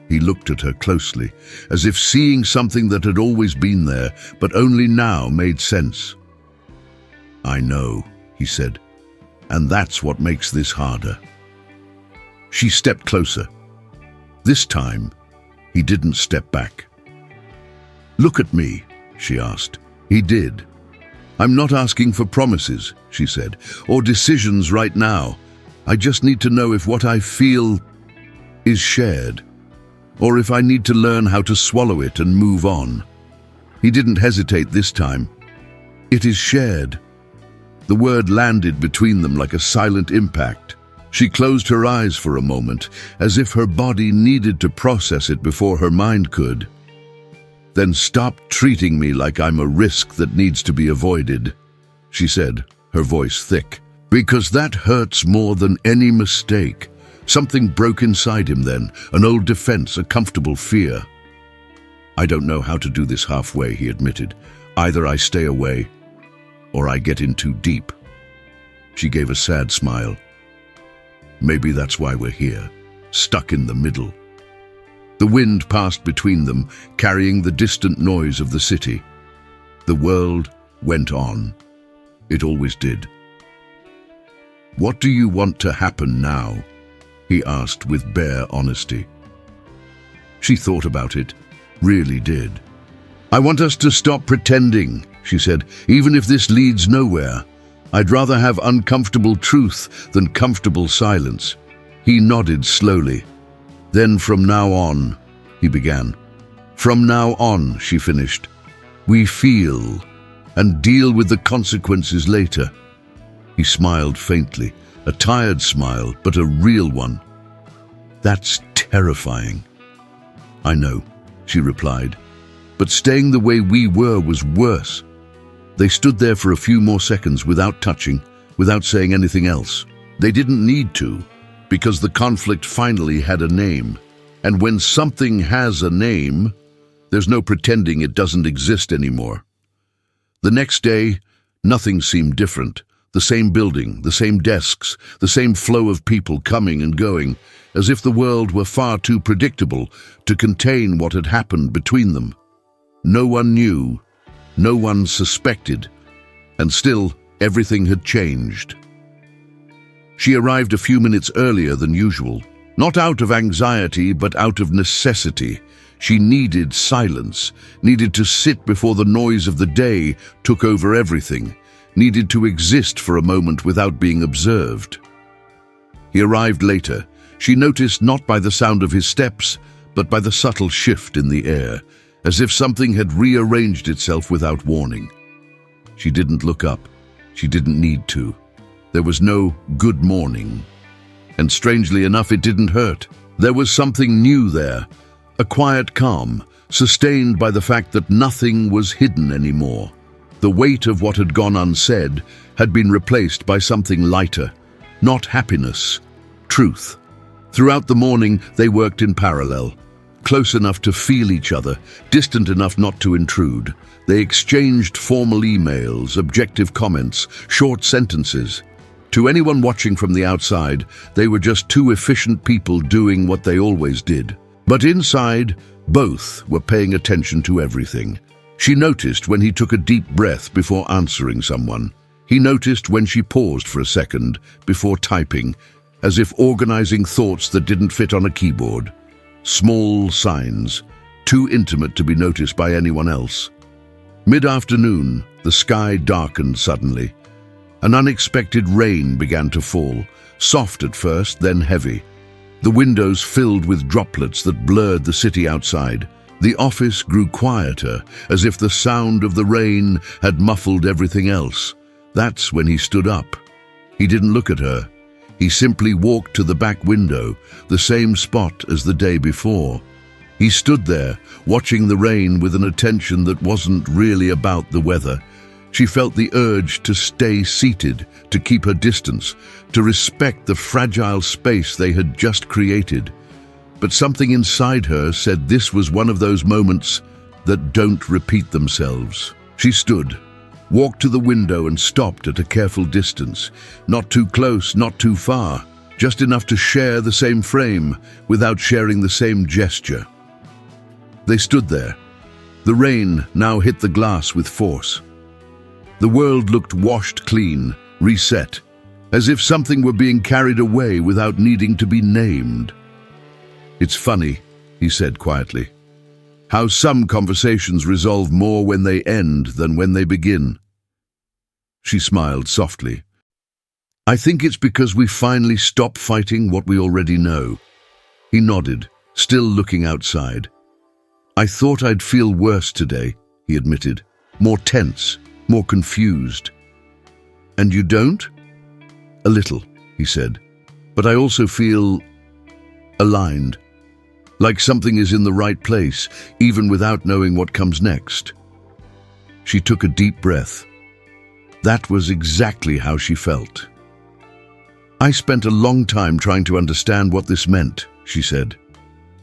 He looked at her closely, as if seeing something that had always been there, but only now made sense. "I know," he said, "and that's what makes this harder." She stepped closer. This time, he didn't step back. "Look at me," she asked. He did. "I'm not asking for promises," she said, "or decisions right now. I just need to know if what I feel is shared, or if I need to learn how to swallow it and move on." He didn't hesitate this time. "It is shared." The word landed between them like a silent impact. She closed her eyes for a moment, as if her body needed to process it before her mind could. "Then stop treating me like I'm a risk that needs to be avoided," she said, her voice thick. "Because that hurts more than any mistake." Something broke inside him then, an old defense, a comfortable fear. "I don't know how to do this halfway," he admitted. "Either I stay away, or I get in too deep." She gave a sad smile. "Maybe that's why we're here, stuck in the middle." The wind passed between them, carrying the distant noise of the city. The world went on. It always did. "What do you want to happen now?" he asked with bare honesty. She thought about it, really did. "I want us to stop pretending," she said, "even if this leads nowhere. I'd rather have uncomfortable truth than comfortable silence." He nodded slowly. "Then from now on," he began. "From now on," she finished, "we feel and deal with the consequences later." He smiled faintly, a tired smile, but a real one. "That's terrifying." "I know," she replied, "but staying the way we were was worse." They stood there for a few more seconds without touching, without saying anything else. They didn't need to, because the conflict finally had a name. And when something has a name, there's no pretending it doesn't exist anymore. The next day, nothing seemed different. The same building, the same desks, the same flow of people coming and going, as if the world were far too predictable to contain what had happened between them. No one knew, no one suspected, and still everything had changed. She arrived a few minutes earlier than usual, not out of anxiety but out of necessity. She needed silence, needed to sit before the noise of the day took over everything, needed to exist for a moment without being observed. He arrived later. She noticed not by the sound of his steps, but by the subtle shift in the air, as if something had rearranged itself without warning. She didn't look up. She didn't need to. There was no good morning. And strangely enough, it didn't hurt. There was something new there, a quiet calm, sustained by the fact that nothing was hidden anymore. The weight of what had gone unsaid had been replaced by something lighter, not happiness, truth. Throughout the morning, they worked in parallel, close enough to feel each other, distant enough not to intrude. They exchanged formal emails, objective comments, short sentences. To anyone watching from the outside, they were just two efficient people doing what they always did. But inside, both were paying attention to everything. She noticed when he took a deep breath before answering someone. He noticed when she paused for a second before typing, as if organizing thoughts that didn't fit on a keyboard. Small signs, too intimate to be noticed by anyone else. Mid-afternoon, the sky darkened suddenly. An unexpected rain began to fall, soft at first, then heavy. The windows filled with droplets that blurred the city outside. The office grew quieter, as if the sound of the rain had muffled everything else. That's when he stood up. He didn't look at her. He simply walked to the back window, the same spot as the day before. He stood there, watching the rain with an attention that wasn't really about the weather. She felt the urge to stay seated, to keep her distance, to respect the fragile space they had just created. But something inside her said this was one of those moments that don't repeat themselves. She stood, walked to the window and stopped at a careful distance. Not too close, not too far, just enough to share the same frame without sharing the same gesture. They stood there. The rain now hit the glass with force. The world looked washed clean, reset, as if something were being carried away without needing to be named. "It's funny," he said quietly, "how some conversations resolve more when they end than when they begin." She smiled softly. "I think it's because we finally stop fighting what we already know." He nodded, still looking outside. "I thought I'd feel worse today," he admitted. "More tense, more confused." "And you don't?" "A little," he said. "But I also feel aligned. Like something is in the right place, even without knowing what comes next." She took a deep breath. That was exactly how she felt. "I spent a long time trying to understand what this meant," she said,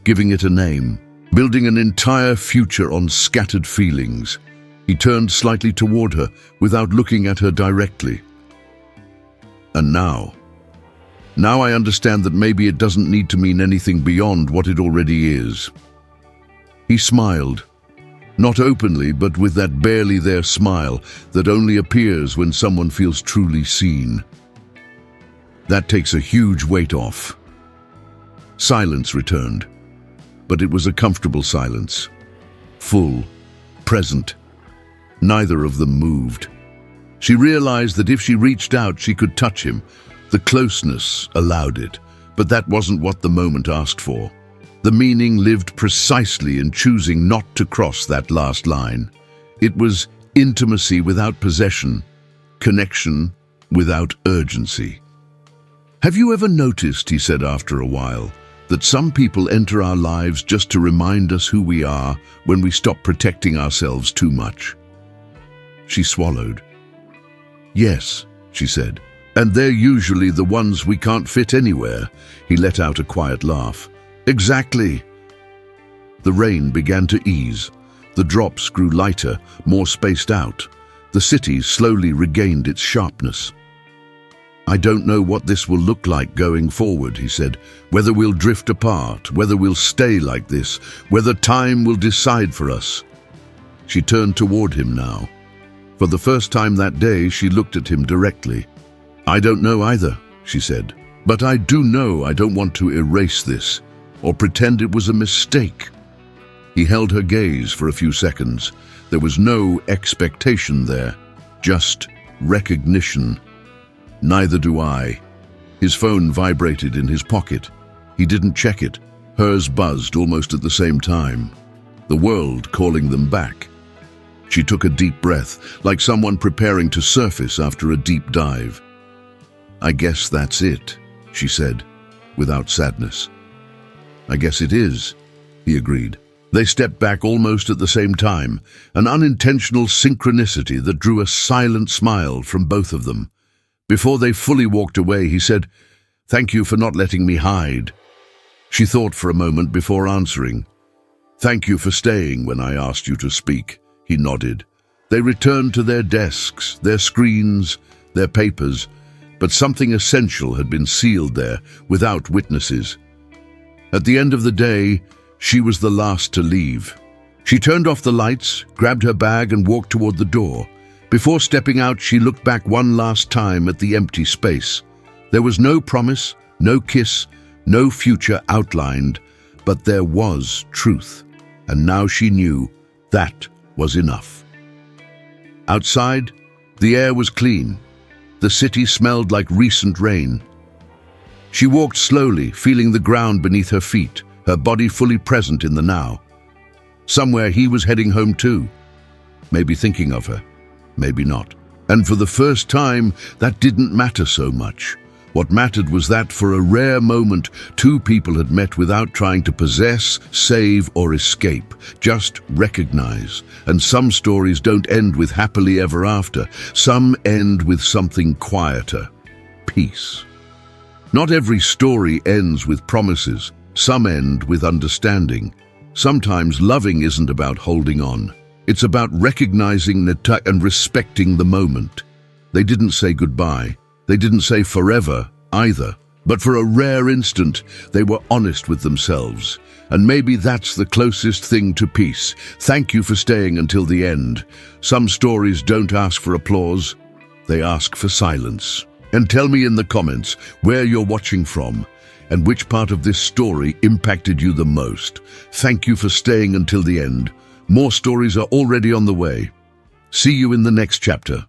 "giving it a name, building an entire future on scattered feelings." He turned slightly toward her without looking at her directly. "And now I understand that maybe it doesn't need to mean anything beyond what it already is." He smiled, not openly, but with that barely there smile that only appears when someone feels truly seen. That takes a huge weight off. Silence returned, but it was a comfortable silence. Full, present. Neither of them moved. She realized that if she reached out, she could touch him. The closeness allowed it, but that wasn't what the moment asked for. The meaning lived precisely in choosing not to cross that last line. It was intimacy without possession, connection without urgency. "Have you ever noticed," he said after a while, "that some people enter our lives just to remind us who we are when we stop protecting ourselves too much?" She swallowed. "Yes," she said. "And they're usually the ones we can't fit anywhere." He let out a quiet laugh. "Exactly." The rain began to ease. The drops grew lighter, more spaced out. The city slowly regained its sharpness. "I don't know what this will look like going forward," he said. "Whether we'll drift apart, whether we'll stay like this, whether time will decide for us." She turned toward him now. For the first time that day, she looked at him directly. "I don't know either," she said. "But I do know I don't want to erase this, or pretend it was a mistake." He held her gaze for a few seconds. There was no expectation there, just recognition. "Neither do I." His phone vibrated in his pocket. He didn't check it. Hers buzzed almost at the same time. The world calling them back. She took a deep breath, like someone preparing to surface after a deep dive. "I guess that's it," she said, without sadness. "I guess it is," he agreed. They stepped back almost at the same time, an unintentional synchronicity that drew a silent smile from both of them. Before they fully walked away, he said, "Thank you for not letting me hide." She thought for a moment before answering. "Thank you for staying when I asked you to speak," he nodded. They returned to their desks, their screens, their papers, but something essential had been sealed there, without witnesses. At the end of the day, she was the last to leave. She turned off the lights, grabbed her bag and walked toward the door. Before stepping out, she looked back one last time at the empty space. There was no promise, no kiss, no future outlined, but there was truth, and now she knew that was enough. Outside, the air was clean. The city smelled like recent rain. She walked slowly, feeling the ground beneath her feet, her body fully present in the now. Somewhere he was heading home too. Maybe thinking of her, maybe not. And for the first time, that didn't matter so much. What mattered was that for a rare moment, two people had met without trying to possess, save, or escape. Just recognize. And some stories don't end with happily ever after. Some end with something quieter. Peace. Not every story ends with promises. Some end with understanding. Sometimes loving isn't about holding on. It's about recognizing and respecting the moment. They didn't say goodbye. They didn't say forever either. But for a rare instant, they were honest with themselves. And maybe that's the closest thing to peace. Thank you for staying until the end. Some stories don't ask for applause. They ask for silence. And tell me in the comments where you're watching from and which part of this story impacted you the most. Thank you for staying until the end. More stories are already on the way. See you in the next chapter.